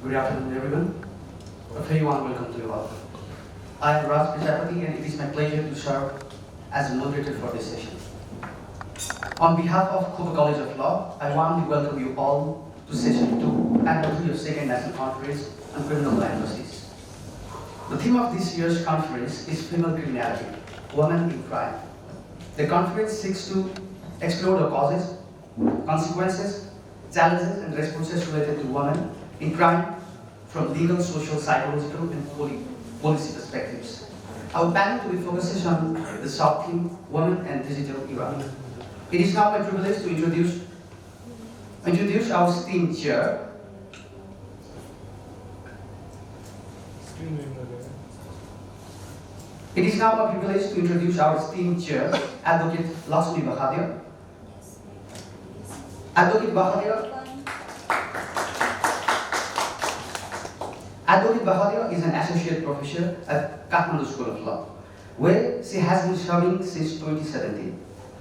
Good afternoon, everyone. A very warm welcome to you all. I am Raj Prajapati, and it is my pleasure to serve as a moderator for this session. On behalf of Kuba College of Law, I warmly welcome you all to Session 2, Panel 3 of Second National Conference on Criminal Law and Justice. The theme of this year's conference is Female Criminality, Women in Crime. The conference seeks to explore the causes, consequences, challenges, and responses related to women in crime from legal, social, psychological, and policy perspectives. Our panel will be focusing on the sub-theme Women and Digital Era. It is now my privilege to introduce our esteemed chair. It is now my privilege to introduce our esteemed chair, Advocate Lakshmi Bahadur. Advocate Bahadur is an associate professor at Kathmandu School of Law, where she has been serving since 2017.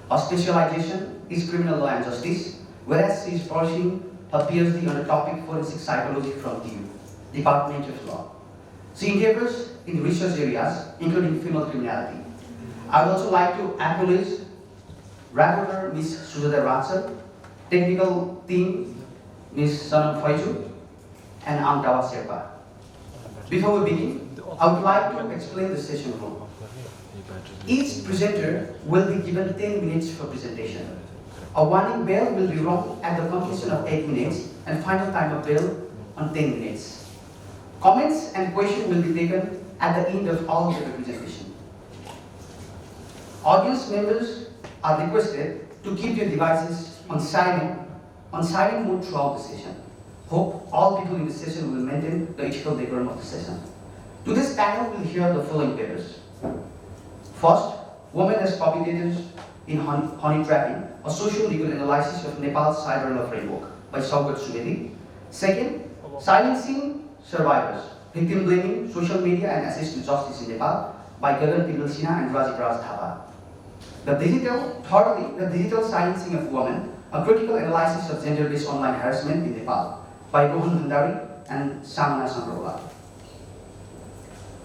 Her specialization is criminal law and justice, whereas she is pursuing her PhD on the topic forensic psychology from DU, Department of Law. She endeavors in research areas, including female criminality. I would also like to acknowledge Rapporteur Ms. Sujata Ransal, technical team Ms. Sanam Faizu, and Amtawa Sherpa. Before we begin, I would like to explain the session rule. Each presenter will be given 10 minutes for presentation. A warning bell will be rung at the completion of 8 minutes and final time of bell on 10 minutes. Comments and questions will be taken at the end of all the presentation. Audience members are requested to keep their devices on silent mode throughout the session. Hope all people in the session will maintain the ethical decorum of the session. Today's panel will hear the following papers. First, Women as Perpetrators in Honey Trapping, a social legal analysis of Nepal's cyber law framework by Saugat Subedi. Second, Silencing Survivors, Victim Blaming, Social Media and Access to Justice in Nepal by Gagan Pindal Sinha and Rajiv Raj Thapa. Thirdly, the digital silencing of women, a critical analysis of gender-based online harassment in Nepal by Rohan Bhandari and Samana Sangrola.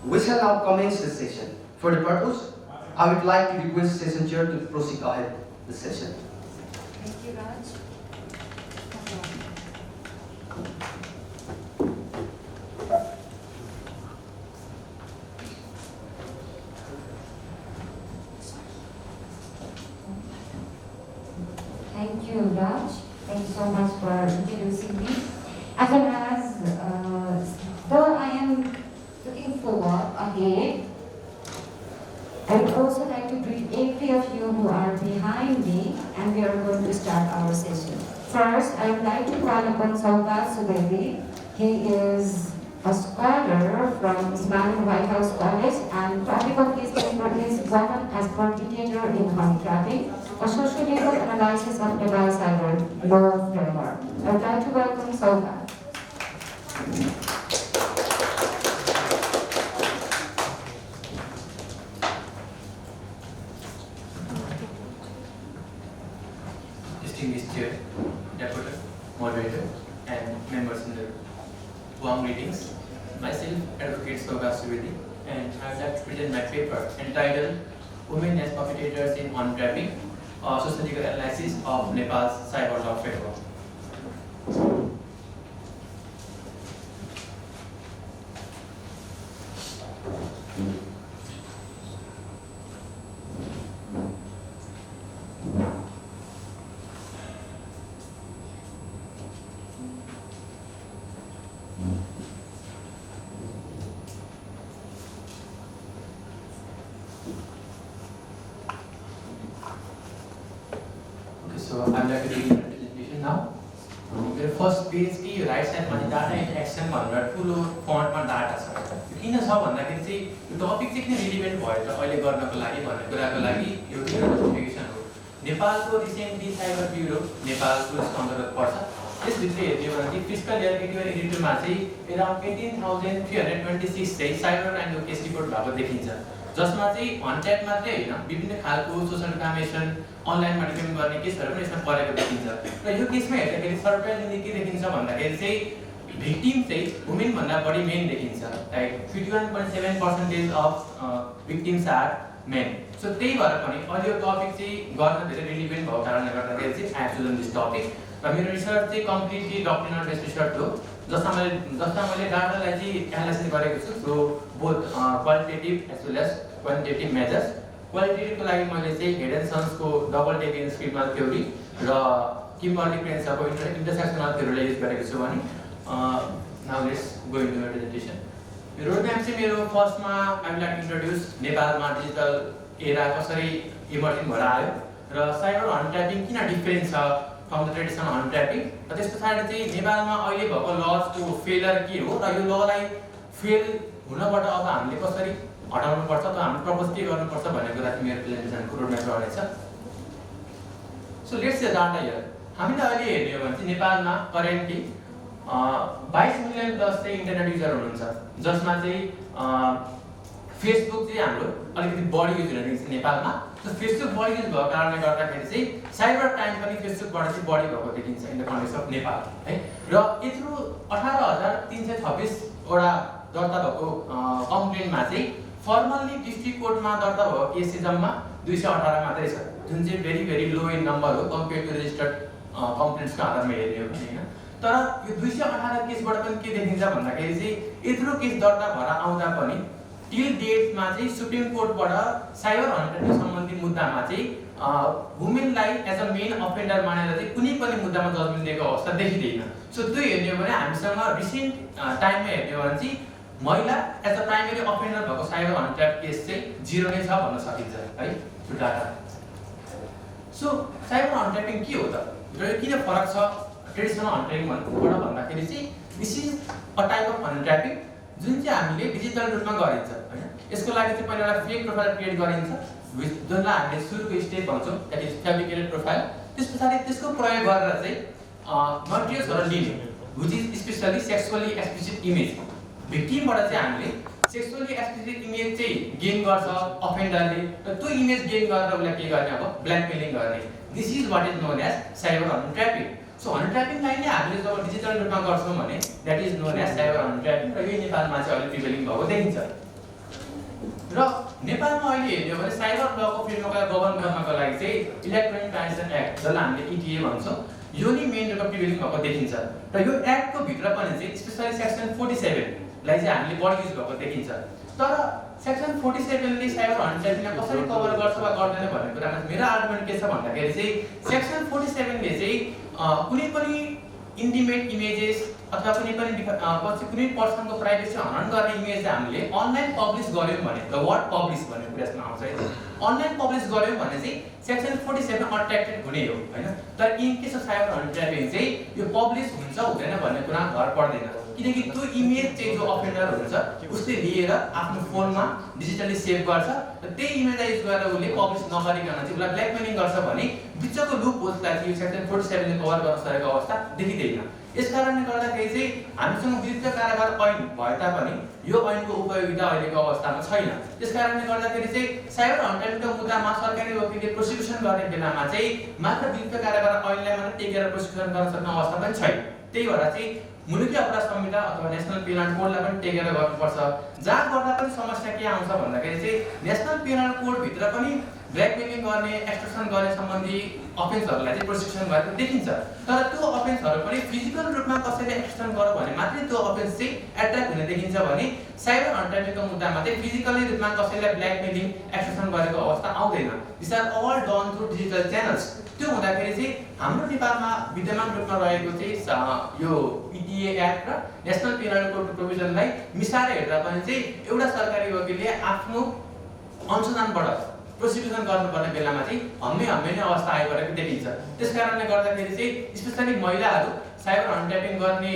We shall now commence the session. For the purpose, I would like to request session chair to proceed ahead the session. Thank you, Raj. Thank you, Raj. Thank you so much for introducing me. As well as, though I am looking forward ahead, I would also like to greet every of you who are behind me, and we are going to start our session. First, I would like to call upon Saugat Subedi. He is a scholar from Usmania White House College, and topic of his paper is Women as Perpetrator in Honey Trapping, a social legal analysis of Nepal cyber law framework. I would like to welcome Saugat. Distinguished Chair, Rapporteur, Moderator, and members in the warm greetings. Myself, Advocate Saugat Subedi, and I would like to present my paper entitled Women as Perpetrators in Honey Trapping, a sociological analysis of Nepal's cyber law framework. So I'm going to begin the presentation now. मेरो first page कि right साइडमा चाहिँ data end action भनेर ठुलो फन्टमा data छ। यो किन छ भन्दाखेरि चाहिँ यो टपिक चाहिँ किन रिलिभेन्ट भयो त अहिले गर्नको लागि भन्ने कुराको लागि यो एउटा जस्टिफिकेसन हो। नेपालको रिसेन्टली साइबर ब्युरो नेपाल पुलिसको अन्तर्गत पर्छ। त्यसभित्र हेर्ने हो भने चाहिँ फिस्कल इयर 81-82 मा चाहिँ अराउन्ड 18,326 चाहिँ साइबर क्राइमको केस रिपोर्ट भएको देखिन्छ, जसमा चाहिँ हन्ट्याप मात्रै होइन विभिन्न खालको सोसल कामेसन अनलाइनमा डिफेम गर्ने केसहरू पनि यसमा परेको देखिन्छ। र यो केसमा हेर्दाखेरि सरप्राइजिङली के देखिन्छ भन्दाखेरि चाहिँ भिक्टिम चाहिँ वुमेनभन्दा बढी मेन देखिन्छ, like 51.7% of victims are men. So त्यही भएर पनि अहिले यो टपिक चाहिँ गर्न धेरै रिलिभेन्ट भएको कारणले गर्दाखेरि चाहिँ I have chosen this topic. र मेरो रिसर्च चाहिँ कम्प्लिटली डक्ट्रिनल बेस्ड रिसर्च हो, जसमा मैले डाटालाई चाहिँ एनालाइसिस गरेको छु through both qualitative as well as quantitative measures. क्वालिटेटिभको लागि मैले चाहिँ हेड एन्ड सन्सको डबल टेक स्क्रिमिनल थ्योरी र किम्बर्ली क्रेन्सको इन्टरसेक्सनल थ्योरीलाई युज गरेको छु भने now let's go into my presentation. यो रोडम्याप चाहिँ मेरो फर्स्टमा आई विल इन्ट्रोड्युस नेपालमा डिजिटल एरा कसरी इमर्जिङ भएर आयो र साइबर हन्ड ट्र्यापिङ किन डिफरेन्ट छ from the traditional honey trapping, र त्यस पछाडि चाहिँ नेपालमा अहिले भएको लजको फेलर के हो र यो ललाई फेल हुनबाट अब हामीले कसरी हटाउनुपर्छ त हामीले प्रपोज के गर्नुपर्छ भन्ने कुरा चाहिँ मेरो प्रेजेन्टेसनको रोडम्याप रहेछ। So let's say data here. हामीले अहिले हेर्ने हो भने चाहिँ नेपालमा करेन्टली 22 मिलियन प्लस चाहिँ इन्टरनेट युजर हुनुहुन्छ, जसमा चाहिँ फेसबुक चाहिँ हाम्रो अलिकति बढी युज हुने नेपालमा। सो फेसबुक बढी युज भएको कारणले गर्दाखेरि चाहिँ साइबर क्राइम पनि फेसबुकबाट चाहिँ बढी भएको देखिन्छ in the context of Nepal है। र यत्रो 18,326 वटा दर्ता भएको कम्प्लेनमा चाहिँ फर्मल्ली डिस्ट्रिक्ट कोर्टमा दर्ता भएको केस चाहिँ जम्मा 218 मात्रै छ, जुन चाहिँ भेरी भेरी लो इन नम्बर हो कम्पेयर टु रेजिस्टर्ड कम्प्लेन्ट्सको आधारमा हेर्ने हो भने हैन। तर यो 218 केसबाट पनि के देखिन्छ भन्दाखेरि चाहिँ यत्रो केस दर्ता भएर आउँदा पनि टिल डेटमा चाहिँ सुप्रिम कोर्टबाट साइबर हन्ड सम्बन्धी मुद्दामा चाहिँ वुमेनलाई एज अ मेन अफेन्डर मानेर चाहिँ कुनै पनि मुद्दामा जजमेन्ट दिएको अवस्था देखिँदैन। सो त्यो हेर्ने हो भने हामीसँग रिसेन्ट टाइममा हेर्ने हो भने चाहिँ महिला एज अ प्राइमेरी अफेन्डर भएको साइबर हन्ड ट्र्याप केस चाहिँ 0 नै छ भन्न सकिन्छ है त्यो डाटा। सो साइबर हन्ड ट्र्यापिङ के हो त र यो किन फरक छ ट्रेडिसनल हन्ड ट्र्यापिङबाट भन्दाखेरि चाहिँ this is a type of honey trapping जुन चाहिँ हामीले डिजिटल रूपमा गरिन्छ हैन। यसको लागि चाहिँ पहिला एउटा फेक प्रोफाइल क्रिएट गरिन्छ जसलाई हामीले सुरुको स्टेप भन्छौँ, द्याट इज फ्याब्रिकेटेड प्रोफाइल। त्यस पछाडि त्यसको प्रयोग गरेर चाहिँ मटेरियल्सहरू लिने which is specially sexually explicit image. भिक्टिमबाट चाहिँ हामीले सेक्सुअली एक्सप्लिसिट इमेज चाहिँ गेन गर्छ अफेन्डरले, र त्यो इमेज गेन गरेर उसलाई के गर्ने अब ब्ल्याकमेलिङ गर्ने। This is what is known as cyber honey trapping. So honey ट्र्यापिङलाई नै हामीले जब डिजिटल रूपमा गर्छौँ भने that is known as cyber honey trapping, र यो नेपालमा चाहिँ अहिले प्रिभेलिङ भएको देखिन्छ। र नेपालमा अहिले हेर्ने हो भने साइबर लको फ्रेमवर्कलाई गभर्न गर्नको लागि चाहिँ इलेक्ट्रोनिक ट्रान्जेक्सन एक्ट जसलाई हामीले इटिए भन्छौँ यो नै मेन रूपमा प्रिभेलिङ भएको देखिन्छ। र यो एक्टको भित्र पनि चाहिँ स्पेशली सेक्सन 47 लाई चाहिँ हामीले बढी युज भएको देखिन्छ। तर सेक्सन 47 ले साइबर हन्ड ट्र्यापिङलाई कसरी कभर गर्छ वा गर्दैन भन्ने कुरामा मेरो आर्गुमेन्ट के छ भन्दाखेरि चाहिँ सेक्सन 47 ले चाहिँ कुनै पनि इन्टिमेट इमेजेस अथवा कुनै पर्सनको प्राइभेसी हनन गर्ने इमेज चाहिँ हामीले अनलाइन पब्लिश गर्यौं भने द वर्ड पब्लिश भन्ने कुरा यसमा आउँछ है। अनलाइन पब्लिश गर्यौं भने चाहिँ सेक्सन 47 अट्र्याक्टेड हुने हो हैन। तर in case of cyber honey trapping चाहिँ यो पब्लिश हुन्छ हुँदैन भन्ने कुरा भर पर्दैन, किनकि त्यो इमेज चाहिँ जो अफेन्डर हुन्छ उसले लिएर आफ्नो फोनमा डिजिटली सेभ गर्छ र त्यही इमेजलाई युज गरेर उसले पब्लिस नगरिकन चाहिँ उसलाई ब्ल्याकमेलिङ गर्छ भने बिचको लुप होल्सलाई चाहिँ यो सेक्सन 47 ले कभर गर्न सकेको अवस्था देखिँदैन। यसकारणले गर्दाखेरि चाहिँ हामीसँग विरुद्ध कारोबार ऐन भए तापनि यो ऐनको उपयोगिता अहिलेको अवस्थामा छैन। त्यसकारणले गर्दाखेरि चाहिँ साइबर हन्ड ट्र्यापिङको मुद्दामा सरकारी वकिलले प्रोसिक्युसन गर्ने बेलामा चाहिँ मात्र विरुद्ध कारोबार ऐनलाई मात्र टेकेर प्रोसिक्युसन गर्न सक्ने अवस्था पनि छैन। त्यही भएर चाहिँ मुलुकी अपराध संहिता अथवा नेशनल पेनल कोडलाई पनि टेकेर गर्नुपर्छ। जहाँ गर्दा पनि समस्या के आउँछ भन्दाखेरि चाहिँ नेशनल पेनल कोड भित्र पनि ब्ल्याकमेलिङ गर्ने एक्सटर्सन गर्ने सम्बन्धी अफेन्सहरूलाई चाहिँ प्रोसिक्युसन गरेको देखिन्छ। तर त्यो अफेन्सहरू पनि फिजिकल रूपमा कसैले एक्सटर्सन गर्यो भने मात्रै त्यो अफेन्स चाहिँ एट्र्याक्ट हुने देखिन्छ भने साइबर हन्ड ट्र्यापिङको मुद्दामा चाहिँ फिजिकली रूपमा कसैलाई ब्ल्याकमेलिङ एक्सटर्सन गरेको अवस्था आउँदैन। This are all done through digital channels. त्यो हुँदाखेरि चाहिँ हाम्रो नेपालमा विद्यमान रूपमा रहेको चाहिँ यो इटिए एक्ट र नेशनल पेनल कोड प्रोभिजनलाई मिसाएर हेर्दा पनि चाहिँ एउटा सरकारी वकिलले आफ्नो अनुसन्धानबाट प्रोसिक्युसन गर्नुपर्ने बेलामा चाहिँ हम्मे नै अवस्था आइपरेको देखिन्छ। त्यसकारणले गर्दाखेरि चाहिँ स्पेशली महिलाहरू साइबर हन्ड ट्र्यापिङ गर्ने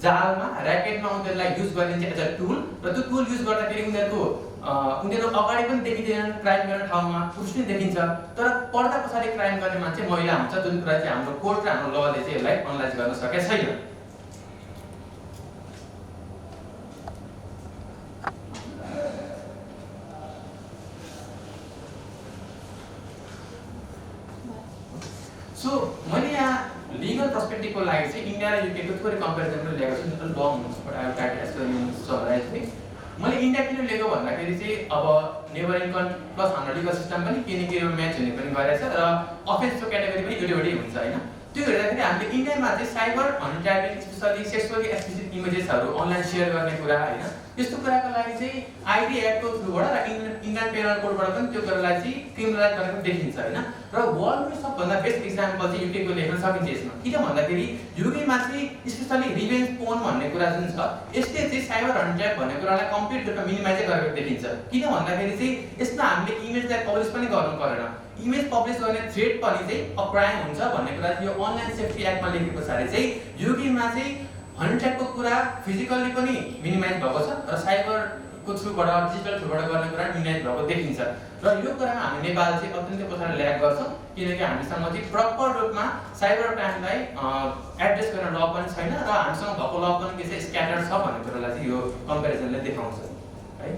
जालमा र्याकेटमा उनीहरूलाई युज गरिन्छ एज अ टुल, र त्यो टुल युज गर्दाखेरि उनीहरू अगाडि पनि देखिँदैनन् क्राइम गर्ने ठाउँमा पुरुष नै देखिन्छ, तर पर्दा पछाडि क्राइम गर्ने मान्छे महिला हुन्छ, जुन कुरा चाहिँ हाम्रो कोर्ट र हाम्रो लले चाहिँ यसलाई एनालाइज गर्न सकेको छैन। सो मैले यहाँ लिगल पर्सपेक्टिभको लागि चाहिँ इन्डिया र युकेको थोरै कम्पेरिजन पनि ल्याएको छु, लिटल लङ हुन्छ but I will try to explain summarize है। मैले इन्डिया किन लिएको भन्दाखेरि चाहिँ अब नेबरिङ प्लस 100 इकोसिस्टम पनि किनकि यो म्याच हुने पनि गइरहेछ र अफेन्सको क्याटेगोरी पनि एउटै हुन्छ हैन। त्यो हेर्दाखेरि हामीले इन्डियामा चाहिँ cyber honey trapping specially sexually explicit इमेजेसहरू अनलाइन सेयर गर्ने कुरा हैन, यस्तो कुराको लागि चाहिँ आइडी एक्टको थ्रुबाट र इन्डियन पेनल कोडबाट पनि त्यो कुरालाई चाहिँ क्रिमिनलाइज गरेको देखिन्छ हैन। र वर्ल्डको सबभन्दा बेस्ट इक्जाम्पल चाहिँ युकेको लेख्न सकिन्छ यसमा, किन भन्दाखेरि युकेमा चाहिँ स्पेसली रिभेन्ज पोर्न भन्ने कुरा जुन छ यसले चाहिँ साइबर हनी ट्र्याप भन्ने कुरालाई कम्प्लिट रूपमा मिनिमाइज गरेको देखिन्छ। किन भन्दाखेरि चाहिँ यसमा हामीले इमेजलाई पब्लिस पनि गर्नु परेन, इमेज पब्लिस गर्ने थ्रेट पनि चाहिँ अ क्राइम हुन्छ भन्ने कुरा यो अनलाइन सेफ्टी एक्टमा लेखेको पछाडि चाहिँ युकेमा चाहिँ हनी ट्र्यापको कुरा फिजिकल्ली पनि मिनिमाइज भएको छ र साइबरको थ्रुबाट डिजिटल थ्रुबाट गर्ने कुरा मिनिमाइज भएको देखिन्छ। र यो कुरामा हामी नेपाल चाहिँ अत्यन्तै पछाडि ल्याग गर्छौँ, किनकि हामीसँग चाहिँ प्रपर रूपमा साइबर क्राइमलाई एड्रेस गर्ने ल पनि छैन र हामीसँग भएको ल पनि के चाहिँ स्क्याटर्ड छ भन्ने कुरालाई चाहिँ यो कम्पेरिजनले देखाउँछ है।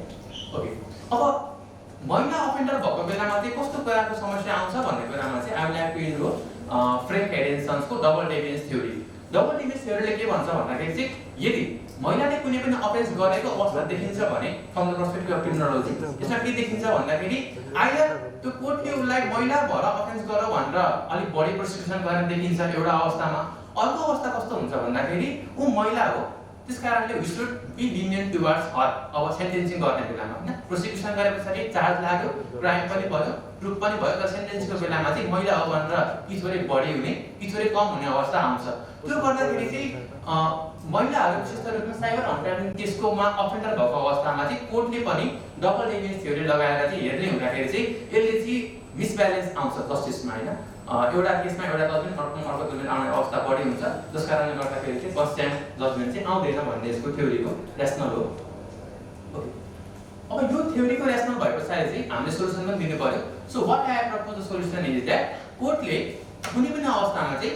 ओके, अब महिला अफेन्डर भएको बेलामा चाहिँ कस्तो कुराको समस्या आउँछ भन्ने कुरामा चाहिँ I will like to intro Frank हेडेन्सनको double deviance theory. Double deviance थ्योरीले के भन्छ भन्दाखेरि चाहिँ यदि महिलाले कुनै पनि अफेन्स गरेको अवस्था देखिन्छ भने from the perspective of criminology यसमा के देखिन्छ भन्दाखेरि आइदर त्यो कोर्टले उसलाई महिला भएर अफेन्स गर भनेर अलिक बढी प्रोसिक्युसन गर्ने देखिन्छ एउटा अवस्थामा, अर्को अवस्था कस्तो हुन्छ भन्दाखेरि ऊ महिला हो त्यसकारणले we should be lenient towards her. अब सेन्टेन्सिङ गर्ने बेलामा हैन प्रोसिक्युसन गरे पछाडि चार्ज लाग्यो, क्राइम पनि भयो, प्रुफ पनि भयो, तर सेन्टेन्सको बेलामा चाहिँ महिला हो भनेर कि थोरै बढी हुने कि थोरै कम हुने अवस्था आउँछ। त्यो गर्दाखेरि चाहिँ महिलाहरू विशेष रूपमा साइबर हनी ट्र्यापिङ केसकोमा अफेन्डर भएको अवस्थामा चाहिँ कोर्टले पनि डबल डेभिएन्स थ्योरी लगाएर चाहिँ हेर्ने हुँदाखेरि चाहिँ यसले चाहिँ मिसब्यालेन्स आउँछ जस्टिसमा हैन। एउटा केसमा एउटा जजमेन्ट अर्को जजमेन्ट आउने अवस्था बढी हुन्छ, जस कारणले गर्दाखेरि चाहिँ फर्स्ट टाइम जजमेन्ट चाहिँ आउँदैन भन्ने यसको थ्योरीको र्यासनल हो। ओके, अब यो थ्योरीको र्यासनल भएपछि चाहिँ हामीले सोलुसन पनि दिनु पर्यो। So what I propose the solution is that कोर्टले कुनै पनि अवस्थामा चाहिँ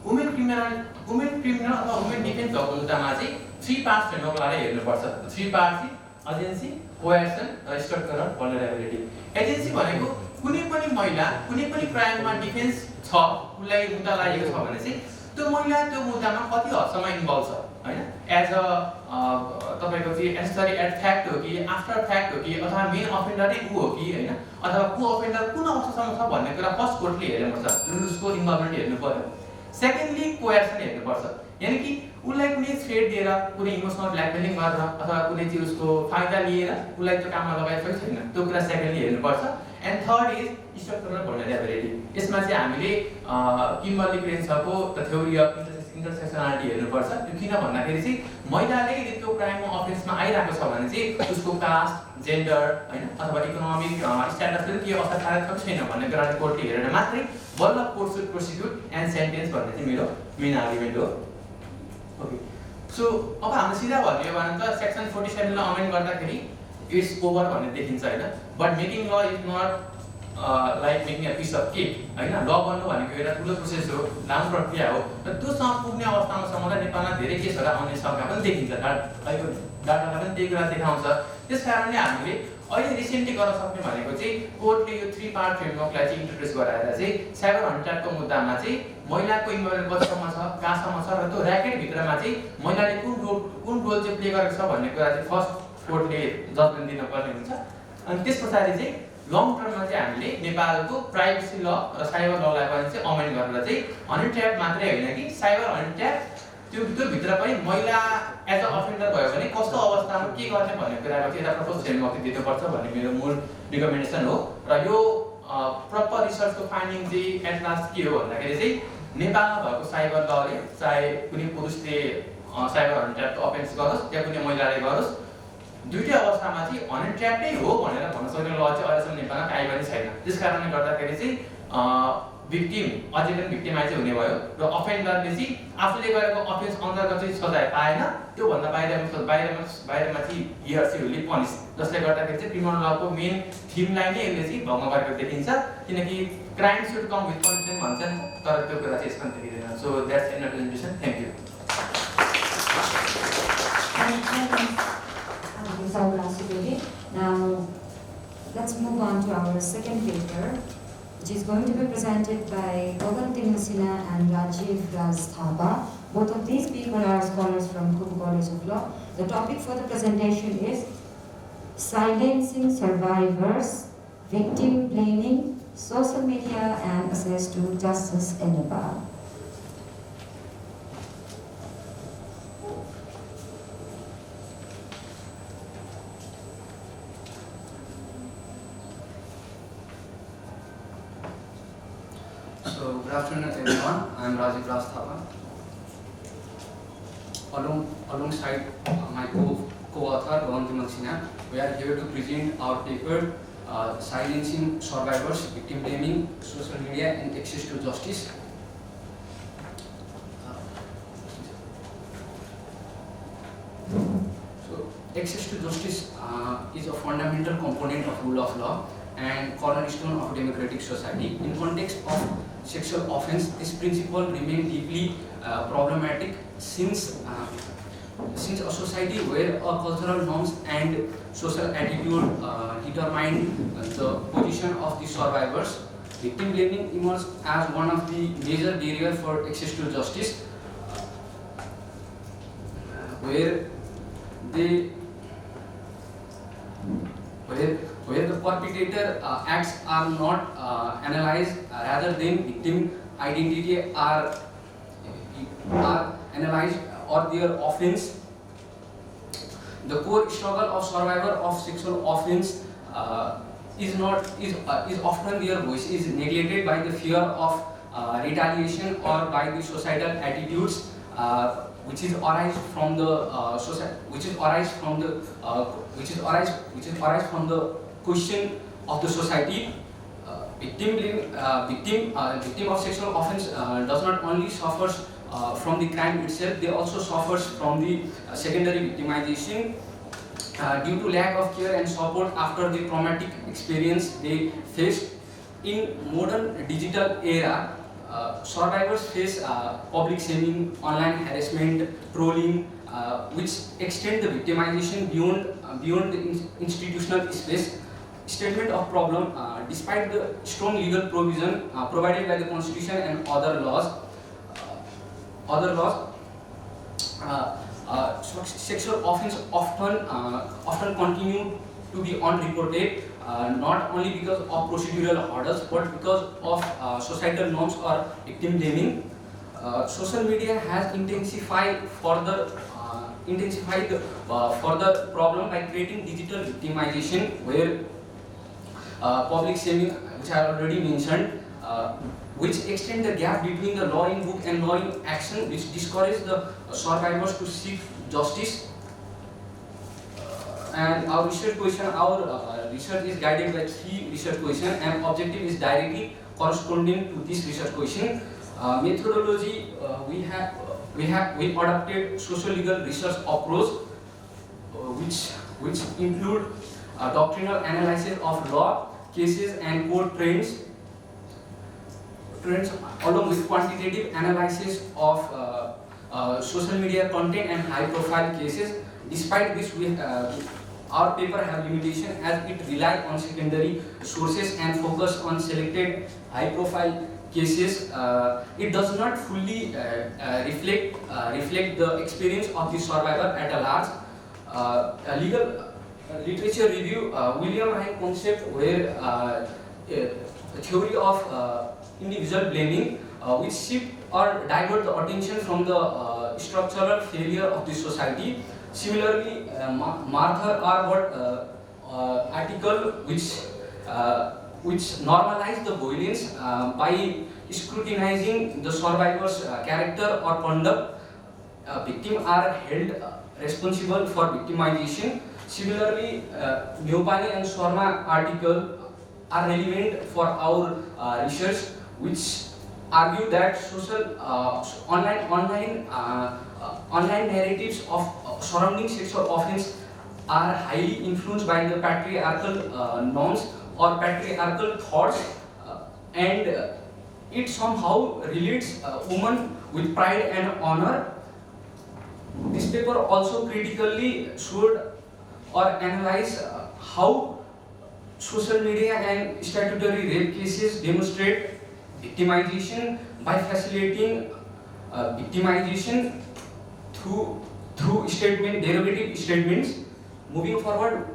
वुमेन क्रिमिनल अथवा वुमेन डिफेन्स भएको मुद्दामा चाहिँ 3 पार्ट्स फ्रेमवर्क लगाएर हेर्नुपर्छ। 3 पार्ट्स चाहिँ एजेन्सी, कोएर्सन र स्ट्रक्चर र भल्नरेबिलिटी। एजेन्सी भनेको कुनै पनि महिला कुनै पनि क्राइममा डिफेन्स छ, उसलाई मुद्दा लागेको छ भने चाहिँ त्यो महिला त्यो मुद्दामा कति हदसम्म इन्भल्भ छ हैन, एज अ तपाईको चाहिँ एस्टरी एट फ्याक्ट हो कि आफ्टर फ्याक्ट हो कि अथवा मेन अफेन्डर नै ऊ हो कि हैन, अथवा को अफेन्डर कुन अवस्थासम्म छ भन्ने कुरा फर्स्ट कोर्टले हेर्नुपर्छ, उसको इन्भल्भमेन्ट हेर्नु पर्यो। सेकेन्डली कोएर्सन हेर्नुपर्छ, यानी कि उसलाई कुनै थ्रेट दिएर कुनै इमोसनल ब्ल्याकमेलिङ गरेर अथवा कुनै चाहिँ उसको फाइदा लिएर उसलाई त्यो काममा लगाएको छैन, त्यो कुरा सेकेन्डली हेर्नुपर्छ। And third is structural vulnerability. यसमा चाहिँ हामीले किम्बर्ली क्रेन्सको द थ्योरी अफ इन्टरसेक्सनालिटी हेर्नुपर्छ। त्यो किन भन्दाखेरि चाहिँ महिलाले यदि त्यो क्राइममा अफेन्समा आइरहेको छ भने चाहिँ उसको कास्ट, जेन्डर हैन अथवा इकोनोमिक स्ट्याटसले के असर पारेको छ छैन भन्ने कुराले कोर्टले हेरेर मात्रै बल्ल court should prosecute and sentence भन्ने चाहिँ मेरो मेन आर्गुमेन्ट हो। ओके, सो अब हामी सिधा भन्यो भने त सेक्सन 47 ला अमेन्ड गर्दाखेरि इट्स ओभर भन्ने देखिन्छ हैन, but making law is not like making a piece of cake हैन। ल बन्नु भनेको एउटा ठुलो प्रोसेस हो, लामो प्रक्रिया हो र त्योसँग पुग्ने अवस्थामा सम्म नेपालमा धेरै केसहरू आउने सम्भावना पनि देखिन्छ। अहिलेको डाटाले पनि त्यही कुरा देखाउँछ। त्यसकारणले हामीले अहिले रिसेन्टली गर्न सक्ने भनेको चाहिँ कोर्टले यो 3 पार्ट फ्रेमवर्कलाई चाहिँ इन्ट्रोड्युस गराएर चाहिँ साइबर हनी ट्र्यापको मुद्दामा चाहिँ महिलाको इन्भल्भमेन्ट कतिसम्म छ, कहाँसम्म छ र त्यो र्याकेट भित्रमा चाहिँ महिलाले कुन रोल चाहिँ प्ले गरेको छ भन्ने कुरा चाहिँ फर्स्ट कोर्टले जजमेन्ट दिनुपर्ने हुन्छ। अनि त्यसपछि चाहिँ लङ टर्ममा चाहिँ हामीले नेपालको प्राइभेसी ल र साइबर ललाई पनि चाहिँ अमेन्ड गरेर चाहिँ हनी ट्र्याप मात्रै होइन कि साइबर हनी ट्र्याप त्यो भित्र पनि महिला एज अ अफेन्डर भयो भने कस्तो अवस्थामा के गर्ने भन्ने कुराको चाहिँ एउटा प्रपोज फ्रेमवर्क दिनुपर्छ भन्ने मेरो मूल रिकमेन्डेसन हो। र यो प्रपर रिसर्चको फाइन्डिङ चाहिँ एट लास्ट के हो भन्दाखेरि चाहिँ नेपालमा भएको साइबर लले चाहे कुनै पुरुषले साइबर हनी ट्र्यापको अफेन्स गरोस् या कुनै महिलाले गरोस्, दुईटै अवस्थामा चाहिँ हनी ट्र्याप नै हो भनेर भन्न सक्ने ल चाहिँ अहिलेसम्म नेपालमा काहीँ पनि छैन। त्यसकारणले गर्दाखेरि चाहिँ भिक्टिम अझै पनि भिक्टिमाइज हुने भयो र अफेन्डरले चाहिँ आफूले गरेको अफेन्स अन्तर्गत चाहिँ सजाय पाएन, त्योभन्दा बाहिरमा चाहिँ हियर विल बी पनिश, जसले गर्दाखेरि चाहिँ क्रिमिनल लको मेन थिमलाई नै यसले चाहिँ भङ्ग गरेको देखिन्छ। किनकि crime should come with punishment भन्छन्, तर त्यो कुरा चाहिँ यसमा देखिँदैन। So that's in presentation. Thank you. Now, let's move on to our second paper, which is going to be presented by Gagan Tinasina and Rajiv Raj Thapa Both of these people are scholars from Kudu College of Law. The topic for the presentation is Silencing Survivors, Victim Blaming, Social Media and Access to Justice in Nepal. So, good afternoon everyone. I am Rajiv Rasthapa. Alongside my co-author, Gawan Sinha, we are here to present our paper, Silencing Survivors, Victim Blaming, Social Media and Access to Justice. So, access to justice is a fundamental component of rule of law and cornerstone of democratic society. In context of sexual offense, this principle remains deeply problematic since a society where cultural norms and social attitude determine the position of the survivors, victim blaming emerges as one of the major barriers for access to justice, where the perpetrator acts are not analyzed, rather than victim identity are analyzed or their offense. The core struggle of survivor of sexual offense is often their voice is neglected by the fear of retaliation or by the societal attitudes which arise from the question of the society. Victim of sexual offense does not only suffers from the crime itself, they also suffers from the secondary victimization due to lack of care and support after the traumatic experience they faced. In modern digital era, survivors face public shaming, online harassment, trolling, which extend the victimization beyond the institutional space. Statement of problem: despite the strong legal provision provided by the Constitution and other laws, sexual offense often continue to be unreported, not only because of procedural hurdles but because of societal norms or victim blaming. Social media has intensified further problem by creating digital victimization, where public shaming, which I already mentioned, which extend the gap between the law in book and law in action, which discourage the survivors to seek justice. And our research is guided by 3 research questions, and objective is directly corresponding to this research question. Methodology: we adopted social legal research approach, which include doctrinal analysis of law, cases and court trends, along with quantitative analysis of social media content and high-profile cases. Despite this, our paper have limitation as it relies on secondary sources and focus on selected high-profile cases. It does not fully reflect the experience of the survivor at a large. Legal literature review: William Ryan concept, where a theory of individual blaming, which shift or divert the attention from the structural failure of the society. Similarly, Martha R. Watt article, which normalize the violence by scrutinizing the survivor's character or conduct. Victims are held responsible for victimization. Similarly, Neopani and Sharma article are relevant for our research, which argue that social online narratives of surrounding sexual offense are highly influenced by the patriarchal norms or patriarchal thoughts, and it somehow relates women with pride and honor. This paper also critically should or analyze how social media and statutory rape cases demonstrate victimization by facilitating victimization through derivative statements. Moving forward,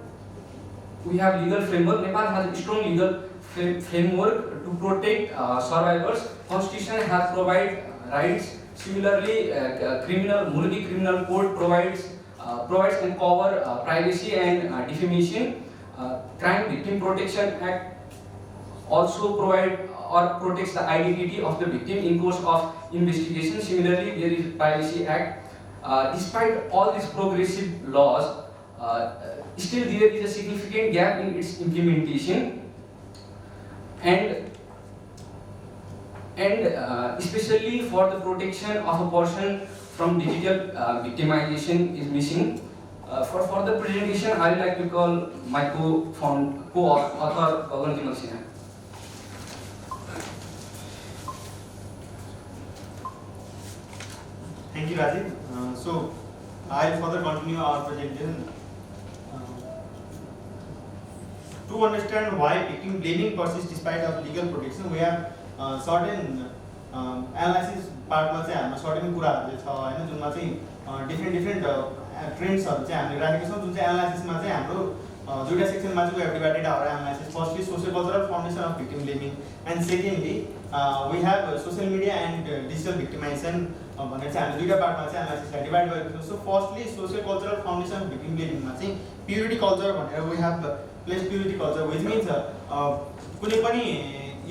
we have legal framework. Nepal has a strong legal framework to protect survivors. Constitution has provided rights. Similarly, Murgi Criminal Code provides and cover privacy and defamation. Crime Victim Protection Act also provide or protects the identity of the victim in course of investigation. Similarly, there is Privacy Act. Despite all these progressive laws, still there is a significant gap in its implementation, and especially for the protection of a person from digital victimization is missing. For the presentation, I would like to call my co-author Gagan Jimal Sinha. Thank you, Rajiv. So, I'll further continue our presentation. To understand why victim blaming persists despite of legal protection, we have certain analysis part ma चाहिँ हाम्रो certain कुराहरु छ हैन जुनमा चाहिँ different trends हरु चाहिँ हामीले राखेका छौं जुन चाहिँ एनालाइसिस मा चाहिँ हाम्रो दुईटा सेक्सनमा चाहिँ we have divided our analysis. Firstly, social cultural foundation of victim blaming, and secondly we have social media and digital victimization भनेर चाहिँ हामीले दुईटा पार्टमा चाहिँ एनालाइसिसलाई डिभाइड गरेको छौं. So firstly social cultural foundation of victim blaming मा चाहिँ प्युरिटी कल्चर भनेर we have place purity culture which means कुनै पनि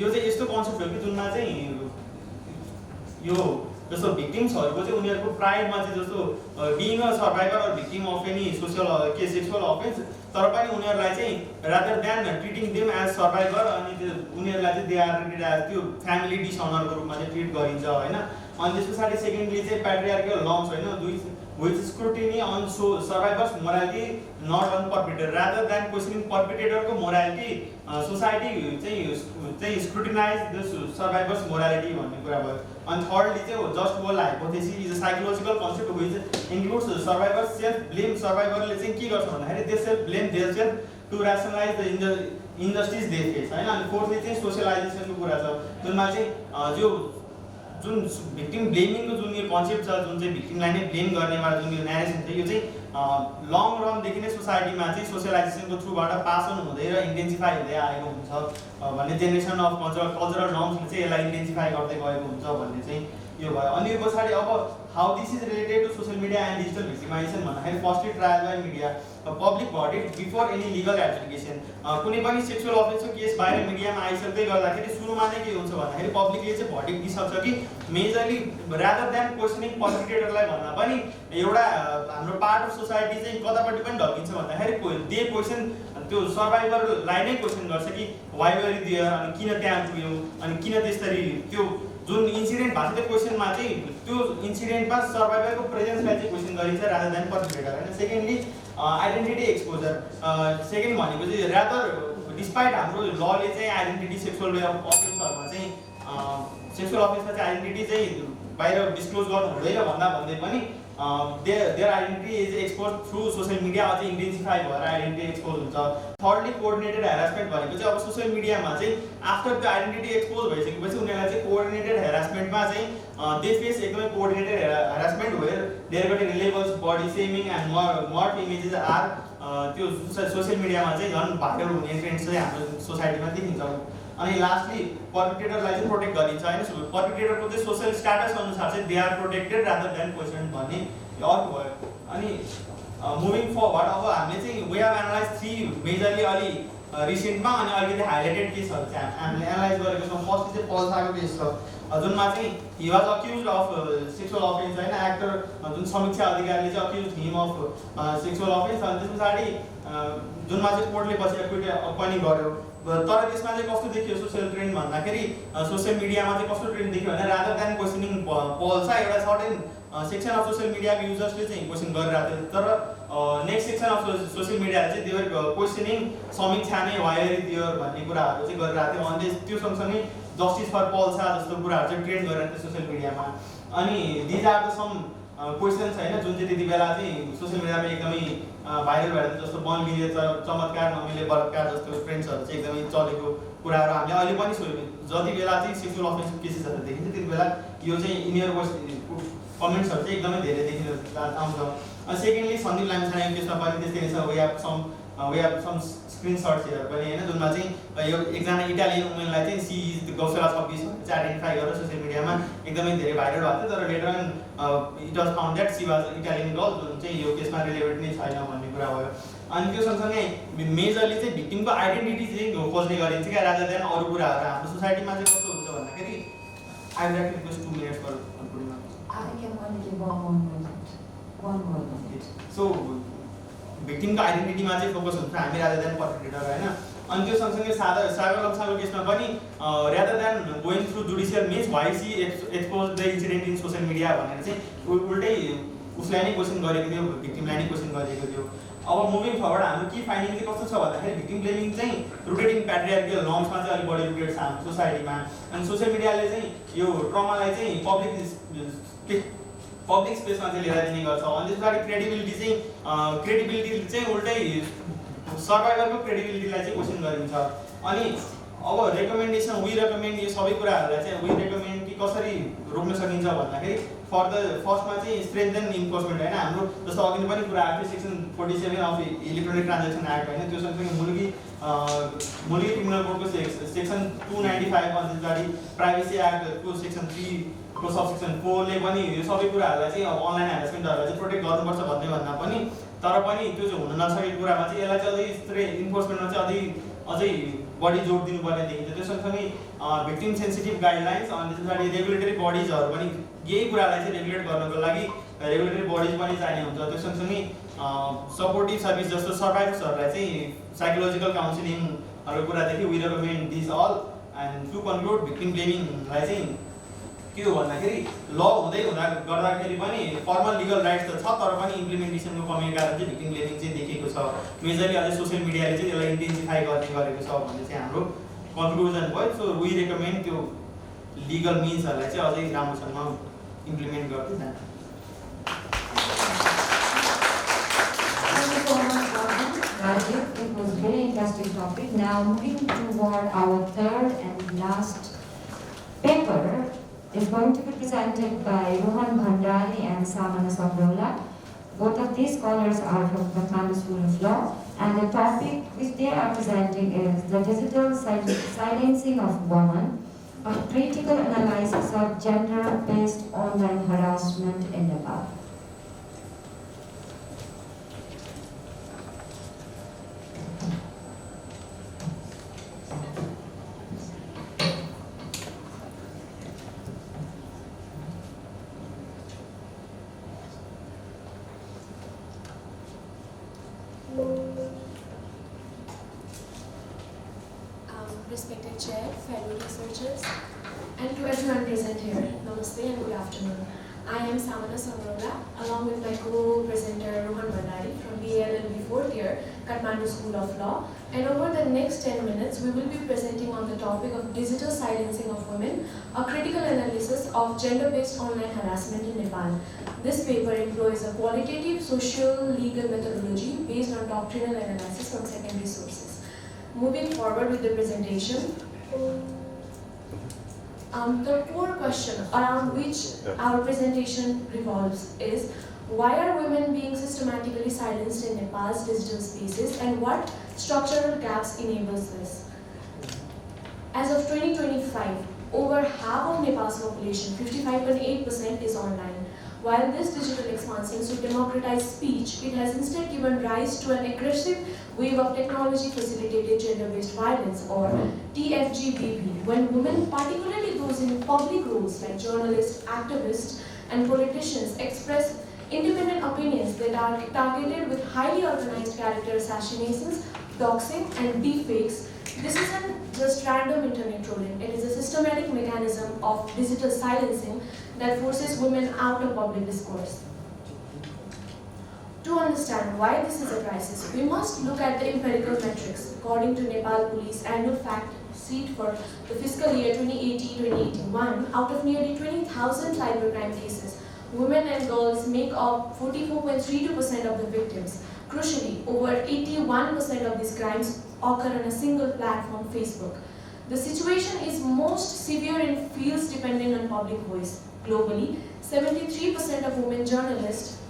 यो चाहिँ यस्तो कन्सेप्ट हो कि जुनमा चाहिँ यो जस्तो भिक्टिम्सहरुको चाहिँ उनीहरुको प्राइडमा चाहिँ जस्तो being a survivor or victim of any social के सेक्सुअल अफेन्स तर पनि उनीहरुलाई चाहिँ rather than treating them as survivor अनि उनीहरुलाई चाहिँ दे आर ट्रिटेड एज त्यो फ्यामिली डिसअनरको रूपमा चाहिँ ट्रिट गरिन्छ हैन. अनि त्यसपछि सेकेन्डली चाहिँ प्याट्रिआर्कल नर्म्स हैन which scrutiny on survivors morality not on perpetrator rather than questioning perpetrator को morality society चाहिँ scrutinize the survivors morality भन्ने कुरा भयो. अनि thirdly चाहिँ just wall hypothesis is a psychological concept which includes survivors self blame. survivorले चाहिँ के गर्छ भन्दाखेरि they self blame themselves to rationalize the injustice they face हैन. अनि fourthly चाहिँ socialization को कुरा छ जुनमा चाहिँ जो जुन भिक्टिम ब्लेमिङ को जुन यो कन्सेप्ट छ जुन चाहिँ भिक्टिमलाई नै ब्लेम गर्नेवाला जुन यो न्यारेसन छ यो चाहिँ लङ रन देखि नै सोसाइटीमा चाहिँ सोशलाइजेसनको थ्रुबाट पास अन हुँदै र इन्टेन्सिफाई हुँदै आएको हुन्छ भन्ने जेनेरेसन अफ कल्चरल नर्म्सले चाहिँ यसलाई इन्टेन्सिफाई गर्दै गएको हुन्छ भन्ने चाहिँ यो भयो. अनि यो पछाडी अब how this is related to social media and digital victimisation भन्दाखेरि firstly trial by media public verdict before any legal application. कुनै पनि सेक्सुअल अफेन्सको केस बाहिर मिडियामा आइसक्दै गर्दाखेरि सुरुमा नै के हुन्छ भन्दाखेरि पब्लिकले चाहिँ भर्डिक्ट दिइसक्छ कि मेजरली रादर देन क्वेसनिङ पर्पिट्रेटरलाई भन्दा पनि एउटा हाम्रो पार्ट अफ सोसाइटी चाहिँ कतापट्टि पनि ढल्किन्छ भन्दाखेरि दे क्वेसन त्यो सर्भाइभरलाई नै क्वेसन गर्छ कि वाइ वर यु देयर अनि किन त्यहाँ पुग्यौ अनि किन त्यसरी त्यो जुन इन्सिडेन्ट भएको थियो त्यो क्वेसनमा चाहिँ त्यो इन्सिडेन्टमा सर्भाइभरको प्रेजेन्सलाई चाहिँ क्वेसन गरिन्छ रादर देन पर्पिट्रेटर हैन. Secondly identity exposure. सेकेन्ड भनेको चाहिँ रादर डिस्पाइट हाम्रो लले चाहिँ आइडेन्टिटी सेक्सुअल अफेन्सहरुमा चाहिँ सेक्सुअल अफेन्समा चाहिँ आइडेन्टिटी चाहिँ बाहिर डिस्क्लोज गर्नु हुँदैन भन्दै पनि their identity is expose through social media अझै इन्टेन्सिफाई भएर आइडेन्टिटी एक्सपोज हुन्छ. थर्डली कोअर्डिनेटेड हेरासमेन्ट भनेको चाहिँ अब सोशल मिडियामा चाहिँ आफ्टर द आइडेन्टिटी एक्सपोज भइसकेपछि उनीहरूलाई चाहिँ कोअर्डिनेटेड हेरासमेन्टमा चाहिँ दे फेस एकदमै coordinated harassment where they're getting levels body shaming and morphed images are त्यो सोशल मिडियामा चाहिँ झन् भाइरल हुने ट्रेन्ड्स चाहिँ हाम्रो सोसाइटीमा देखिन्छ. अनि लास्टली पर्पिट्रेटरलाई चाहिँ प्रोटेक्ट गरिन्छ हैन. पर्पिट्रेटरको चाहिँ सोशल स्ट्याटस अनुसार चाहिँ they are protected rather than question भन्ने अर्को भयो. अनि मुभिङ फरवर्ड अब हामीले चाहिँ वी हेभ एनालाइज 3 मेजरली अलि रिसेन्टमा अनि अलिकति हाइलाइटेड केसहरु चाहिँ हामीले एनालाइज गरेको छौं. फर्स्ट चाहिँ पल्साको केस छ जुनमा चाहिँ he was accused of sexual offence हैन. एक्टर जुन समीक्षा अधिकारीले चाहिँ accused him of sexual offence अनि त्यसपछि जुनमा चाहिँ कोर्टले पछि एक्विट पनि गर्यो. तर त्यसमा चाहिँ कस्तो देखियो सोशल ट्रेन्ड भन्दाखेरि सोशल मिडियामा चाहिँ कस्तो ट्रेन्ड देखियो भने रादर देन क्वेसनिङ पल्सा एउटा सर्टेन सेक्सन अफ सोशल मिडियाको युजर्सले चाहिँ क्वेसन गरिरहेको थियो. तर नेक्स्ट सेक्सन अफ सोशल मिडियाले चाहिँ देवर क्वेसनिङ समीक्षा नै वायर दियर भन्ने कुराहरू चाहिँ गरिरहेको थियो. अनि त्यो सँगसँगै जस्टिस फर पल्सा जस्तो कुराहरू चाहिँ ट्रेन्ड गरिरहेको थियो सोशल मिडियामा. अनि these are the some questions होइन जुन चाहिँ त्यति बेला चाहिँ सोसियल मिडियामा एकदमै भाइरल भएर जस्तो बलगिरे चमत्कार नमिले बलात्कार जस्तो ट्रेन्ड्सहरू चाहिँ एकदमै चलेको कुराहरू हामीले अहिले पनि जति बेला चाहिँ सेक्सुअल अफेन्स केसेसहरू देखिन्छ त्यति बेला यो चाहिँ यिनीहरूको कमेन्ट्सहरू चाहिँ एकदमै धेरै देखिन आउँछ। सेकेन्डली सन्दीप लामिछानेको केसमा पनि त्यस्तै छ। वी हेभ सम स्क्रिनसट्सहरू पनि होइन जुनमा चाहिँ यो एकजना इटालियन वुमेनलाई चाहिँ सी गौशाला 26 चाहिँ आइडेन्टिफाई गरेर सोसियल मिडियामा एकदमै धेरै भाइरल भएको थियो। तर later on it was found that she was Italian girl जुन चाहिँ यो केसमा रिलेभेन्ट नै छैन भन्ने कुरा भयो। अनि त्यो सँगसँगै मेजरली चाहिँ भिक्टिमको आइडेन्टिटी चाहिँ खोज्ने गरिन्छ क्या रादर देन अरू कुराहरू। हाम्रो सोसाइटीमा चाहिँ कस्तो हुन्छ भन्दाखेरि I would like to request 2 minutes for concluding. I can only give one minute. One more minute. So भिक्टिमको आइडेन्टिटीमा चाहिँ फोकस हुन्छ हामी रादर देन पर्पेट्रेटर होइन। अनि त्यो सँगसँगै सागर लम्साको केसमा पनि rather than going through judicial means why she expose the incident in social media भनेर चाहिँ उल्टै उसलाई नै क्वेसन गरेको थियो, भिक्टिमलाई नै क्वेसन गरेको थियो। अब मुभिङ फरवर्ड हाम्रो के फाइन्डिङ चाहिँ कस्तो छ भन्दाखेरि भिक्टिम ब्लेमिङ चाहिँ रुटेड इन प्याट्रियार्कियल नर्म्समा चाहिँ अलिक बढी रुटेड छ हाम्रो सोसाइटीमा। अनि सोसियल मिडियाले चाहिँ यो ट्रमालाई चाहिँ पब्लिक स्पेसमा चाहिँ लिएर दिने गर्छ। अनि त्यस पछाडि क्रेडिबिलिटी चाहिँ उल्टै सर्भाइभलको क्रेडिबिलिटीलाई चाहिँ क्वेसन गरिन्छ। अनि अब रेकमेन्डेसन वी रेकमेन्ड यो सबै कुराहरूलाई चाहिँ वी रेकमेन्ड कि कसरी रोक्न सकिन्छ भन्दाखेरि फर्स्टमा चाहिँ स्ट्रेन्थन इन्फोर्समेन्ट होइन। हाम्रो जस्तो अघि पनि कुरा आएको थियो section 47 of electronic transaction act होइन। त्यो सँगसँगै मुलुकी क्रिमिनल कोडको सेक्सन 295 अनि त्यसपछि प्राइभेसी एक्टको सेक्सन 3 को सबसेक्सन 4 ले पनि यो सबै कुराहरूलाई चाहिँ अनलाइन ह्यारेसमेन्टहरूलाई चाहिँ प्रोटेक्ट गर्नुपर्छ भन्ने भन्दा पनि तर पनि त्यो चाहिँ हुन नसकेको कुरामा चाहिँ यसलाई चाहिँ अझै इन्फोर्समेन्टमा चाहिँ अझै बढी जोड दिनुपर्ने देखिन्छ। त्यो सँगसँगै भिक्टिम सेन्सिटिभ गाइडलाइन्स अनि त्यसपछि रेगुलेटरी बडिजहरू पनि यही कुरालाई चाहिँ रेगुलेट गर्नको लागि रेगुलेटरी बडिज पनि चाहिने हुन्छ। त्यो सँगसँगै सपोर्टिभ सर्भिस जस्तो सर्भाइभर्सहरूलाई चाहिँ साइकोलोजिकल काउन्सिलिङहरूको कुरादेखि we recommend this all. And to conclude victim ब्लेमिङलाई चाहिँ के हो भन्दाखेरि ल हुँदै गर्दाखेरि पनि फर्मल लिगल राइट्स त छ तर पनि इम्प्लिमेन्टेसनको कमीको कारण चाहिँ भिक्टिम ब्लेमिङ चाहिँ देखिएको छ। मेजरली अझै सोसियल मिडियाले चाहिँ यसलाई इन्टेन्सिफाई गरेको छ भन्ने चाहिँ हाम्रो कन्क्लुजन भयो। सो वी रेकमेन्ड त्यो लिगल मिन्सहरूलाई चाहिँ अझै राम्रोसँग इम्प्लिमेन्ट गर्दै जान्छ। Rajiv, it was a very interesting topic. Now moving toward our third and last paper is going to be presented by Rohan Bhandari and Samana Sabrola. Both of these scholars are from Kathmandu School of Law, and the topic which they are presenting is the digital silencing of women, a critical analysis of gender-based online harassment in Nepal. Respected Chair, fellow researchers, and to everyone present here, namaste and good afternoon. I am Samana Samrola, along with my co-presenter Rohan Bhandari from BLLB 4th year, Kathmandu School of Law. And over the next 10 minutes, we will be presenting on the topic of digital silencing of women, a critical analysis of gender-based online harassment in Nepal. This paper employs a qualitative social legal methodology based on doctrinal analysis from secondary sources. Moving forward with the presentation, the core question around which our presentation revolves is why are women being systematically silenced in Nepal's digital spaces and what structural gaps enables this? As of 2025, over half of Nepal's population, 55.8%, is online. While this digital expansion should democratize speech, it has instead given rise to an aggressive wave of technology-facilitated gender-based violence, or TFGBV, when women, particularly those in public roles like journalists, activists, and politicians, express independent opinions that are targeted with highly organized character assassinations, doxing, and deepfakes. This isn't just random internet trolling, it is a systematic mechanism of digital silencing that forces women out of public discourse. To understand why this is a crisis, we must look at the empirical metrics. According to Nepal Police annual fact sheet for the fiscal year 2080-2081, out of nearly 20,000 cybercrime cases, Women and girls make up 44.32% of the victims. Crucially, over 81% of these crimes occur on a single platform, Facebook. The situation is most severe in fields dependent on public voice. Globally, 73% of women journalists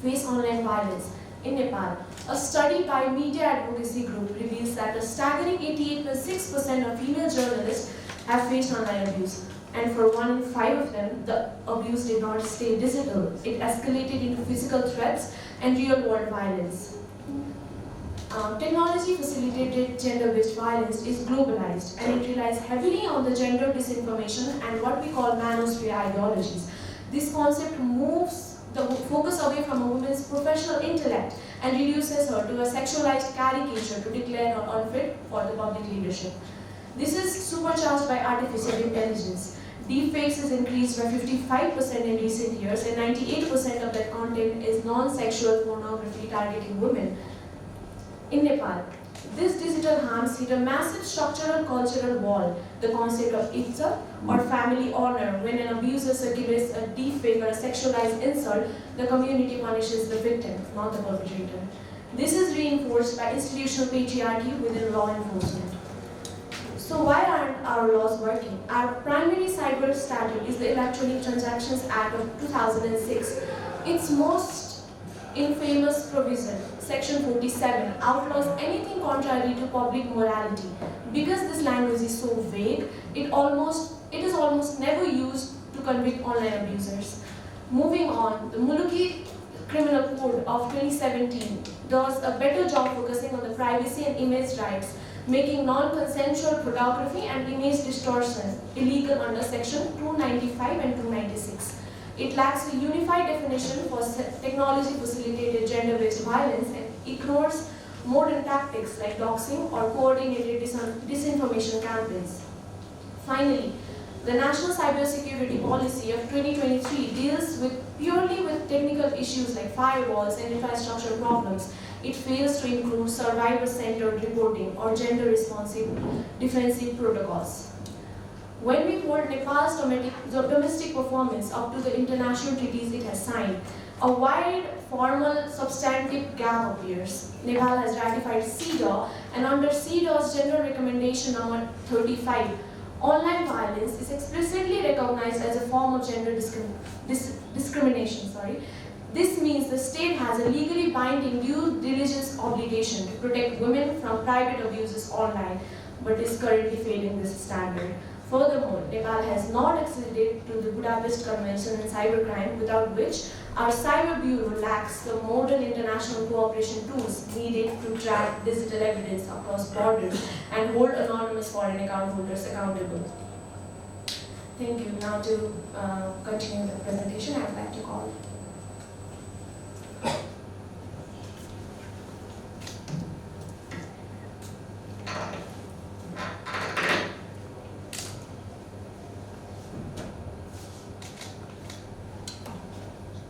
face online violence. In Nepal, a study by Media Advocacy Group reveals that a staggering 88.6% of female journalists have faced online abuse. And for 1 in 5 of them, the abuse did not stay digital. It escalated into physical threats and real-world violence. Technology facilitated gender-based violence is globalized, and it relies heavily on the gender disinformation and what we call manosphere ideologies. This concept moves the focus away from a woman's professional intellect and reduces her to a sexualized caricature to declare her unfit for the public leadership. This is supercharged by artificial intelligence. Deepfakes has increased by 55% in recent years, and 98% of that content is non-sexual pornography targeting women. In Nepal, this digital harms hit a massive structural cultural wall, the concept of izzat or family honor. When an abuser circulates a deepfake or a sexualized insult, the community punishes the victim, not the perpetrator. This is reinforced by institutional patriarchy within law enforcement. So why aren't our laws working? Our primary cyber statute is the Electronic Transactions Act of 2006. Its most infamous provision, Section 47, outlaws anything contrary to public morality. Because this language is so vague, it is almost never used to convict online abusers. Moving on, the Muluki Criminal Code of 2017 does a better job focusing on the privacy and image rights, making non-consensual photography and image distortion illegal under Section 295 and 296. It lacks a unified definition for technology-facilitated gender-based violence and ignores modern tactics like doxing or coordinated disinformation campaigns. Finally, the National Cybersecurity Policy of 2023 deals purely with technical issues like firewalls and infrastructure problems. It fails to include survivor-centered reporting or gender-responsive defensive protocols. When we hold Nepal's domestic performance up to the international treaties it has signed, a wide formal substantive gap appears. Nepal has ratified CEDAW, and under CEDAW's Gender Recommendation number 35, online violence is explicitly recognized as a form of gender discrimination. This means the state has a legally binding due diligence obligation to protect women from private abuses online, but is currently failing this standard. Furthermore, Nepal has not acceded to the Budapest Convention on Cybercrime, without which our Cyber Bureau lacks the modern international cooperation tools needed to track digital evidence across borders and hold anonymous foreign account holders accountable. Thank you. Now to continue the presentation, I would like to call.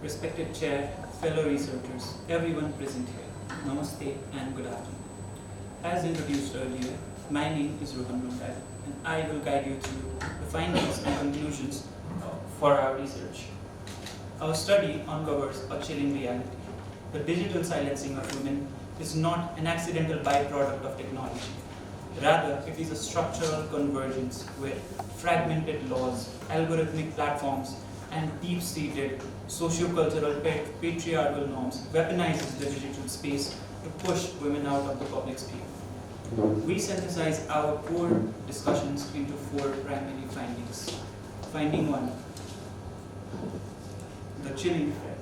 Respected Chair, fellow researchers, everyone present here, Namaste and good afternoon. As introduced earlier, my name is Rohan Mundal, and I will guide you through the findings and conclusions for our research. Our study uncovers a chilling reality. The digital silencing of women is not an accidental byproduct of technology. Rather, it is a structural convergence where fragmented laws, algorithmic platforms, and deep-seated socio-cultural patriarchal norms weaponizes the digital space to push women out of the public sphere. We synthesize our core discussions into 4 primary findings. Finding 1, the chilling effect.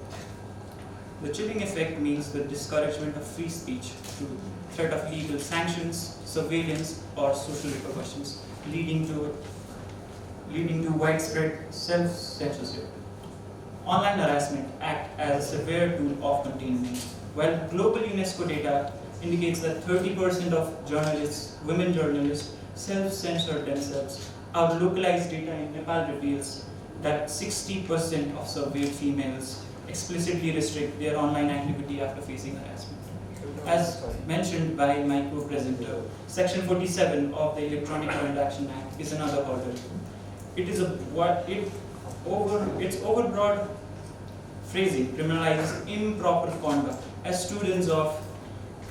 The chilling effect means the discouragement of free speech through threat of legal sanctions, surveillance, or social repercussions, leading to widespread self-censorship. Online harassment acts as a severe tool of containment. While global UNESCO data indicates that 30% of women journalists, self-censor themselves, our localized data in Nepal reveals that 60% of surveyed females explicitly restrict their online activity after facing harassment. As mentioned by my co-presenter, Section 47 of the Electronic Transaction Act is another hurdle. Its overbroad phrasing criminalizes improper conduct. As students of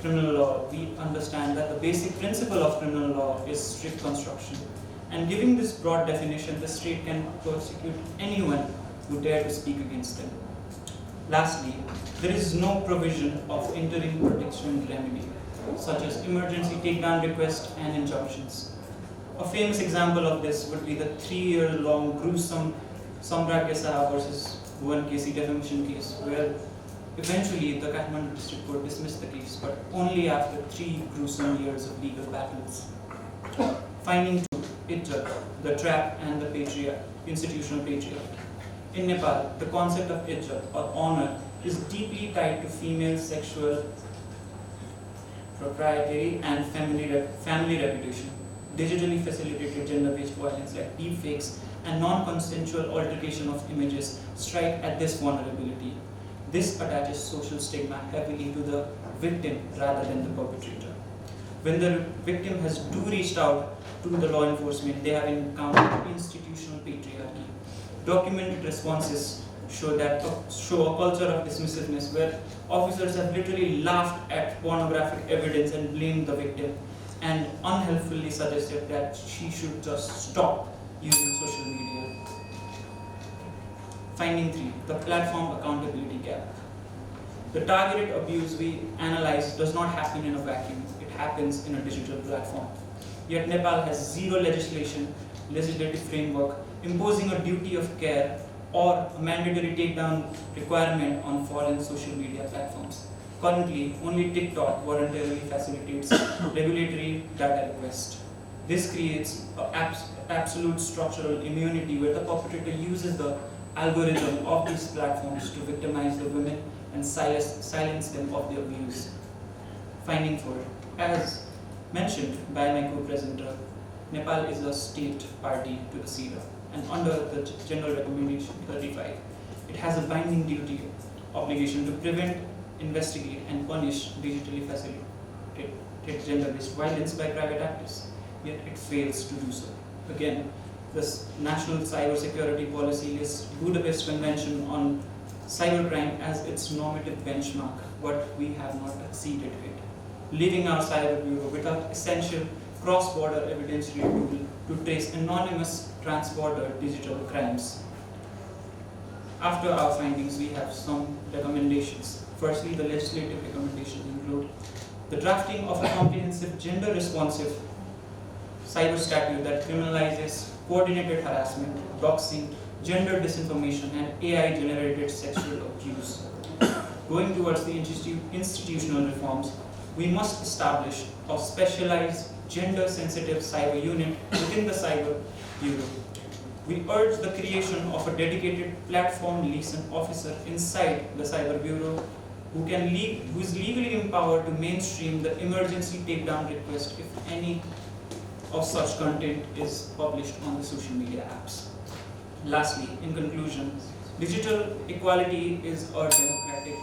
criminal law, we understand that the basic principle of criminal law is strict construction. And giving this broad definition, the state can prosecute anyone who dare to speak against them. Lastly, there is no provision of interim protection remedy, such as emergency takedown request and injunctions. A famous example of this would be the 3-year-long gruesome Samrat Jestha versus Bhuvan KC defamation case, where eventually the Kathmandu District Court dismissed the case, but only after 3 gruesome years of legal battles. Finding 2, Izzat, the trap and the institutional patriarchy. In Nepal, the concept of Izzat or honor is deeply tied to female sexual, proprietary and family reputation. Digitally facilitated gender-based violence like deepfakes and non-consensual altercation of images strike at this vulnerability. This attaches social stigma heavily to the victim rather than the perpetrator. When the victim has reached out to the law enforcement, they have encountered institutional patriarchy. Documented responses show a culture of dismissiveness where officers have literally laughed at pornographic evidence and blamed the victim, and unhelpfully suggested that she should just stop using social media. Finding 3, the platform accountability gap. The targeted abuse we analyze does not happen in a vacuum, it happens in a digital platform. Yet Nepal has zero legislative framework imposing a duty of care or a mandatory takedown requirement on foreign social media platforms. Currently, only TikTok voluntarily facilitates regulatory data request. This creates absolute structural immunity where the perpetrator uses the algorithm of these platforms to victimize the women and silence them of the abuse. Finding 4. As mentioned by my co-presenter, Nepal is a state party to the CEDAW, and under the General Recommendation 35, it has a binding duty obligation to prevent, investigate, and punish digitally facilitated gender-based violence by private actors. Yet it fails to do so. Again, this National Cybersecurity Policy lists Budapest Convention on Cybercrime as its normative benchmark, but we have not exceeded it, leaving our Cyber Bureau without essential cross-border evidentiary tool to trace anonymous trans-border digital crimes. After our findings, we have some recommendations. Firstly, the legislative recommendations include the drafting of a comprehensive gender-responsive cyber statute that criminalizes coordinated harassment, doxing, gender disinformation, and AI-generated sexual abuse. Going towards the institutional reforms, we must establish a specialized gender-sensitive cyber unit within the Cyber Bureau. We urge the creation of a dedicated platform liaison officer inside the Cyber Bureau who is legally empowered to mainstream the emergency takedown request if any of such content is published on the social media apps. Lastly, in conclusion, digital equality is a democratic.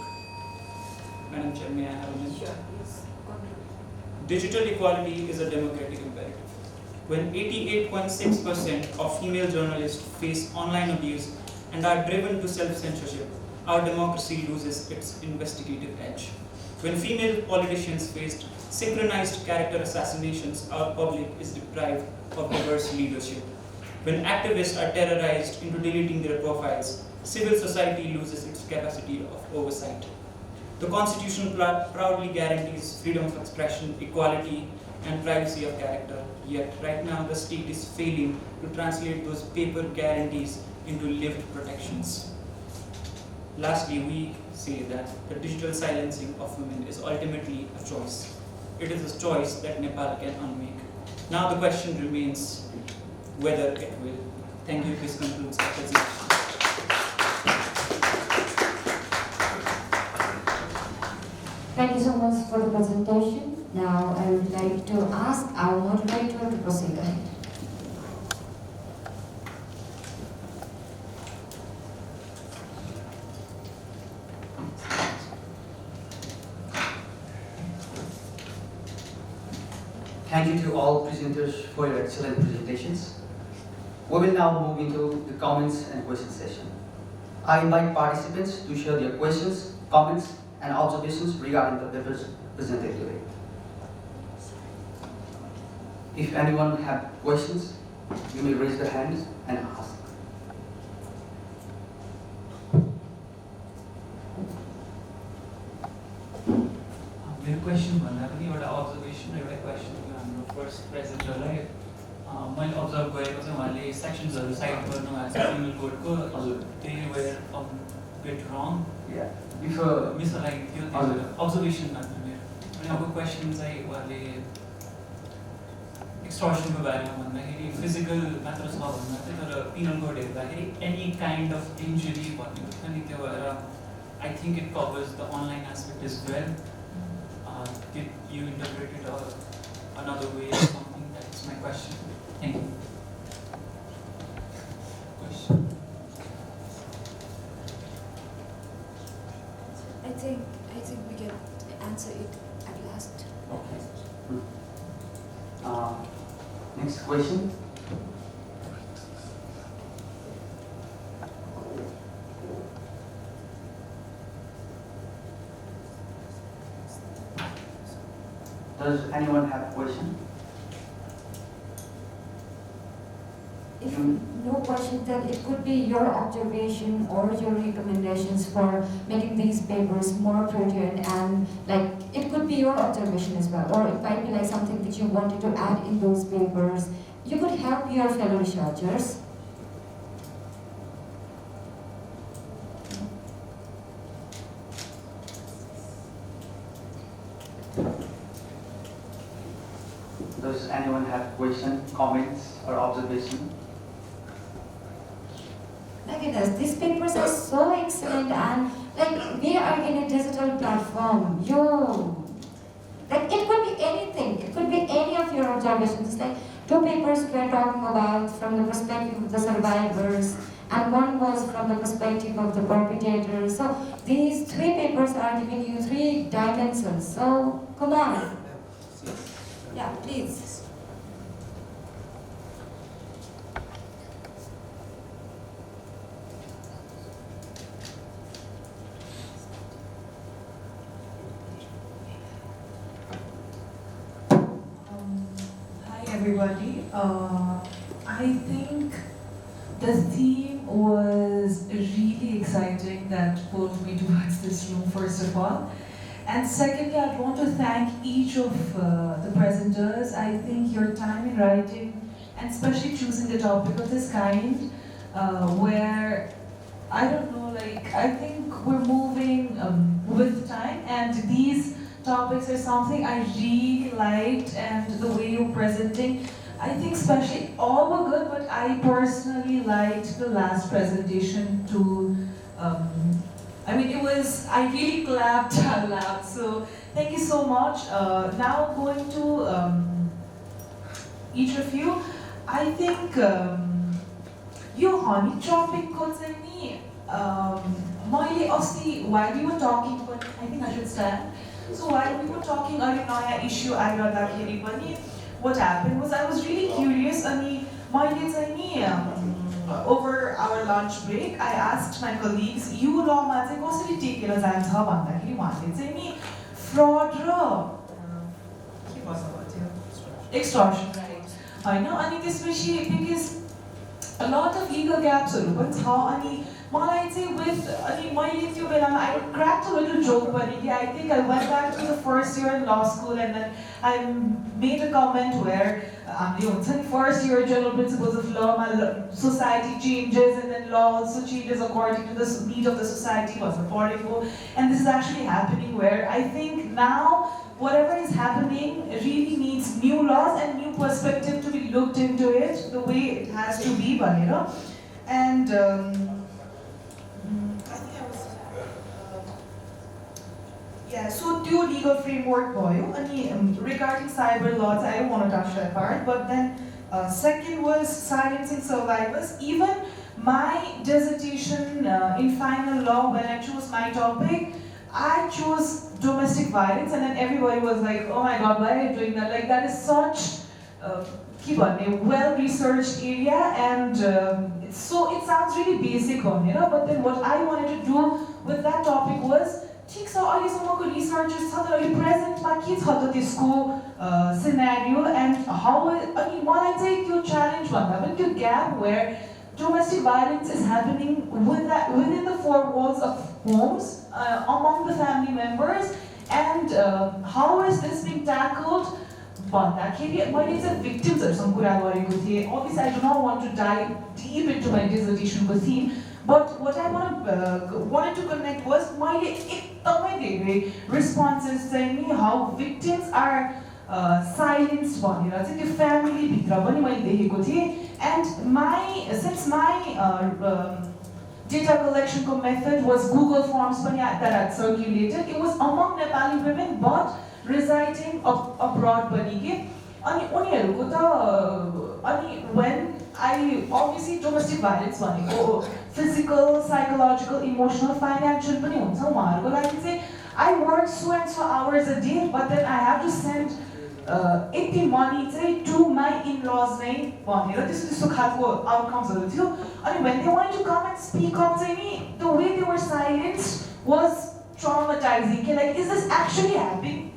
Madam Chair, may I have a minute? Sure, please. Digital equality is a democratic imperative. When 88.6% of female journalists face online abuse and are driven to self-censorship, our democracy loses its investigative edge. When female politicians faced synchronized character assassinations, our public is deprived of diverse leadership. When activists are terrorized into deleting their profiles, civil society loses its capacity of oversight. The Constitution proudly guarantees freedom of expression, equality, and privacy of character. Yet, right now, the state is failing to translate those paper guarantees into lived protections. Lastly, we say that the digital silencing of women is ultimately a choice. It is a choice that Nepal can unmake. Now the question remains whether it will. Thank you. This concludes our presentation. Thank you so much for the presentation. Now I would like to ask our moderator to proceed ahead. Thank you to all presenters for your excellent presentations. We will now move into the comments and question session. I invite participants to share their questions, comments, and observations regarding the papers presented today. If anyone have questions, you may raise their hands and ask. मेरो question भन्दा पनि एउटा observation एउटा question थियो हाम्रो first प्रेजेन्टरलाई मैले observe गरेको चाहिँ उहाँले सेक्सन्सहरू साइड गर्नुभएको छ क्रिमिनल कोडको हजुर त्यही वेयर बिट रङ बिफोर मिसअलाइन थियो हजुर। अब्जर्भेसन मात्र मेरो अनि अब क्वेसन चाहिँ उहाँले एक्सटर्सनको बारेमा भन्दाखेरि फिजिकल मात्र छ भन्दा चाहिँ तर पिनल कोड हेर्दाखेरि एनी काइन्ड अफ इन्जुरी भन्ने छ नि त्यो भएर I think it covers the online aspect is well did you interpret it or another way or something? That's my question. Thank you. Question? I think we can answer it at last. Okay. Next question. Does anyone have a question? If no question, then it could be your observation or your recommendations for making these papers more prudent, and like it could be your observation as well, or it might be like something that you wanted to add in those papers. You could help your fellow researchers. Does anyone have question, comments, or observation? My goodness, these papers are so excellent, and like we are in a digital platform. Like it could be anything. It could be any of your observations. Like 2 papers we're talking about from the perspective of the survivors, and 1 was from the perspective of the perpetrators. So these 3 papers are giving you 3 dimensions. So come on. Yeah, please. Hi everybody. I think the theme was really exciting that pulled me towards this room, first of all. And secondly, I'd want to thank each of the presenters. I think your time in writing, and especially choosing the topic of this kind, where, I don't know, like, I think we're moving with time, and these topics are something I really liked, and the way you're presenting. I think especially all were good, but I personally liked the last presentation too. I mean, I really clapped out loud, so thank you so much. Now going to each of you, I think your honey topic could say me. While we were talking, but I think I should stand. So while we were talking on an issue, what happened was I was really curious. Over our lunch break, I asked my colleagues, you law ma chai कसरी टेकेर जान्छ भन्दाखेरि उहाँले चाहिँ नि fraud र के भन्छ त्यो extortion हैन अनि त्यसपछि because a lot of legal gaps हरु पनि छ अनि मलाई चाहिँ with अनि मैले त्यो बेलामा I cracked a little joke पनि कि I think I went back to the first year in law school and then I made a comment where हामीले हुन्छ नि first year general principles of law मा society changes and then law also changes according to the need of the society भन्नु पढेको and this is actually happening where I think now whatever is happening really needs new laws and new perspective to be looked into it the way it has to be भनेर and I think I was yeah, so two legal framework भयो अनि regarding cyber laws I don't want to touch that part but then second was silencing survivors even my dissertation in final law when I chose my topic I chose domestic violence and then everybody was like oh my god why are you doing that like that is such well researched area and So it sounds really basic on, but then what I wanted to do with that topic was, ठिक छ अहिलेसम्मको researches छ तर अहिले प्रेजेन्टमा के छ त त्यसको सिनेरियो एन्ड हाउ अनि मलाई चाहिँ त्यो च्यालेन्ज भन्दा पनि त्यो gap where domestic violence is happening within the four walls of homes among the family members, and how is this being tackled? भन्दाखेरि मैले चाहिँ victimsहरुसँग कुरा गरेको थिएँ. Obviously I do not want to dive deep into my dissertationको theme, but what I wanted to connect was मैले एकदमै धेरै responses चाहिँ नि how victims are silenced भनेर चाहिँ त्यो family भित्र पनि मैले देखेको थिएँ. And since my data collection method was Google Forms that had circulated, it was among Nepali women but residing abroad पनि के अनि उनीहरुको त अनि when I obviously domestic violence भनेको physical, psychological, emotional, financial पनि हुन्छ उहाँहरुको लागि चाहिँ I work so and so hours a day but then I have to send Yati money चाहिँ to my in-laws नै भनेर त्यस्तो खालको outcomesहरु थियो. अनि when they wanted to come and speak up चाहिँ नि the way they were silenced was traumatizing. Like, is this actually happening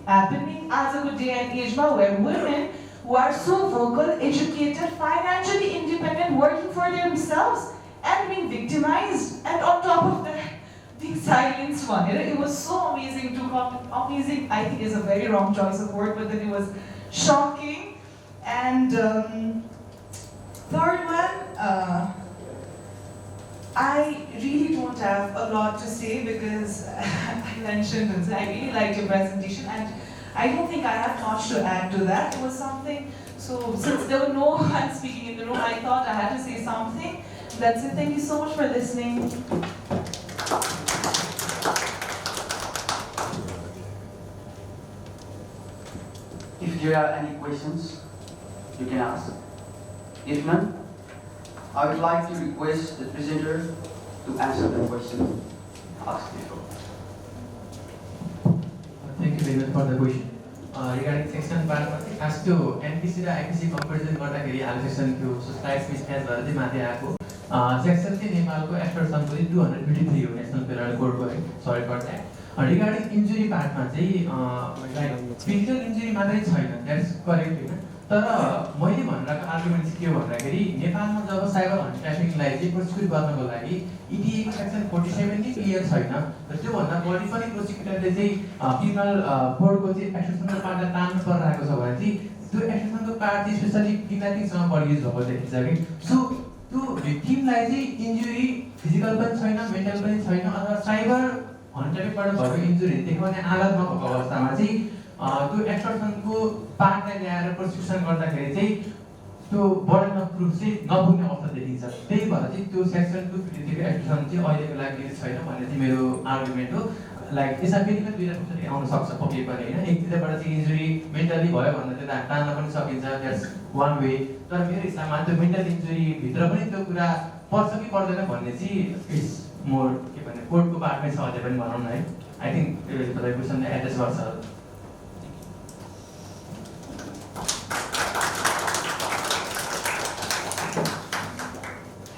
as a day and age where women who are so vocal, educated, financially independent, working for themselves and being victimized, and on top of that being silenced one. It was so amazing to come. Amazing, I think, is a very wrong choice of word, but then it was shocking. And third one, I really don't have a lot to say because I mentioned it. I really liked your presentation, and I don't think I have much to add to that. It was something. So since there were no one speaking in the room, I thought I had to say something. That's it. Thank you so much for listening. If there are any questions, you can ask. If none, I would like to request the presenter to answer the question asked before. Thank you very much for the question. Regarding section 12, as to NPC raw IPC comparison गर्दाखेरि allocation थियो, so slides mismatch भएर चाहिँ माथि आएको. Section चाहिँ नेपालको एक्सपर्टसम्मको 253 हो national panel कोडको है. Sorry for that. Regarding injury पार्टमा चाहिँ like physical injury मात्रै छैन, that's correct हैन. तर मैले भनिरहेको आर्गुमेन्ट चाहिँ के भन्दाखेरि नेपालमा जब साइबर हन्ट्यापिङलाई चाहिँ प्रोसिक्युट गर्नको लागि इटिएको सेक्सन 47 नै क्लियर छैन र त्योभन्दा बढी पनि प्रोसिक्युटरले चाहिँ क्रिमिनल कोडको चाहिँ एक्सटेन्सनको पार्टलाई तान्नु परिरहेको छ भने चाहिँ त्यो एक्सटेन्सनको पार्ट चाहिँ स्पेसली किडन्यापिङसँग बढी युज भएको देखिन्छ कि सो त्यो भिक्टिमलाई चाहिँ इन्जुरी फिजिकल पनि छैन, मेन्टल पनि छैन अथवा साइबर हन्ट्यापिङबाट भएको इन्जुरी देखाउने आघात नभएको अवस्थामा चाहिँ त्यो एक्सटर्सनको पार्टलाई ल्याएर प्रोसिक्युसन गर्दाखेरि चाहिँ त्यो बर्डन अफ प्रुफ चाहिँ नपुग्ने अवस्था देखिन्छ. त्यही भएर चाहिँ त्यो सेक्सन 253 को एक्सटर्सन चाहिँ अहिलेको लागि छैन भन्ने चाहिँ मेरो आर्गुमेन्ट हो. लाइक यसमा फेरि पनि दुईटा क्वेसन आउन सक्छ पक्कै पनि हैन. एकतिरबाट चाहिँ इन्जुरी मेन्टली भयो भने त्यो तान्न पनि सकिन्छ, द्याट्स वान वे. तर मेरो हिसाबमा त्यो मेन्टल इन्जुरी भित्र पनि त्यो कुरा पर्छ कि पर्दैन भन्ने चाहिँ इज मोर के भन्ने कोर्टको पार्टमै छ अझै पनि भनौँ न है. आई थिङ्क त्यो क्वेसनले एड्रेस गर्छ.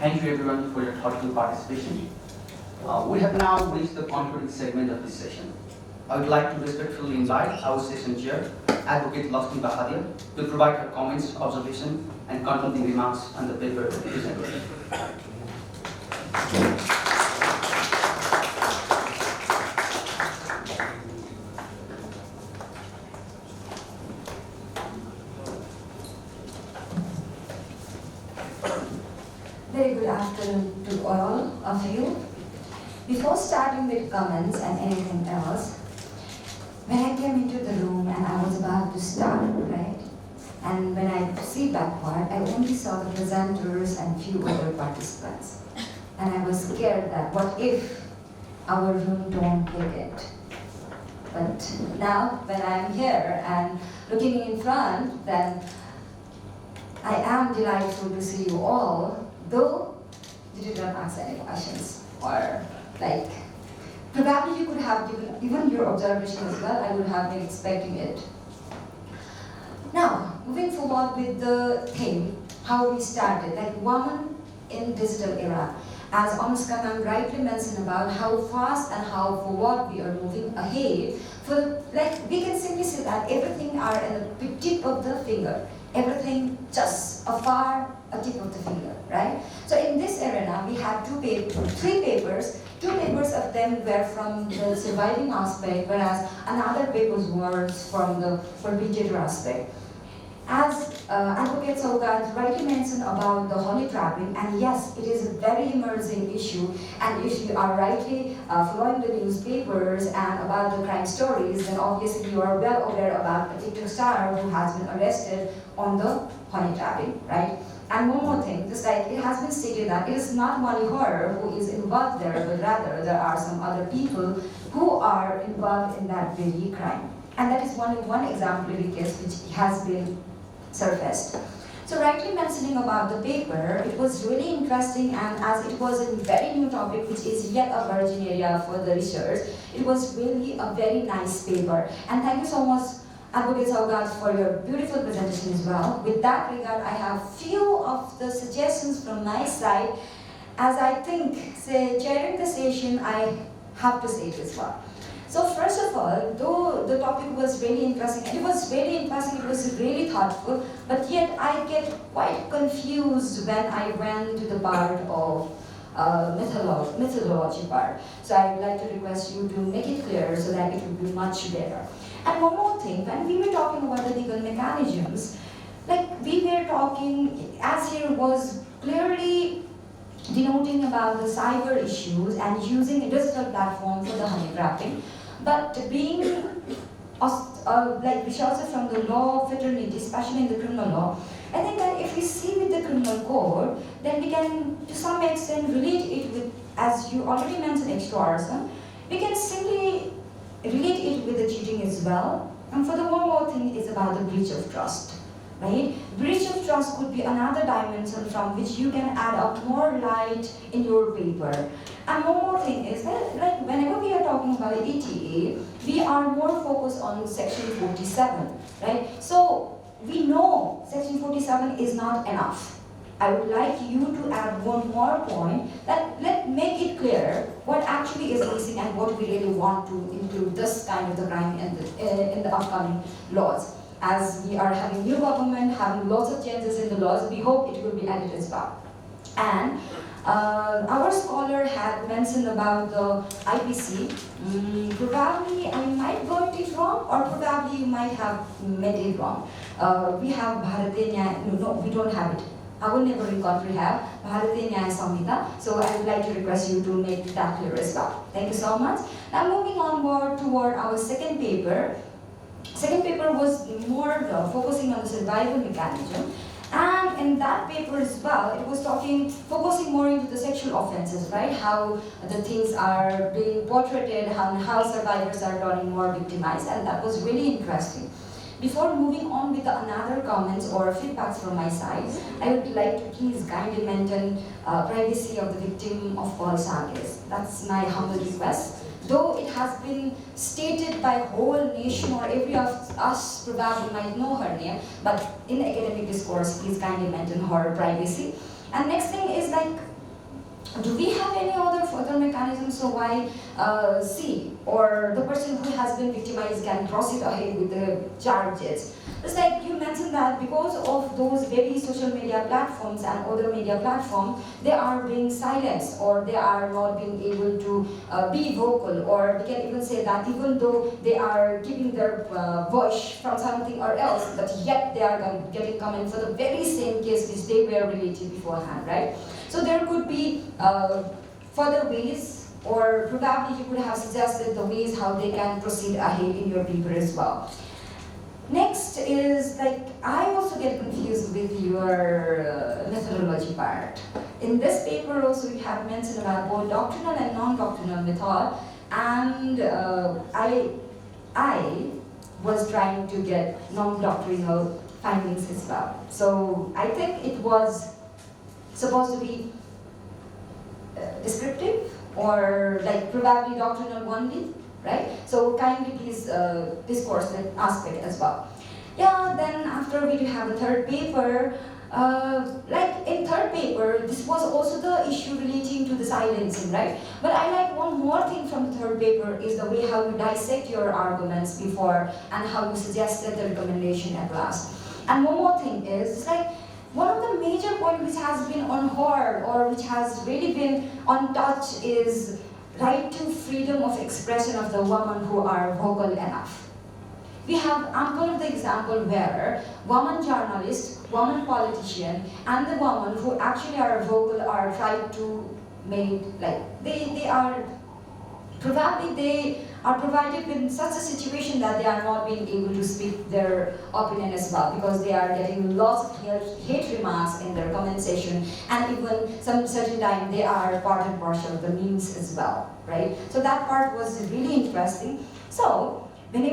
Thank you everyone for your thoughtful participation. We have now reached the concluding segment of this session. I would like to respectfully invite our session chair, Advocate Lakshmi Bahadur, to provide her comments, observation, and concluding remarks on the paper presented. Very good afternoon to all of you. Before starting with comments and anything else, when I came into the room and I was about to start, right? And when I see backward, I only saw the presenters and few other participants. And I was scared that what if our room don't take it? But now when I'm here and looking in front, then I am delightful to see you all. Though you did not ask any questions, or like, probably you could have given even your observation as well, I would have been expecting it. Now, moving forward with the theme, how we started, like woman in digital era. As Anushka ma'am rightly mentioned about how fast and how forward we are moving ahead, we can simply say that everything are in the tip of the finger. Everything just a tip of the finger, right? So in this arena, we have three papers. Two papers of them were from the surviving aspect, whereas another paper was from the perpetrator aspect. As Advocate Saugat rightly mentioned about the honey trapping, and yes, it is a very emerging issue, and if you are rightly following the newspapers and about the crime stories, then obviously you are well aware about a TikTok star who has been arrested on the honey trapping, right? And one more thing, just like it has been stated that it is not only her who is involved there, but rather there are some other people who are involved in that very crime. And that is only one exemplary case which has been surfaced. So rightly mentioning about the paper, it was really interesting, and as it was a very new topic which is yet a virgin area for the research, it was really a very nice paper. And thank you so much, Advocate Saugat, for your beautiful presentation as well. With that regard, I have few of the suggestions from my side. As I think, chairing the session, I have to say it as well. So first of all, though the topic was really interesting, it was really thoughtful, but yet I get quite confused when I went to the part of methodology part. So I would like to request you to make it clear so that it will be much better. And one more thing, when we were talking about the legal mechanisms, we were talking, as here was clearly denoting about the cyber issues and using a digital platform for the honey trapping. But being researcher from the law fraternity, especially in the criminal law, I think that if we see with the criminal code, then we can to some extent relate it with, as you already mentioned, extortion, we can simply relate it with the cheating as well. And for the one more thing is about the breach of trust. Right? Breach of trust could be another dimension from which you can add up more light in your paper. And one more thing is that, whenever we are talking about ETA, we are more focused on section 47, right? So we know section 47 is not enough. I would like you to add one more point that let's make it clear what actually is missing and what we really want to include this kind of the crime in the upcoming laws. As we are having new government, having lots of changes in the laws, we hope it will be added as well. And our scholar had mentioned about the IPC. Probably I might got it wrong, or probably you might have made it wrong. We have Bharatiya Nyaya, no, we don't have it. Our neighboring country have Bharatiya Nyaya Samhita. So I would like to request you to make that clear as well. Thank you so much. Now moving on toward our second paper. Second paper was more focusing on the survival mechanism, and in that paper as well, it was focusing more into the sexual offenses, right? How the things are being portrayed, how survivors are turning more victimized, and that was really interesting. Before moving on with another comments or feedbacks from my side, I would like to please kindly maintain privacy of the victim of false charges. That's my humble request. Though it has been stated by whole nation or every of us probably might know her name, but in academic discourse, please kindly maintain her privacy. And next thing is do we have any other further mechanisms so why C or the person who has been victimized can proceed ahead with the charges? It's like you mentioned that because of those very social media platforms and other media platforms, they are being silenced or they are not being able to be vocal, or we can even say that even though they are giving their voice from something or else, but yet they are getting comment for the very same case which they were related beforehand, right? So there could be further ways, or probably you could have suggested the ways how they can proceed ahead in your paper as well. Next is I also get confused with your methodology part. In this paper also you have mentioned about both doctrinal and non-doctrinal method, and I was trying to get non-doctrinal findings as well. So I think it was supposed to be descriptive or probably doctrinal only, right? So kindly please discourse that aspect as well. Yeah, then after we have a third paper, like in third paper, this was also the issue relating to the silencing, right? But I like one more thing from the third paper is the way how you dissect your arguments before and how you suggested the recommendation at last. And one more thing is, it's like one of the major points which has been unheard or which has really been untouched is right to freedom of expression of the women who are vocal enough. We have ample of the example where woman journalist, woman politician, and the women who actually are vocal are tried to make, like, they are provided with such a situation that they are not being able to speak their opinion as well, because they are getting lots of hate remarks in their comment section, and even some certain time they are part and parcel of the memes as well, right? So that part was really interesting. So when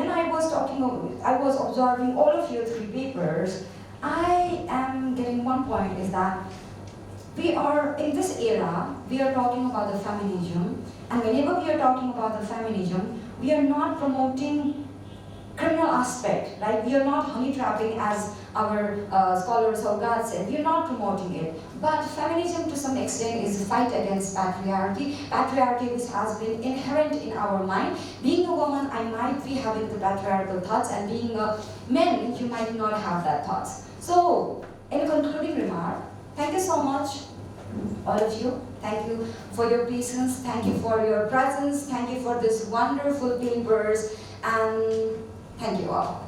I was I was observing all of your three papers, I am getting one point is that we are, in this era, we are talking about the feminism, and whenever we are talking about the feminism, we are not promoting criminal aspect, like we are not honey trapping as our scholars or God said, we are not promoting it. But feminism to some extent is a fight against patriarchy which has been inherent in our mind. Being a woman, I might be having the patriarchal thoughts, and being a man, you might not have that thoughts. So, in a concluding remark, thank you so much, all of you. Thank you for your patience, thank you for your presence, thank you for this wonderful papers, and thank you all.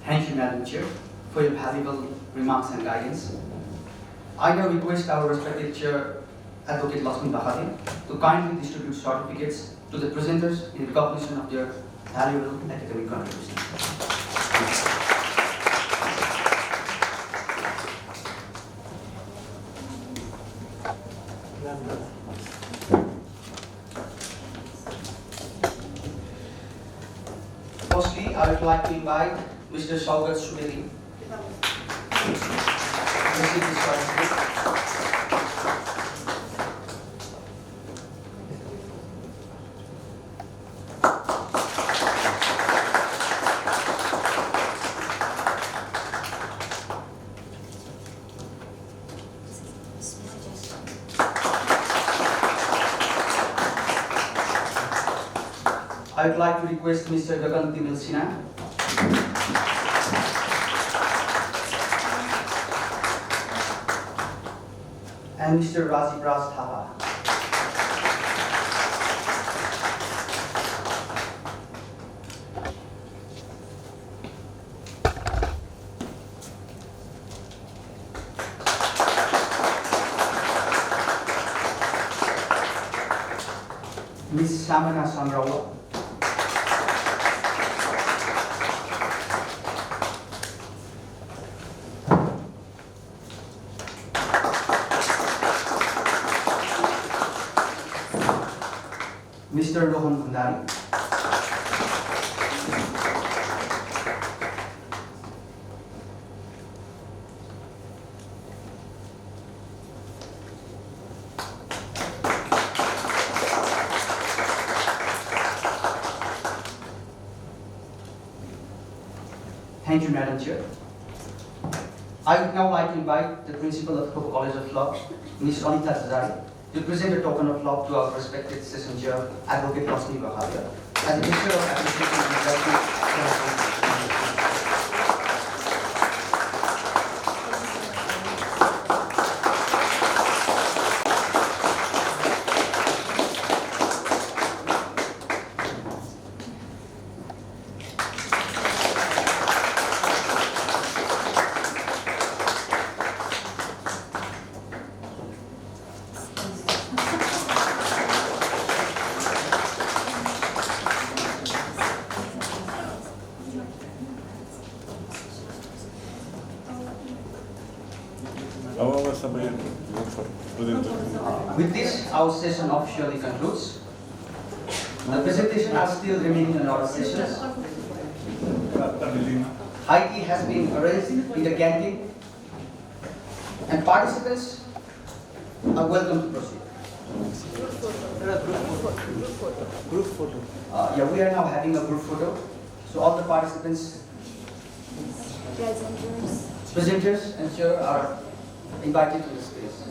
Thank you, Madam Chair, for your valuable remarks and guidance. I now request our respected Chair, Advocate Lakshmi Bahadur, to kindly distribute certificates to the presenters in recognition of their valuable academic contributions. Firstly, I would like to invite Mr. Saugat Suderi. Receive this certificate. I would like to request Mr. Gagan Timil Sinha. And Mr. Rajiv Raj Thapa. Ms. Shamana Sangrawa. Mr. Rohan Bhandari. Thank you, Madam Chair. I would now like to invite the Principal of Kopo College of Law, Ms. Anita Zazari, to present a token of love to our respected session chair, Advocate Lakshmi Bahadur, as a gesture of appreciation and gratitude. With this, our session officially concludes. The presentation are still remaining in our sessions. high tea has been arranged in the canteen, and participants are welcome to proceed. Group photo. Yeah, we are now having a group photo. So all the participants, presenters and chair are invited to the space.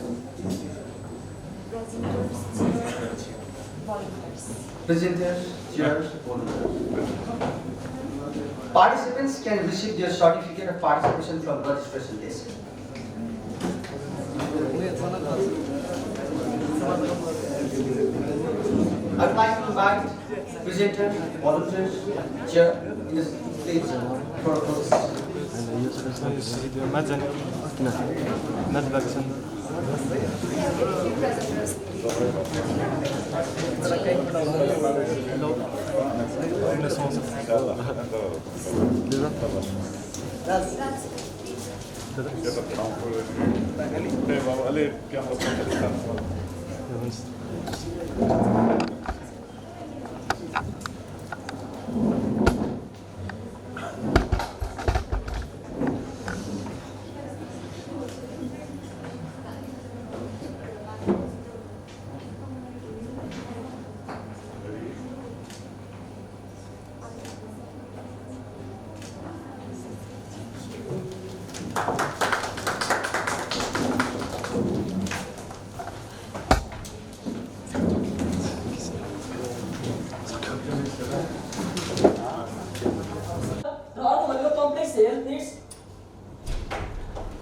Presenters, chairs, volunteers. Participants can receive their certificate of participation from registration desk. I would like to invite presenters, volunteers, chair in the stage for a process.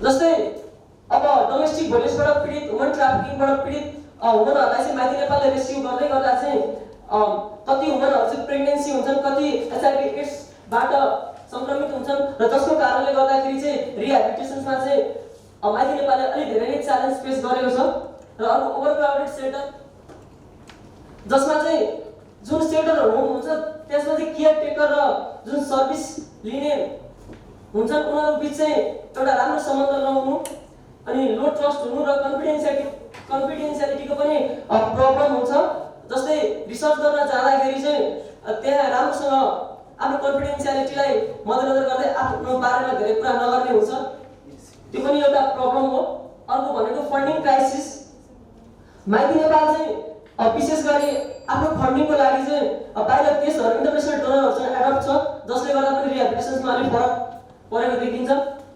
जस्तै अब domestic भोइलेन्सबाट पीडित woman ट्राफिकिङबाट पीडित वुमनहरूलाई चाहिँ माथि नेपालले rescue गर्दै गर्दा चाहिँ कति वुमनहरू चाहिँ प्रेग्नेन्सी हुन्छन्, कति एचआइभी एड्सबाट संक्रमित हुन्छन् र जसको कारणले गर्दाखेरि चाहिँ रिहेबिलिटेसनमा चाहिँ माथि नेपालले अलि धेरै नै च्यालेन्ज फेस गरेको छ। र अर्को ओभरक्राउडेड सेल्टर, जसमा चाहिँ जुन सेल्टरहरू होम हुन्छ त्यसमा चाहिँ केयर टेकर र जुन सर्भिस लिने हुन्छन् उनीहरू बिच चाहिँ एउटा राम्रो सम्बन्ध नहुनु अनि लो ट्रस्ट हुनु र कन्फिडेन्सियालिटीको पनि प्रब्लम हुन्छ। जस्तै रिसर्च गर्न जाँदाखेरि चाहिँ त्यहाँ राम्रोसँग आफ्नो कन्फिडेन्सियालिटीलाई मध्यनजर गर्दै आफ्नो बारेमा धेरै कुरा नगर्ने हुन्छ, त्यो पनि एउटा प्रब्लम हो। अर्को भनेको फन्डिङ क्राइसिस। माइती नेपाल चाहिँ विशेष गरी आफ्नो फन्डिङको लागि चाहिँ बाहिर देशहरू इन्टरनेसनल डोनरहरूसँग एडप्ट छ, जसले गर्दा पनि रिहेबिलिटेसनमा अलिक फरक परेको देखिन्छ।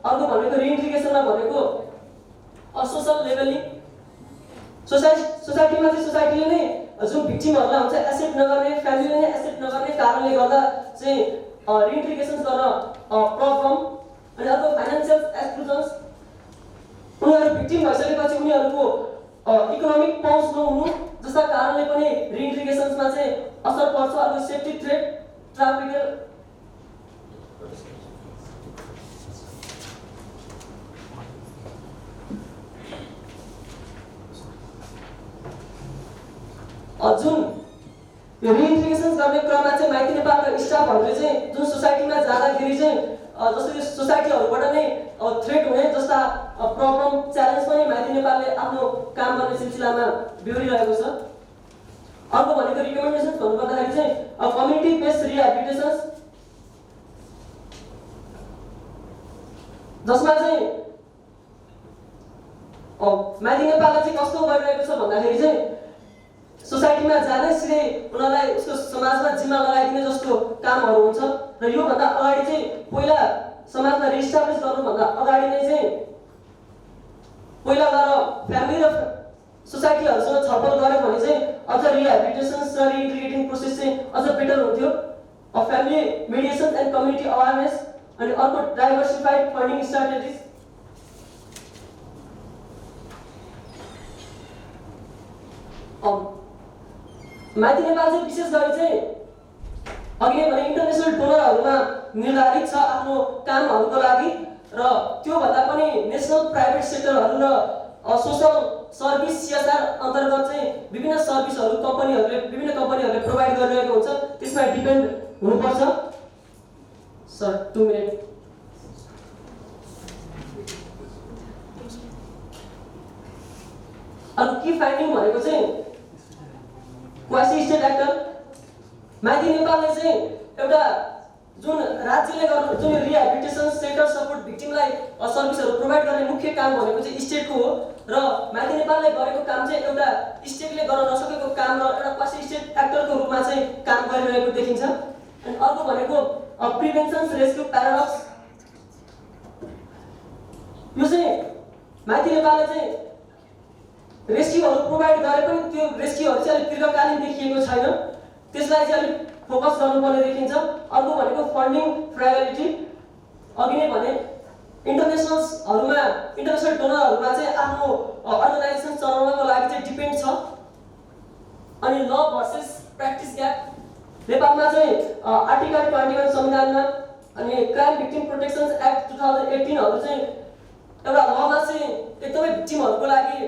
अर्को भनेको रिइन्टिग्रेसनमा भनेको सोसल लेभलिङ। सोसाइटीमा चाहिँ सोसाइटीले नै जुन भिक्टिमहरूलाई हुन्छ एक्सेप्ट नगर्ने, फ्यामिलीले नै एक्सेप्ट नगर्ने कारणले गर्दा चाहिँ रिइन्टिग्रेसन गर्न प्रब्लम। अनि अर्को फाइनेन्सियल एक्सक्लुजन्स, उनीहरू भिक्टिम भइसकेपछि उनीहरूको इकोनोमिक पहुँच नहुनु जस्ता कारणले पनि रिइन्टिग्रेसनमा चाहिँ असर पर्छ। अर्को सेफ्टी थ्रेट, ट्राफिकर जुन यो रिइन्टिग्रेसन गर्ने क्रममा चाहिँ माइती नेपालका स्टाफहरूले चाहिँ जुन सोसाइटीमा जाँदाखेरि चाहिँ जस्तै सोसाइटीहरूबाट नै थ्रेट हुने जस्ता प्रब्लम च्यालेन्ज पनि माइती नेपालले आफ्नो काम गर्ने सिलसिलामा बेहोरिरहेको छ। अर्को भनेको रिकमेन्डेसन भन्नुपर्दाखेरि चाहिँ कम्युनिटी बेस्ड रिहेबिलिटेसन, जसमा चाहिँ माइती नेपालले चाहिँ कस्तो गरिरहेको छ भन्दाखेरि चाहिँ सोसाइटीमा जाने सिधै उनीहरूलाई उसको समाजमा जिम्मा लगाइदिने जस्तो कामहरू हुन्छ। र योभन्दा अगाडि चाहिँ पहिला समाजमा रिस्टाब्लिस गर्नुभन्दा अगाडि नै चाहिँ पहिला गएर फ्यामिली र सोसाइटीहरूसँग छलफल गऱ्यो भने चाहिँ अझ रिहेबिलिटेसन र रिइन्टिग्रेटिङ प्रोसेस चाहिँ अझ बेटर हुन्थ्यो। Family mediation end community awareness. अनि अर्को डाइभर्सिफाइड फन्डिङ स्ट्राटेजिज। माइती नेपाल चाहिँ विशेष गरी चाहिँ अघि नै भने इन्टरनेसनल डोनरहरूमा निर्धारित छ आफ्नो कामहरूको लागि, र त्योभन्दा पनि नेसनल प्राइभेट सेक्टरहरू र सोसल सर्भिस CSR अन्तर्गत चाहिँ विभिन्न सर्भिसहरू विभिन्न कम्पनीहरूले प्रोभाइड गरिरहेको हुन्छ, त्यसमा डिपेन्ड हुनुपर्छ। Sir 2 minute. अब की फाइन्डिङ भनेको चाहिँ क्वासी स्टेट एक्टर। माइती नेपालले चाहिँ एउटा जुन राज्यले गर्नु जुन रिहेबिलिटेसन सेन्टर सपोर्ट भिक्टिमलाई सर्भिसहरू प्रोभाइड गर्ने मुख्य काम भनेको चाहिँ स्टेटको हो र माथि नेपालले गरेको काम चाहिँ एउटा स्टेटले गर्न नसकेको काम र एउटा क्वासी स्टेट एक्टरको रूपमा चाहिँ काम गरिरहेको देखिन्छ। अनि अर्को भनेको प्रिभेन्सन रेस्क्यु प्याराडक्स। यो चाहिँ माथि नेपालले चाहिँ रेस्क्युहरू प्रोभाइड गरे पनि त्यो रेस्क्युहरू चाहिँ अलिक दीर्घकालीन देखिएको छैन, त्यसलाई चाहिँ अलिक फोकस गर्नुपर्ने देखिन्छ। अर्को भनेको फन्डिङ फ्रेगलिटी। अघि नै भने इन्टरनेसनल डोनरहरूमा चाहिँ आफ्नो अर्गनाइजेसन चलाउनको लागि चाहिँ डिपेन्ड छ। अनि ल भर्सेस प्र्याक्टिस ग्याप। नेपालमा चाहिँ आर्टिकल 21 संविधानमा अनि क्राइम भिक्टिम प्रोटेक्सन एक्ट 2018हरू चाहिँ एउटा लमा चाहिँ एकदमै भिक्टिमहरूको लागि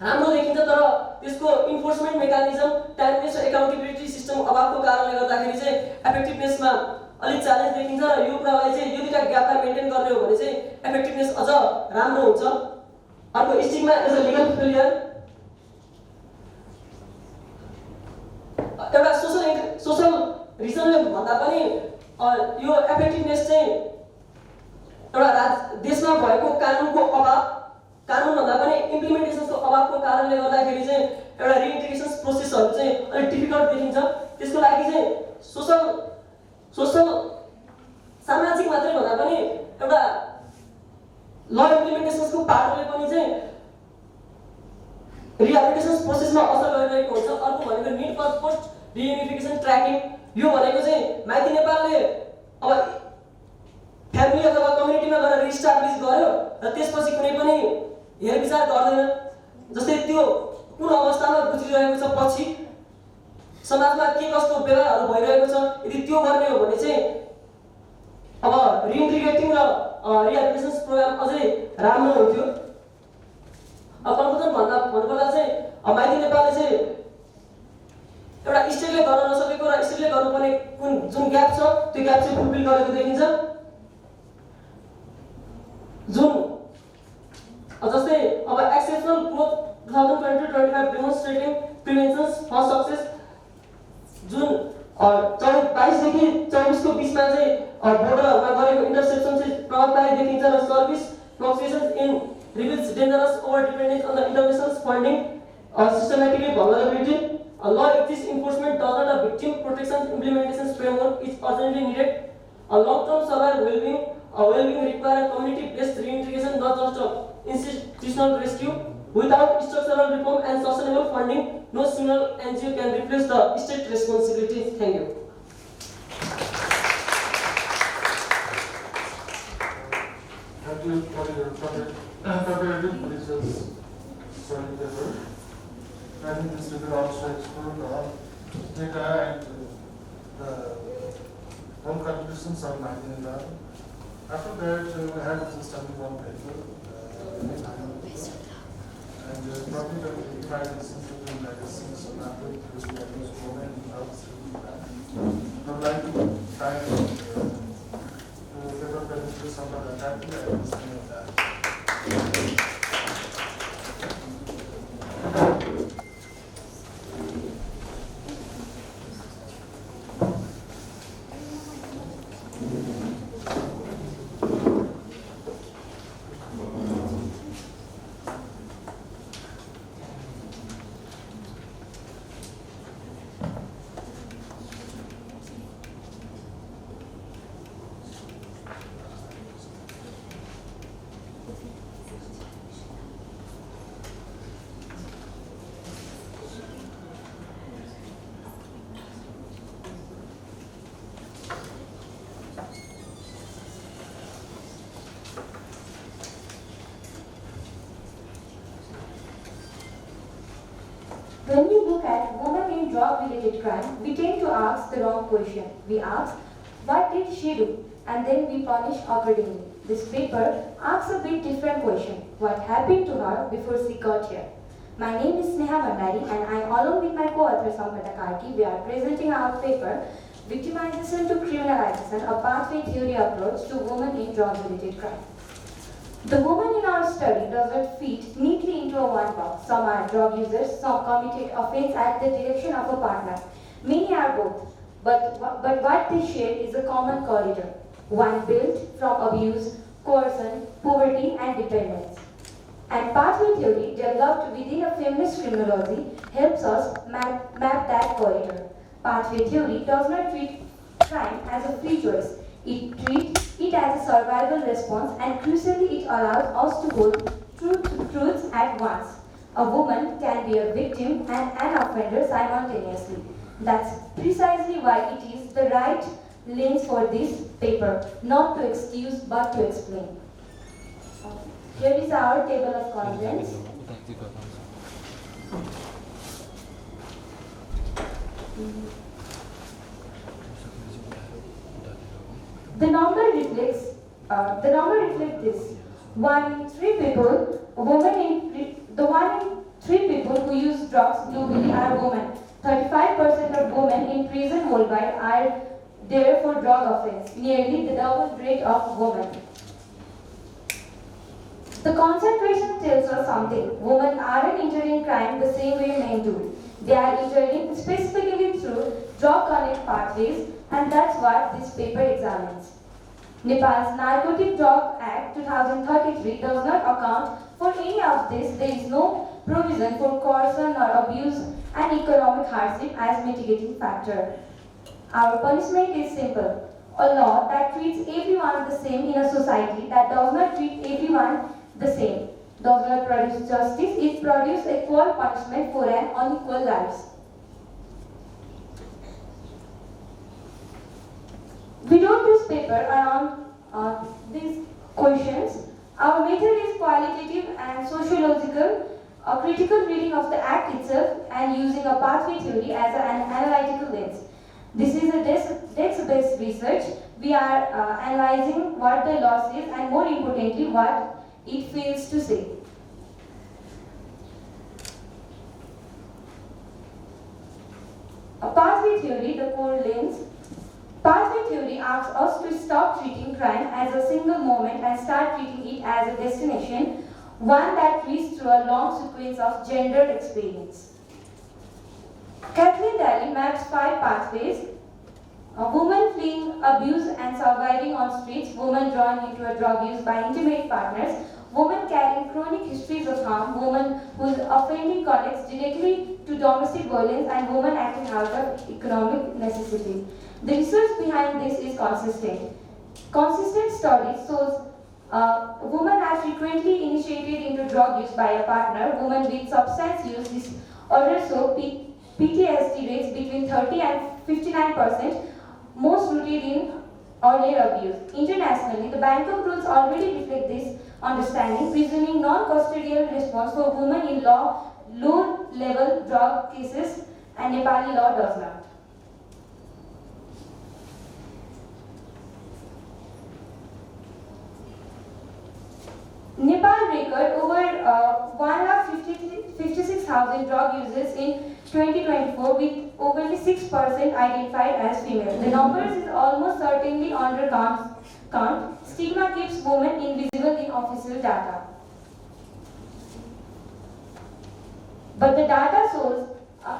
राम्रो देखिन्छ, तर त्यसको इन्फोर्समेन्ट मेकानिजम टाइमलेस र एकाउन्टेबिलिटी सिस्टम अभावको कारणले गर्दाखेरि चाहिँ एफेक्टिभनेसमा अलिक च्यालेन्ज देखिन्छ र यो कुरालाई चाहिँ यो दुईटा ग्यापलाई मेन्टेन गर्ने हो भने चाहिँ एफेक्टिभनेस अझ राम्रो हुन्छ। अर्को stigma as a legal failure. एउटा सोसल रिजनले भन्दा पनि यो एफेक्टिभनेस चाहिँ एउटा देशमा भएको कानुनको अभाव, कानुन भन्दा पनि इम्प्लिमेन्टेसनको अभावको कारणले गर्दाखेरि चाहिँ एउटा रिइन्टिग्रेसन प्रोसेसहरू चाहिँ अलिक डिफिकल्ट देखिन्छ। त्यसको लागि चाहिँ सोसल सामाजिक मात्रै भन्दा पनि एउटा ल इम्प्लिमेन्टेसनको पार्टले पनि चाहिँ रिहेबिलिटेसन प्रोसेसमा असर गरिरहेको हुन्छ। अर्को भनेको निड फर पोस्ट रियुनिफिकेसन ट्र्याकिङ। यो भनेको चाहिँ माथि नेपालले अब फ्यामिली अथवा कम्युनिटीमा गएर रिस्टाब्लिस गर्यो र त्यसपछि कुनै पनि हेरविचार गर्दैन, जस्तै त्यो कुन अवस्थामा गुज्रिरहेको छ, पछि समाजमा के कस्तो व्यवहारहरू भइरहेको छ, यदि त्यो गर्ने हो भने चाहिँ अब रिइन्टिग्रेटिङ र रिहेबिलिटेसन प्रोग्राम अझै राम्रो हुन्थ्यो। कन्क्लुजन भन्नुपर्दा चाहिँ माथि नेपालले चाहिँ एउटा स्टेटले गर्न नसकेको र स्टेटले गर्नुपर्ने जुन ग्याप छ त्यो ग्याप चाहिँ फुलफिल गरेको देखिन्छ। जुन जस्तै अब एक्सेप्सनल ग्रोथ 2020-25 डेमोन्स्ट्रेटिङ प्रिभेन्सन फर सक्सेस। जुन 22 देखि 24 को बीचमा चाहिँ बोर्डरहरूमा गरेको इन्टरसेप्सन चाहिँ प्रभावकारी देखिन्छ र service fluctuations in reveals dangerous over dependence on the international funding systematically vulnerability. Law exists enforcement does not a victim protection implementation framework is urgently needed. A long-term survival well-being require a community-based reintegration, not just a institutional rescue. Without structural reform and sustainable funding, no single NGO can replace the state responsibility. Thank you. Thank you for your cooperative research study paper. I think this paper also explored data and the own contributions of Mahinda. After that, we have just only one paper, and probably the unified institutional medicines and after this we have used women in health. I would like to try to paper presentation some of the therapy and understanding of that. When we look at women in drug-related crime, we tend to ask the wrong question. We ask, what did she do? And then we punish accordingly. This paper asks a bit different question. What happened to her before she got here? My name is Sneha Bhandari and I, along with my co-author Sampata Karki, we are presenting our paper, Victimization to Criminalization, a Pathway Theory Approach to Women in Drug-Related Crime. The women in our study does not fit neatly into a one box. Some are drug users, some committed offense at the direction of a partner. Many are both. but what they share is a common corridor, one built from abuse, coercion, poverty, and dependence. And pathway theory, developed within a feminist criminology, helps us map that corridor. Pathway theory does not treat crime as a free choice. It treats it as a survival response, and crucially, it allows us to hold two truths at once. A woman can be a victim and an offender simultaneously. That's precisely why it is the right lens for this paper, not to excuse but to explain. Here is our table of contents. The number reflects this. The 1 in 3 people who use drugs globally are women. 35% of women in prison worldwide are there for drug offense, nearly the double rate of women. The concentration tells us something. Women aren't entering crime the same way men do. They are entering specifically through drug connect pathways, and that's what this paper examines. Nepal's Narcotic Drug Act 2033 does not account for any of this. There is no provision for coercion or abuse and economic hardship as mitigating factor. Our punishment is simple. A law that treats everyone the same in a society that does not treat everyone the same does not produce justice. It produces equal punishment for an unequal lives. We wrote this paper around these questions. Our method is qualitative and sociological, a critical reading of the act itself and using a pathway theory as an analytical lens. This is a desk-based research. We are analyzing what the law says and, more importantly, what it fails to say. A pathway theory, the core lens. Pathway theory asks us to stop treating crime as a single moment and start treating it as a destination, one that leads through a long sequence of gendered experience. Kathleen Daly maps 5 pathways: a woman fleeing abuse and surviving on streets, woman drawn into a drug use by intimate partners, woman carrying chronic histories of harm, woman whose offending connects directly to domestic violence, and woman acting out of economic necessity. The research behind this is consistent. Consistent studies shows women are frequently initiated into drug use by a partner. Women with substance use disorders show PTSD rates between 30 and 59%, most rooted in earlier abuse. Internationally, the Bangkok rules already reflect this understanding, presuming non-custodial response for women in low-level drug cases, and Nepali law does not. Nepal record over 156,000 drug users in 2024, with only 6% identified as female. The numbers is almost certainly under count. Stigma keeps women invisible in official data. But the data shows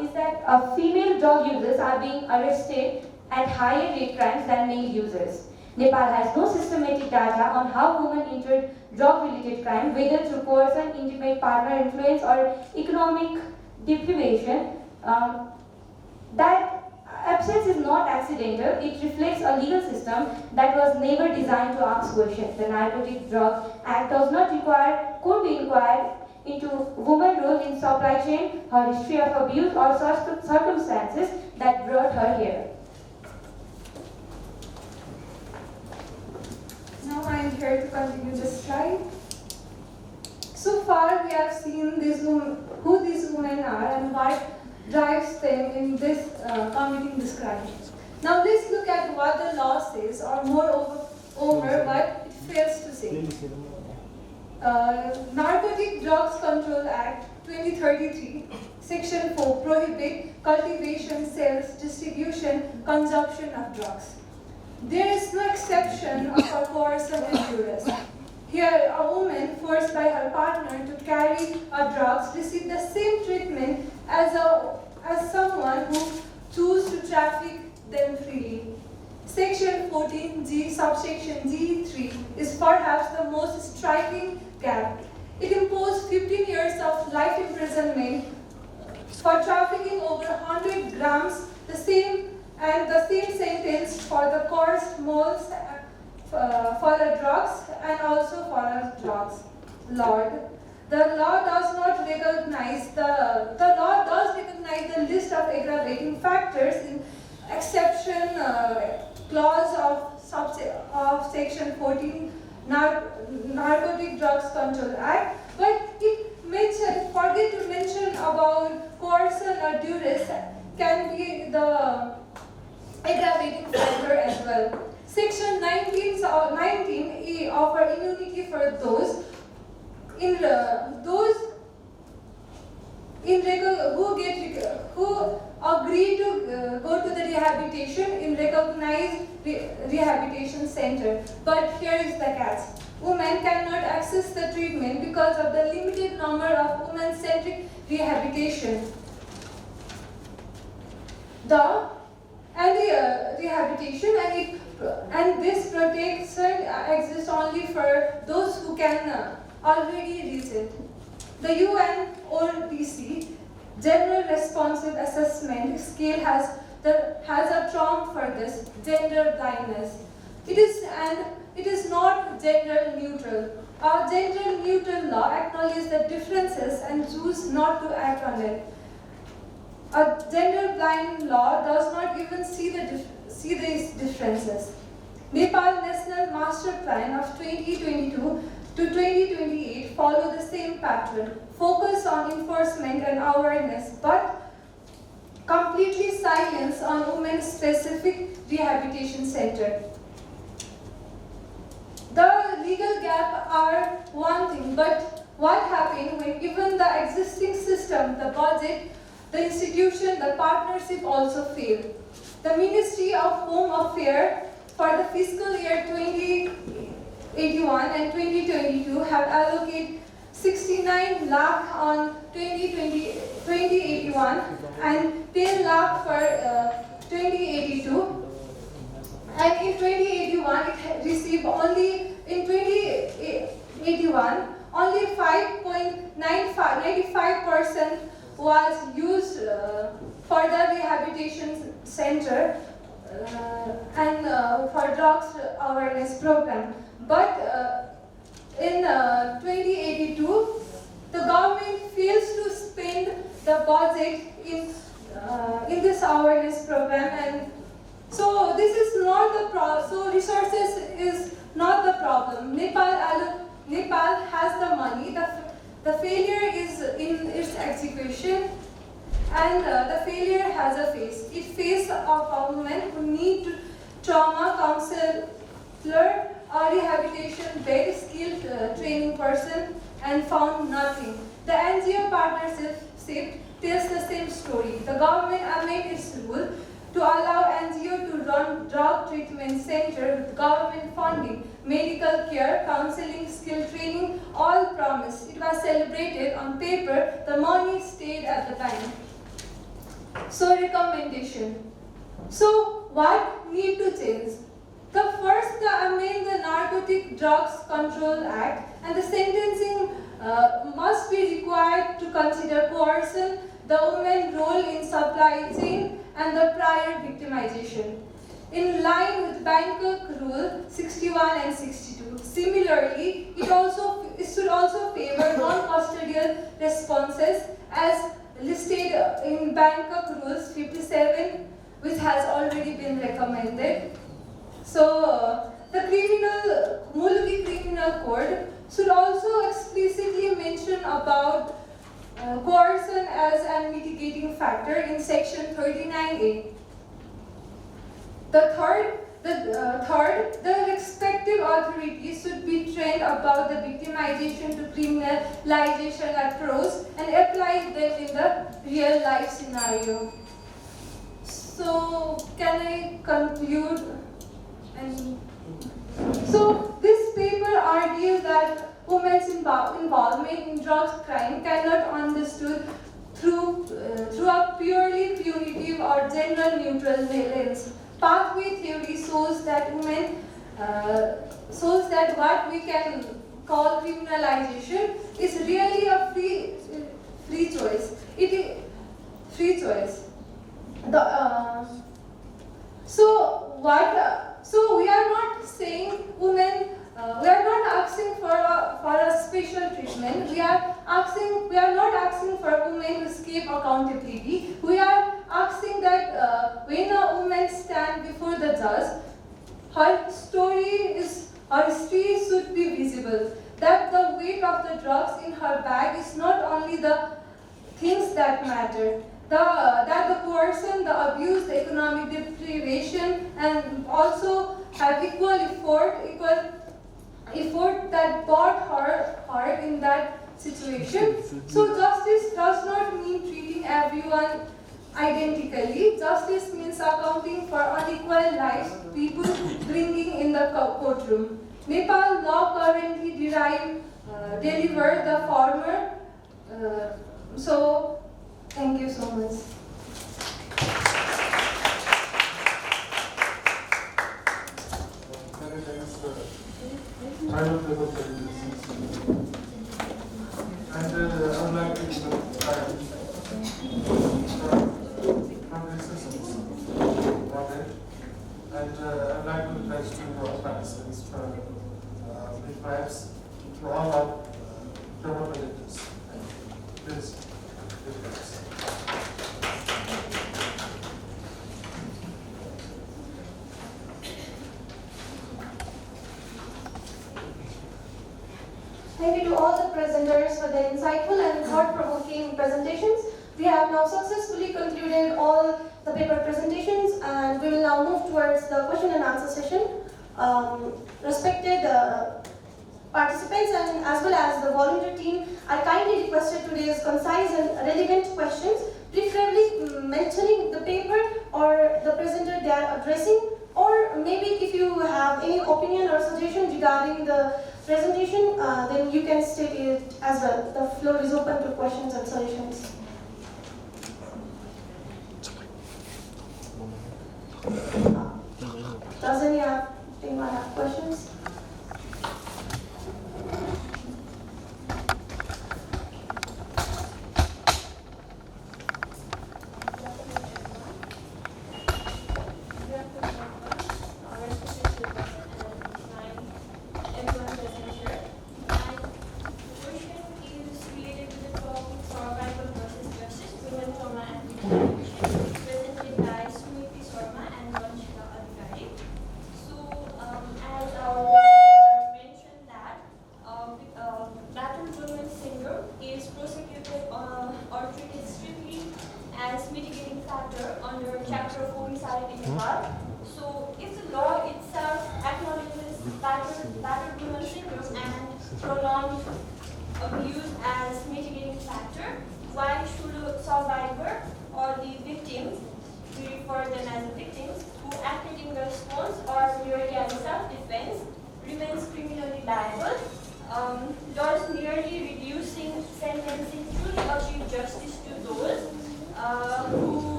is that female drug users are being arrested at higher rate crimes than male users. Nepal has no systematic data on how women entered drug-related crime, whether through coercion, intimate partner influence, or economic deprivation. That absence is not accidental. It reflects a legal system that was never designed to ask questions. The Narcotic Drug Act does not could be inquired into women's role in supply chain, her history of abuse, or circumstances that brought her here. Now I am here to continue this slide. So far we have seen who these women are and what drives them in this committing this crime. Now let's look at what the law says, or moreover what it fails to say. Narcotic Drugs Control Act 2033, Section 4 prohibit cultivation, sales, distribution, consumption of drugs. There is no exception of coercion and duress. Here, a woman forced by her partner to carry drugs receives the same treatment as someone who chooses to traffic them freely. Section 14G, subsection G3 is perhaps the most striking gap. It imposed 15 years of life imprisonment for trafficking over 100 grams, the same sentence for the coerced moles for the drugs and also for the drugs. Lord, the law does not recognize the law does recognize the list of aggravating factors in exception clause of section 14 Narcotic Drugs Control Act, but it forget to mention about coercion or duress can be the aggravating factor as well. Section 19A offer immunity for those who agree to go to the rehabilitation in recognized rehabilitation center. But here is the catch. Women cannot access the treatment because of the limited number of women-centric rehabilitation. Rehabilitation and this protection exists only for those who can already reach it. The UNODC General Responsive Assessment Scale has a term for this: gender blindness. It is not gender neutral. Our gender neutral law acknowledges the differences and choose not to act on it. A gender blind law does not even see these differences. Nepal National Master Plan of 2022 to 2028 follow the same pattern, focus on enforcement and awareness, but completely silence on women-specific rehabilitation center. The legal gap are one thing, but what happened when given the existing system, the budget, the institution, the partnership also failed? The Ministry of Home Affairs for the fiscal year 2081 and 2022 have allocated 69 lakh on 2081 and 10 lakh for 2082. And in 2081, it received only, in 2081, only 5.95% was used for the rehabilitation center and for drugs awareness program. But in 2082, the government fails to spend the budget in this awareness program, and so this is not the problem. So resources is not the problem. Nepal has the money. The failure is in its execution, and the failure has a face. It faces of women who need trauma counselor, a rehabilitation bed, skilled training person, and found nothing. The NGO partnership tells the same story. The government amended its rule to allow NGO to run drug treatment center with government funding, medical care, counseling, skill training, all promised. It was celebrated on paper, the money stayed at the bank. So recommendation. So what need to change? The first, amend the Narcotic Drugs Control Act, and the sentencing must be required to consider coercion, the women's role in supply chain, and the prior victimization, in line with Bangkok Rule 61 and 62. Similarly, it should also favor non-custodial responses as listed in Bangkok Rules 57, which has already been recommended. So, the Mulugi Criminal Code should also explicitly mention about coercion as a mitigating factor in section 39A. The respective authorities should be trained about the victimization to criminalization approach and apply them in the real life scenario. So, can I conclude? So, this paper argues that women's involvement in drugs crime cannot be understood through a purely punitive or gender neutral lens. pathway theory shows that what we can call criminalization is really a free choice. It is free choice. So we are not saying women. We are not asking for a special treatment. We are not asking for women to escape accountability. We are asking that when a woman stands before the judge, her history should be visible. That the weight of the drugs in her bag is not only the things that matter. That the coercion, the abuse, the economic deprivation, and also have equal effort that brought her in that situation. So justice does not mean treating everyone identically. Justice means accounting for unequal lives people bringing in the courtroom. Nepal law currently deliver the former. So thank you so much. Many thanks. I will take up this. And I would like to invite citizens. And I'd like to invite to our participants for midwives to all our representatives. Please, midwives. Thank you to all the presenters for their insightful and thought-provoking presentations. We have now successfully concluded all the paper presentations, and we will now move towards the question and answer session. Respected participants and as well as the volunteer team are kindly requested to raise concise and relevant questions, preferably mentioning the paper or the presenter they are addressing, or maybe if you have any opinion or suggestion regarding the presentation, then you can state it as well. The floor is open to questions and suggestions. Does anyone have questions?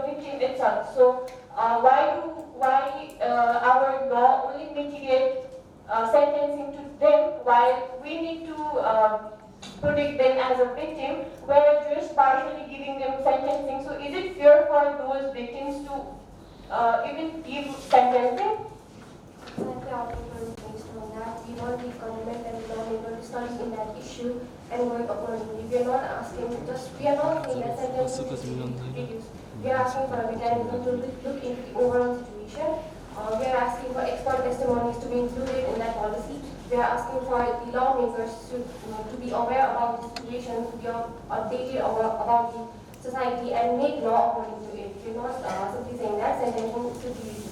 victim itself. So why our law only mitigate sentencing to them while we need to protect them as a victim, we're just partially giving them sentencing. So is it fair for those victims to even give sentencing? Based on that, we want the government and the lawmaker to study in that issue and work accordingly. We are not asking we are not saying that sentencing is reduced. We are asking for a mechanism to look into the overall situation. We are asking for expert testimonies to be included in that policy. We are asking for the lawmakers to be aware about the situation, to be updated about the society and make law according to it. We are not simply saying that sentencing should be reduced.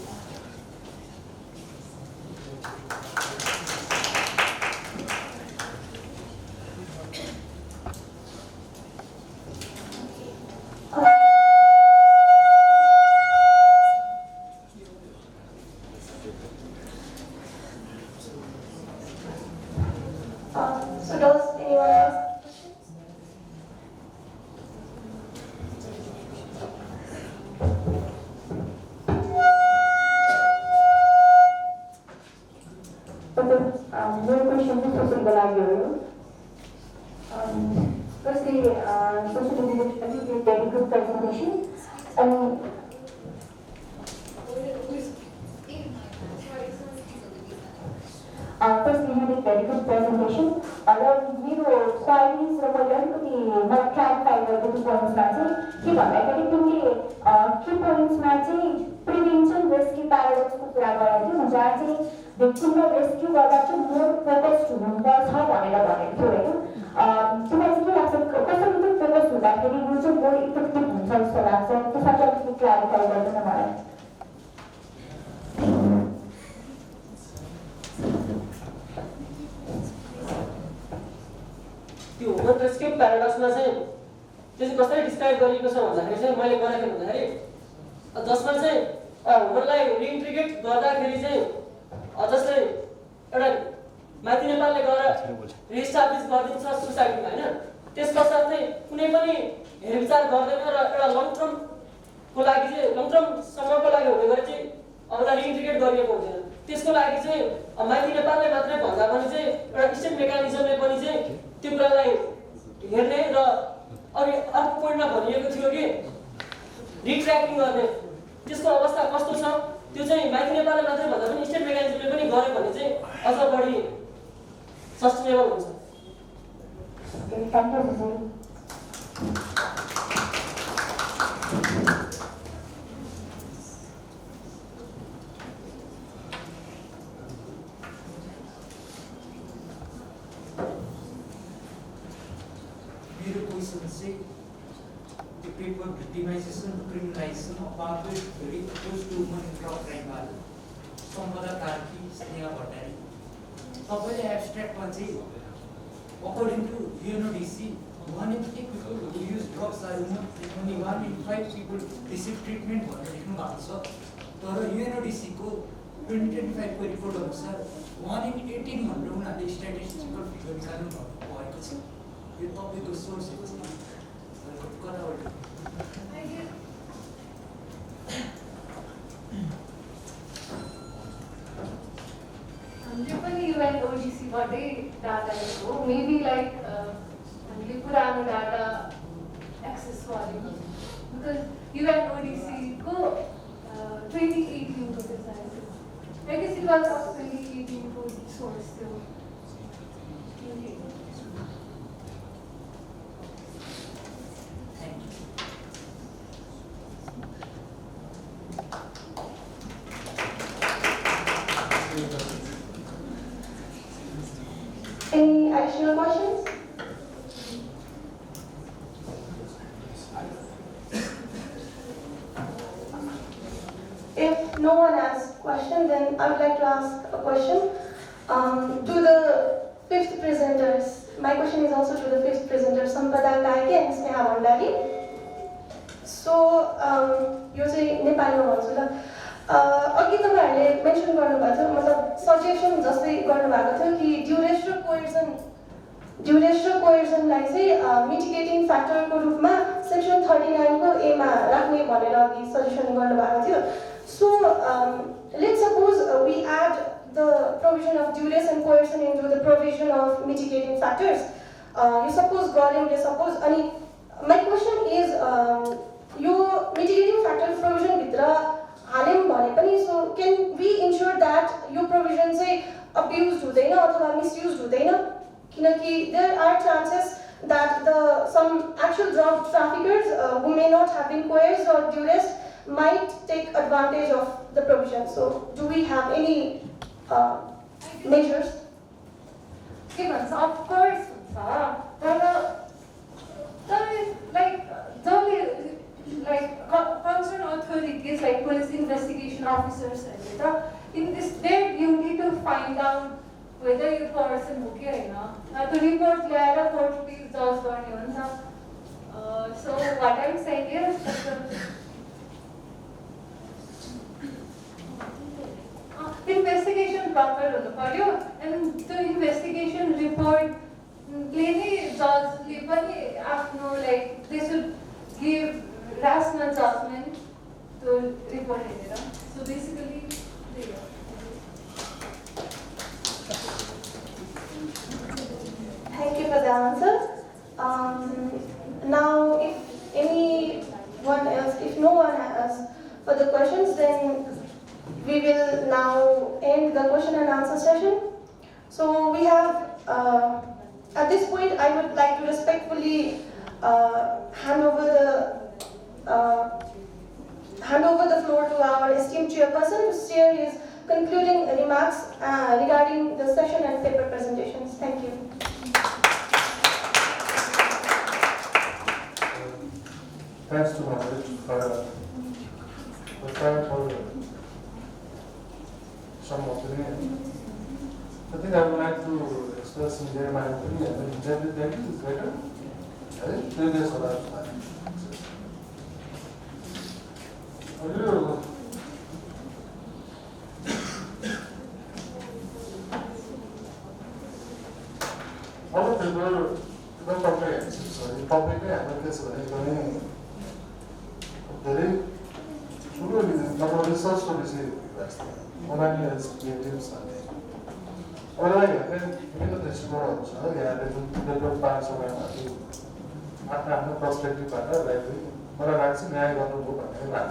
So does anyone ask questions? मेरो question चाहिँ सोसियलको लागि हो। Firstly, social media did very good presentation. Firstly, you did very good presentation. मेरो क्वाइरिज र मैले अलिकति मलाई clarify गरेको पोइन्ट्समा चाहिँ के भन्दाखेरि तिमीले के पोइन्ट्समा चाहिँ प्रिभेन्सन रेस्क्यु प्याराडक्सको कुरा गरेको थियौ, जहाँ चाहिँ भिक्टिमलाई रेस्क्यु गर्दा चाहिँ मोर फोकस्ड हुनुपर्छ भनेर भनेको थियो होइन। तिमीलाई चाहिँ के लाग्छ कसरी चाहिँ फोकस हुँदाखेरि यो चाहिँ मोर इफेक्टिभ हुन्छ जस्तो लाग्छ? त्यसमा चाहिँ अलिकति क्ल्यारिफाई गर्दैन मलाई। त्यो ह्युमन रेस्क्यु प्याराडक्समा चाहिँ त्यो चाहिँ कसरी डिस्क्राइब गरिएको छ भन्दाखेरि चाहिँ मैले गरेको भन्दाखेरि जसमा चाहिँ ह्युमनलाई रिइन्ट्रिगेट गर्दाखेरि चाहिँ जस्तै एउटा माथि नेपालले गएर रिस्टाब्लिस गरिदिन्छ सोसाइटीमा होइन, त्यस पश्चात चाहिँ कुनै पनि हेरविचार गर्दैन र एउटा लङ टर्मको लागि चाहिँ लङ टर्मसम्मको लागि हुने गरी चाहिँ अब रिइन्ट्रिगेट गरिएको हुँदैन। त्यसको लागि चाहिँ माथि नेपालले मात्रै भन्दा पनि चाहिँ एउटा स्टेट मेकानिजमले पनि चाहिँ त्यो कुरालाई हेर्ने र अघि अर्को पोइन्टमा भनिएको थियो कि रिट्र्याकिङ गर्ने, त्यसको अवस्था कस्तो छ त्यो चाहिँ माथि नेपालले मात्रै भन्दा पनि स्टेट मेकानिजमले पनि गर्यो भने चाहिँ अझ बढी सस्टेनेबल हुन्छ। मेरो क्वेसन चाहिँ the paper victimization, criminalization of powerful very close to women in crime value. Sampata Karki, Sneha Bhattari. तपाईँले एब्स्ट्र्याक्टमा चाहिँ according to UNODC 1 in 8 people who use drugs are women, only 1 in 5 people receive treatment भनेर लेख्नु भएको छ। तर UNODC को 2025 को report अनुसार 1 in 18 भनेर उनीहरूले स्ट्याटिस्टिकल फिगर निकाल्नु भएको छ। यो तपाईँको सोर्स कताबाट? हामीले पनि UNODC-बाटै डाटा लिएको हो। मेबी लाइक हामीले पुरानो डाटा एक्सेस गर्यौँ बिकज UNODC-को 2018 को चाहिँ सायद आई गेस इट वाज 2018 को सोर्स थियो। Any additional questions? If no one asks a question, then I would like to ask a question to the fifth presenters. My question is also to the fifth presenter, Sampada Kaike and Sneha Bhandari. So, यो चाहिँ नेपालीमा भन्छु ल। अघि तपाईँहरूले mention गर्नुभएको थियो, मतलब suggestion जस्तै गर्नुभएको थियो कि ड्युरेस र कोएर्जनलाई चाहिँ मिटिगेटिङ फ्याक्टरको रूपमा section 39 को A मा राख्ने भनेर अघि सजेसन गर्नुभएको थियो. So let's suppose we add the provision of duress and coercion into the provision of mitigating factors. You suppose government suppose अनि my question is yo mitigating factors provision भित्र हाल्यौं भने पनि so can we ensure that yo provision चाहिँ abused हुँदैन अथवा misused हुँदैन किनकि there are chances that some actual drug traffickers who may not have been coerced or duressed might take advantage of the provision. So do we have any measures? Given, of course, concerned authorities like police investigation officers, in this day you need to find out whether your person is okay or not. To report later, court please judge on. So what I'm saying is investigation proper and the investigation report plainly judge like they should give rational judgment to report it. So basically Thank you for the answer. Now if no one has further questions, then we will now end the question and answer session. So we have, at this point, I would like to respectfully hand over the floor to our esteemed chairperson to share his concluding remarks regarding the session and paper presentations. Thank you. Thanks to Maharaj for some opinion. I think I would like to express in there my opinion. The intended is better. Previous or last. All of people don't comprehensive. So the topic I have is very truly not research to receive. Only as creatives are there. Alright, then even the tomorrow, different parts of my perspective, like but I'm actually I got to book and I'm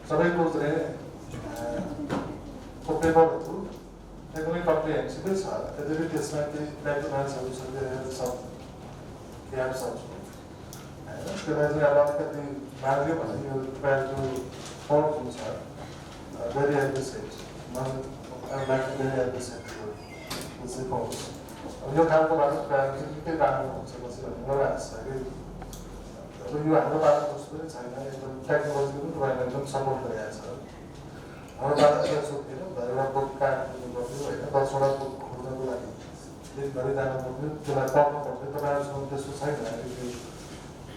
so I was there for paper too. I don't comprehensive. The debate is like the solution there is some gaps also. Because I like the value of you try to hold things very at this stage. I would like to very at this stage. This is false. You have a lot of plans, you can you have a lot of spirits, and technology to provide them support the answer. Our parents are so there are book card, that's what I put this very time to my problem of the parents of the society.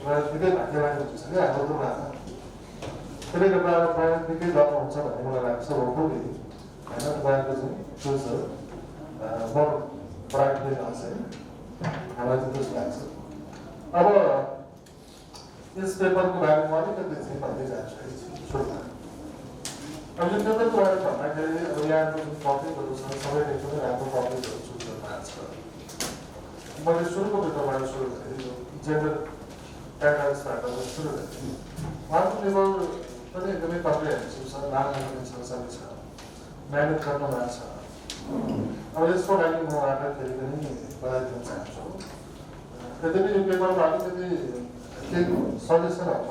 Well, we did not hear languages. Yeah, I don't know. Today, the parents became a lot of something like so hopefully, I know the parents choose more brightly answer. I like this answer. Our this paper to have one of the things is actually true. I will never to have a we are to copy the somewhere into the apple copy to the answer. But it's true that gender patterns that are true. One level, but it will be comprehensive, so non-comprehensive service. Managed control answer. I was just for having more other but I think so. But then you paper about the solution of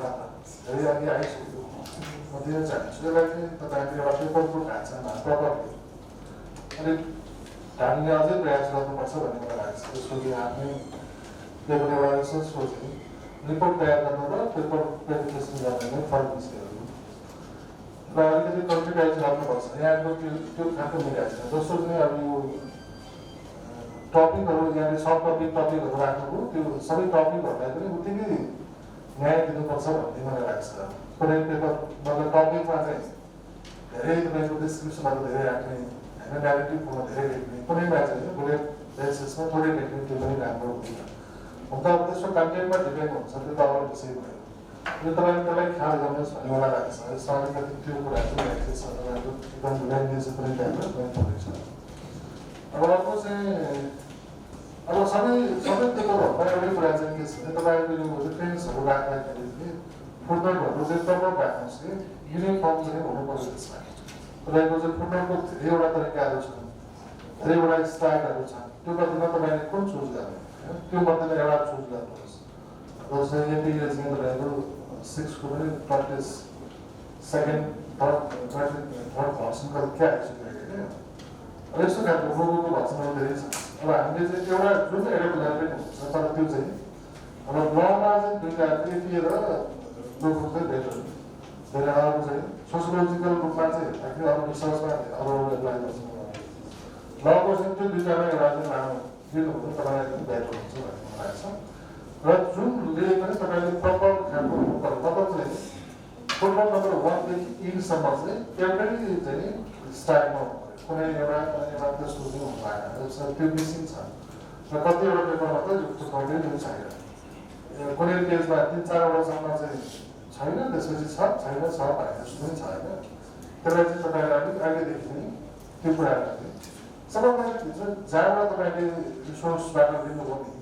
very early I should do. But the answer, so like the idea of people to answer properly. And it done the other branch of the person when you are asked. This will be happening. They will have answers for you. Report back another paper presentation for this year. But the country guys have the person. I go to happen guys. Those are you topic or short topic or to some topic or that would think न्याय दिनुपर्छ भन्ने मलाई लाग्छ कुनै paper मतलब टपिकमा चाहिँ धेरै तपाईँको डिस्क्रिप्सनहरू धेरै राख्ने होइन न्यारेटिभमा धेरै लेख्ने कुनैमा चाहिँ बुलेट बेसिसमा थोरै लेख्ने त्यो पनि राम्रो हुन्छ हुन त अब त्यसको कन्टेन्टमा डिपेन्ड हुन्छ त्यो त अब विषय भयो यो तपाईँले त्यसलाई ख्याल गर्नुहोस् भन्ने मलाई लाग्छ यसमा अलिकति त्यो कुरा चाहिँ राखेको छ तपाईँको एकदम ल्याङ्ग्वेज पनि त्यहाँबाट पनि छ अब अर्को चाहिँ अब सबै पेपरहरूमा एउटै कुरा चाहिँ के छ भने तपाईँको यो डिफेन्सहरू राख्दाखेरि चाहिँ फुटनोटहरू चाहिँ प्रपर राख्नुहोस् कि युनिफर्म चाहिँ हुनु पर्छ त्यसमा तपाईँको चाहिँ फुटनोटको धेरैवटा तरिकाहरू छन् धेरैवटा स्टाइलहरू छन् त्यो मध्येमा तपाईँले कुन चुज गर्ने त्यो मध्येमा एउटा चुज गर्नुहोस् जस्तै एमबिए चाहिँ तपाईँको 6 को पनि प्र्याक्टिस सेकेन्ड थर्ड भर्सनको क्या आइसक्यो अब यस्तो खालको लोगोको भर्सनहरू धेरै छ अब हामीले चाहिँ एउटा जुन एडोप्ट हुन्छ तर त्यो चाहिँ अब लमा चाहिँ दुईवटा एपिए र लोगो चाहिँ बेटर धेरै अरू चाहिँ सोसियोलोजिकल रूपमा चाहिँ हेर्दाखेरि अरू रिसर्चमा अरू एप्लाई गर्छ लको चाहिँ त्यो दुईवटामा एउटा चाहिँ लामो दिनु तपाईँलाई एकदम बेटर हुन्छ भन्ने मलाई लाग्छ र जुनले पनि तपाईँले प्रपर खालको मतलब चाहिँ फुटबल नम्बर 1 देखि 8 सम्म चाहिँ एउटै चाहिँ स्टाइलमा कुनै एउटा त्यस्तो चाहिँ हुनु भएन त्यो मिसिङ छ र कतिवटा पेपरमा त यो फुटबलकै पनि छैन कुनै पेजमा 3-4वटासम्म चाहिँ छैन त्यसपछि छ छैन छ भने जस्तो पनि छ होइन त्यसलाई चाहिँ तपाईँले अलिक अहिलेदेखि नै त्यो कुराहरू चाहिँ सबैभन्दा भित्र जहाँबाट तपाईँले रिसोर्सबाट लिनुभयो नि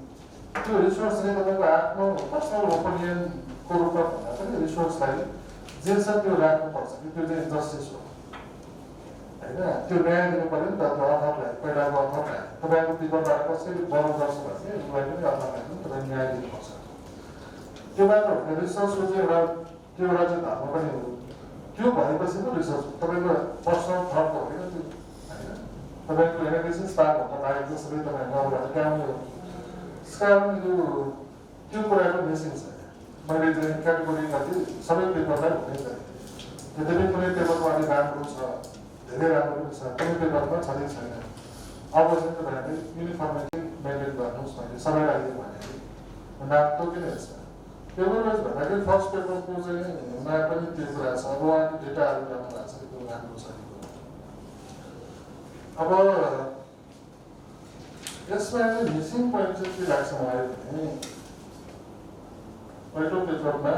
त्यो रिसोर्स चाहिँ तपाईँको आफ्नो पर्सनल ओपिनियनको रूपमा भन्दा पनि रिसोर्सलाई जे छ त्यो राख्नुपर्छ कि त्यो चाहिँ जस्टिस हो होइन त्यो न्याय दिनु पऱ्यो नि त त्यो अथरलाई पहिलाको अथरलाई तपाईँको पेपरबाट कसरी बरु गर्छ भने उसलाई पनि अथरलाई पनि तपाईँ न्याय दिनुपर्छ त्यो मात्र होइन रिसर्चको चाहिँ एउटा त्यो एउटा चाहिँ धर्म पनि हो त्यो भएपछि पो रिसर्च तपाईँको पर्सनल थट होइन त्यो होइन तपाईँको एनालिसिस पार्टभन्दा बाहेक जसरी तपाईँ नबाट गाउने हो त्यस कारण त्यो कुराको मिसिङ छ मैले चाहिँ क्याटेगोरी कति सबै पेपरलाई हुनै चाहिँ यद्यपि कुनै पेपरमा अलिक राम्रो छ धेरै राम्रो पनि छ कुनै पेपरमा छँदै छैन अब चाहिँ तपाईँहरूले युनिफर्मिटी मेन्टेन गर्नुहोस् भने सबैलाई भने नाम तोकिने छ पेपर वाइज भन्दाखेरि फर्स्ट पेपरको चाहिँ मा पनि त्यो कुरा छ अब उहाँको डेटाहरू राम्रो भएको छ त्यो राम्रो छ अब यसमा चाहिँ मिसिङ पोइन्ट चाहिँ के लाग्छ मलाई भने पहिलो पेपरमा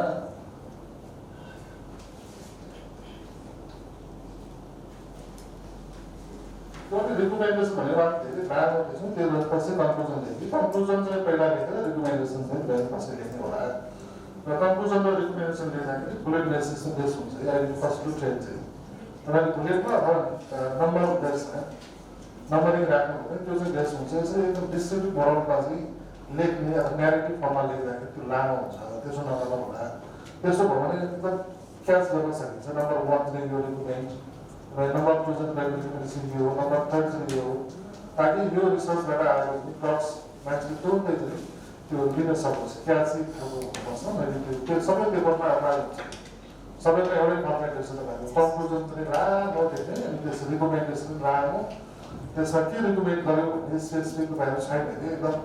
रिकमेन्डेसन भनेर धेरै लामो देख्छौँ त्यो पछि कन्क्लुजन देखि कन्क्लुजन चाहिँ पहिला लेखेर रिकमेन्डेसन चाहिँ पछि लेख्ने होला र कन्क्लुजन र रिकमेन्डेसन लेख्दाखेरि बुलेट बेसिस बेस हुन्छ अहिले फर्स्ट टु ट्रेन चाहिँ तपाईँले बुलेटमा अथवा नम्बर बेसमा नम्बरिङ राख्नु भने त्यो चाहिँ बेस हुन्छ यसरी एकदम डिस्क्रिप्टिभ मोडलमा चाहिँ लेख्ने अथवा न्यारेटिभ फर्ममा लेख्दाखेरि त्यो लामो हुन्छ त्यसो नगर्नु होला त्यसो भयो भने एकदम क्याच गर्न सकिन्छ नम्बर 1 चाहिँ यो रिकमेन्ड र नम्बर 2 चाहिँ रिकमेन्डेसन यो नम्बर 3 चाहिँ यो ताकि यो रिसर्चबाट आएको टक्स मान्छेले तुरुन्तै चाहिँ त्यो लिन सकोस् क्याची खालको हुनुपर्छ मैले त्यो सबै पेपरमा अप्लाई हुन्छ सबैमा एउटै फर्मेट रहेछ तपाईँको कन्क्लुजन पनि लामो देख्ने अनि त्यस रिकमेन्डेसन लामो त्यसमा के रिकमेन्ड गर्यो भन्ने स्पेसिफिक तपाईँहरू छैन भने एकदम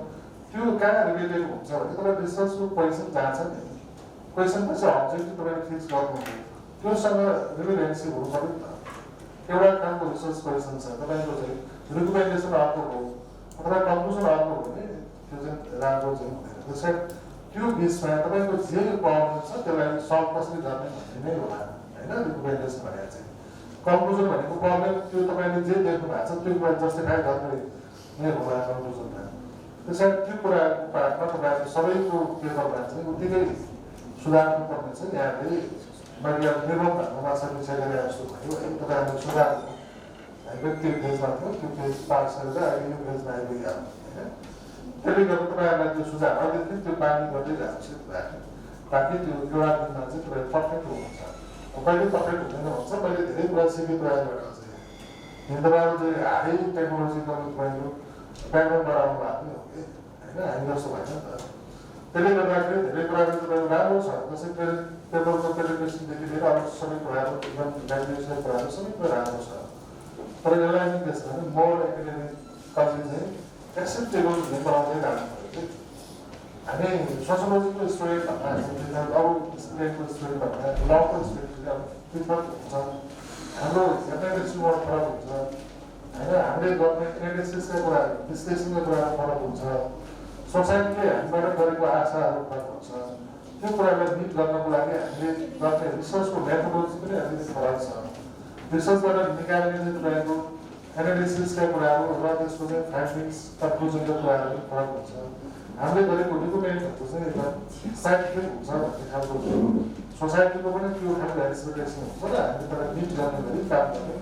त्यो कहाँ रिलेटेड हुन्छ भने तपाईँ रिसर्चको क्वेसन जान्छ नि क्वेसन पछि अब्जेक्टिभ तपाईँले फिक्स गर्नुहुन्छ त्योसँग रिलेभेन्सी हुनु पऱ्यो नि त एउटा खालको रिसर्च क्वेसन छ तपाईँको चाहिँ रिकमेन्डेसन अर्को हो अथवा कन्क्लुजन अर्को हो भने त्यो चाहिँ राम्रो चाहिँ हुँदैन त्यसै त्यो बिचमा तपाईँको जे प्रब्लम छ त्यसलाई सल्भ कसरी गर्ने भन्ने नै होला होइन रिकमेन्डेसन भनेर चाहिँ कन्क्लुजन भनेको प्रब्लम त्यो तपाईँले जे देख्नु भएको छ त्यो कुरा जस्टिफाई गर्ने नै होला कन्क्लुजनमा त्यसै त्यो कुराको पार्टमा तपाईँको सबैको पेपरमा चाहिँ उत्तिकै सुधार्नु पर्ने छ यहाँले मैले निर्भर धर्ममा समीक्षा गरे जस्तो भयो है तपाईँहरूले सुधार व्यक्तिगत पेजमा थियो त्यो पेज पास गरेर अहिले यो पेजमा आइपुग्यो होइन त्यसले गर्दा तपाईँहरूलाई त्यो सुझाव अलिकति त्यो पानी गर्दै जान्छ ताकि त्यो एउटा दिनमा चाहिँ तपाईँ पर्फेक्ट हुनुहुन्छ कहिले पर्फेक्ट हुँदैन भन्छ मैले धेरै कुरा सिकेँ तपाईँबाट चाहिँ तपाईँहरू चाहिँ हाई टेक्नोलोजिकल तपाईँको ब्याकग्राउन्डबाट आउनु भएको हो कि होइन हामी जस्तो भएन नि त त्यसले गर्दाखेरि धेरै कुराहरू तपाईँको राम्रो छ जस्तै पेपरको प्रेजेन्टेसनदेखि लिएर अरू सबै कुराहरू एकदम ल्याङ्ग्वेजको कुराहरू सबै कुरा राम्रो छ तर यसलाई चाहिँ के छ भने मोर एकाडेमिक कलेज चाहिँ एक्सेप्टेबल हुने बनाउँदै जानु पऱ्यो कि हामी सोसियोलोजीको स्टुडेन्ट भन्दा अरू स्टुडेन्टको स्टुडेन्ट भन्दा लको स्टुडेन्ट अब पृथक हुन्छ हाम्रो एनालिसिसमा फरक हुन्छ होइन हामीले गर्ने एनालिसिसका कुराहरू विश्लेषणका कुराहरू फरक हुन्छ सोसाइटीले हामीबाट गरेको आशाहरू फरक हुन्छ त्यो कुरालाई मिट गर्नको लागि हामीले गर्ने रिसर्चको मेथोडोलोजी पनि अलिकति फरक छ रिसर्चबाट निकाल्ने चाहिँ तपाईँको एनालिसिसका कुराहरू र त्यसको चाहिँ फाइन्डिङ्स कन्क्लुजनका कुराहरू पनि फरक हुन्छ हामीले गरेको रिकमेन्डहरू चाहिँ एउटा साइन्टिफिक हुन्छ भन्ने खालको सोसाइटीको पनि त्यो खालको एक्सपेक्टेसन हुन्छ र हामी त्यसलाई मिट गर्ने गरी काम गर्ने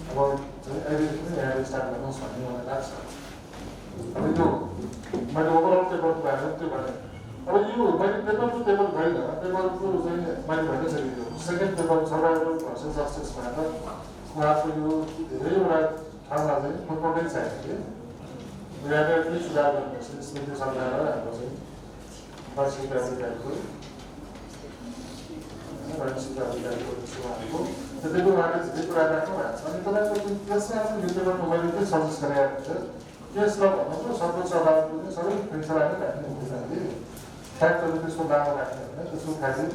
अब चाहिँ अहिलेदेखि नै यहाँ स्टार्ट गर्नुहोस् भन्ने मलाई लाग्छ अब यो मैले ओभरअल पेपरको बारेमा त्यो भने अब यो मैले पेपर टु पेपर भएन पेपरको चाहिँ मैले भनिसकेको सेकेन्ड पेपर सर्भाइभल भर्सेस जस्टिसबाट उहाँको यो धेरैवटा ठाउँमा चाहिँ थुप्रोटै चाहियो कि यहाँनिर सुधार गर्नुपर्छ स्मृति सरकार र हाम्रो चाहिँ वार्षिक अधिकारीको वार्षिक अधिकारीको उहाँको त्यतिको उहाँले धेरै कुरा राख्नु भएको छ अनि तपाईँको त्यसमा चाहिँ यो पेपरमा मैले के सजेस्ट गरेको हुन्छ केसलाई भन्नु सर्वोच्च अदालतले चाहिँ सबै फैसला नै राख्ने हुँदैन कि फ्याक्टहरू त्यसको दावा राख्ने होइन त्यसको खालि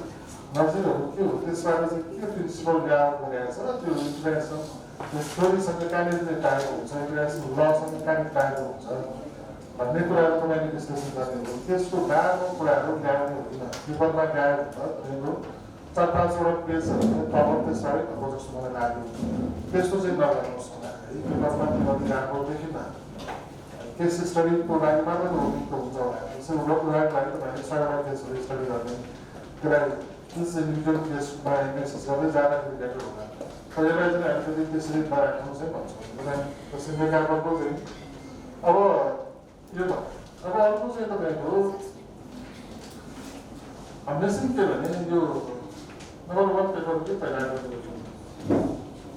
नजिरहरू के हो त्यसबाट चाहिँ के प्रिन्सिपल ल्याएर गरेको छ र त्यो इन्टरनेसनल स्टोरीसँग कहाँनिर चाहिँ टाएको हुन्छ इन्टरनेसनल लसँग कहाँनिर टाएको हुन्छ भन्ने कुराहरू तपाईँले विश्लेषण गर्ने हो त्यसको गाह्रो कुराहरू ल्याउने होइन पेपरमा ल्यायो भने तपाईँको 4-5वटा पेजहरू प्रभाव त्यसबाटै भएको जस्तो मलाई लाग्यो त्यस्तो चाहिँ नगर्नुहोस् भन्दाखेरि पेपरमा त्यो अधिकारको देखिन केस स्टडीको लागि मात्र उपयुक्त हुन्छ होला त्यसै उहाँको लागि तपाईँले 100वटा केसहरू स्टडी गर्ने त्यसलाई केस इन्डिभिजुअल केसमा एनालिसिस गर्दै जाँदाखेरि बेटर होला तर यसलाई चाहिँ हामीले त्यसरी नराख्नु चाहिँ भन्छौँ त्यसरी नेपालको चाहिँ अब यो अब अर्को चाहिँ तपाईँको हामीले चाहिँ के भने यो नम्बर 1 पेपर के पहिला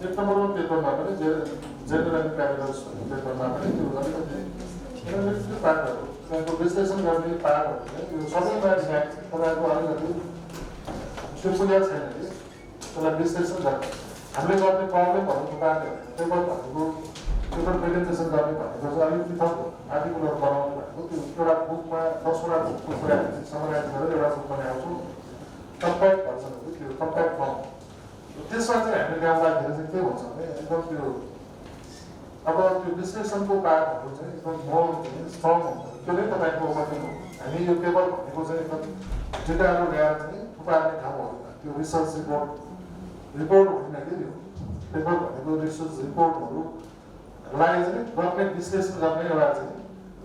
एक नम्बर 1 पेपरमा पनि जेनरल एन्ड क्यापिटल्स भन्ने पेपरमा पनि त्यो अलिकति एनालिटिकल पार्टहरू तपाईँको विश्लेषण गर्ने पार्टहरू चाहिँ यो सबैमा तपाईँको अलिकति त्यो पुग्या छैन कि त्यसलाई विश्लेषण गर्ने हामीले गर्ने प्रब्लमहरूको पार्टहरू पेपर भनेको पेपर प्रेजेन्टेसन गर्ने भनेको चाहिँ अलिकति थप आर्टिकलहरू बनाउनु भनेको त्यो एउटा बुकमा 10वटा बुकको कुराहरू समराइज गरेर एउटा बुक बनाउँछौँ कम्प्याक्ट भर्सनहरू त्यो कम्प्याक्ट फर्म त्यसमा चाहिँ हामीले ल्याउँदाखेरि चाहिँ के हुन्छ भने एकदम त्यो अब त्यो विश्लेषणको पार्टहरू चाहिँ एकदम मोर स्ट्रङ हुन्छ त्यो नै तपाईँको ओभरटिङ हो हामी यो पेपर भनेको चाहिँ एकदम डेटाहरू ल्याएर चाहिँ थुपार्ने ठाउँ होइन त्यो रिसर्च रिपोर्ट होइन कि यो पेपर भनेको रिसर्च रिपोर्टहरूलाई चाहिँ गर्ने विश्लेषण गर्ने एउटा चाहिँ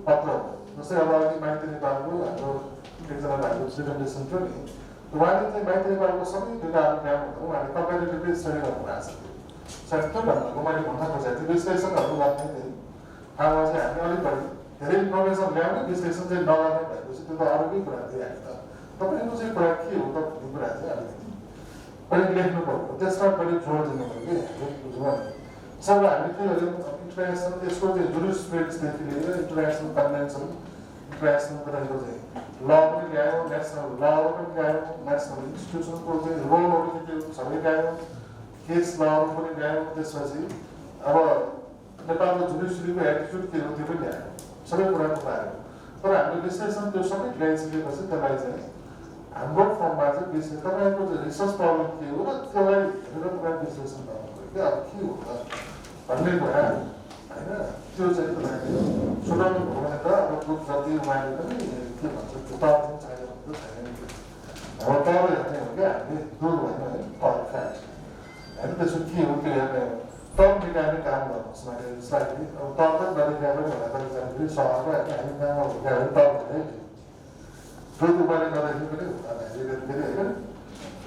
पत्र हो जस्तै अब अघि माइती नेपालको हाम्रो एकजना भाइको प्रेजेन्टेसन थियो नि उहाँले चाहिँ माइती नेपालको सबै डेटाहरू ल्याउनु उहाँले कम्पेरिटिभ स्टडी गर्नुभएको छ सायद त्यो भन्नुको मैले भन्न खोजेको थिएँ विश्लेषणहरू गर्ने चाहिँ ठाउँमा चाहिँ हामी अलिक बढी धेरै इन्फर्मेसन ल्याउने विश्लेषण चाहिँ नगर्ने भएपछि त्यो त अरूकै कुरा दिइहाल्यो त तपाईँको चाहिँ कुरा के हो त भन्ने कुरा चाहिँ अलिकति बढी लेख्नु पर्यो त्यसमा बढी जोड दिनु पऱ्यो कि बुझ्नु सब हामीले के गर्यौँ इन्टरनेसनल यसको चाहिँ जुरिस्प्रुडेन्सदेखि लिएर इन्टरनेसनल कन्भेन्सन इन्टरनेसनल तपाईँको चाहिँ ल पनि ल्यायो नेसनल लहरू पनि ल्यायो नेसनल इन्स्टिट्युसनको चाहिँ रोलहरू के हुन्छ सबै ल्यायो केस लहरू पनि ल्यायो त्यसपछि अब नेपालको जुडिसियरीको एटिट्युड के हो त्यो पनि ल्यायो सबै कुराको पायो तर हामीले विश्लेषण त्यो सबै ल्याइसकेपछि त्यसलाई चाहिँ हाम्रो फर्ममा चाहिँ विश्लेषण तपाईँको चाहिँ रिसर्च प्रब्लम के हो र त्यसलाई हेरेर तपाईँ विश्लेषण गर्नु पऱ्यो कि अब के हो त भन्ने कुरा होइन त्यो चाहिँ तपाईँले सुनाउनु भयो भने त अब ग्रुप जति उहाँले पनि के भन्छ त्यो तर चाहिँ चाहियो भनेको छैन अब तर हेर्ने हो क्या हामीले दुध होइन है तर फ्याक्ट होइन त्यसो के हो त्यो हेर्ने हो तर निकाल्ने काम गर्नुहोस् मैले स्लाइडली अब तर पनि नदेखा पनि होला तर फेरि सहरको होइन हामी गाउँमा हुर्का भने तर भने दुध उमाले नदेखि पनि हुँदैन फेरि होइन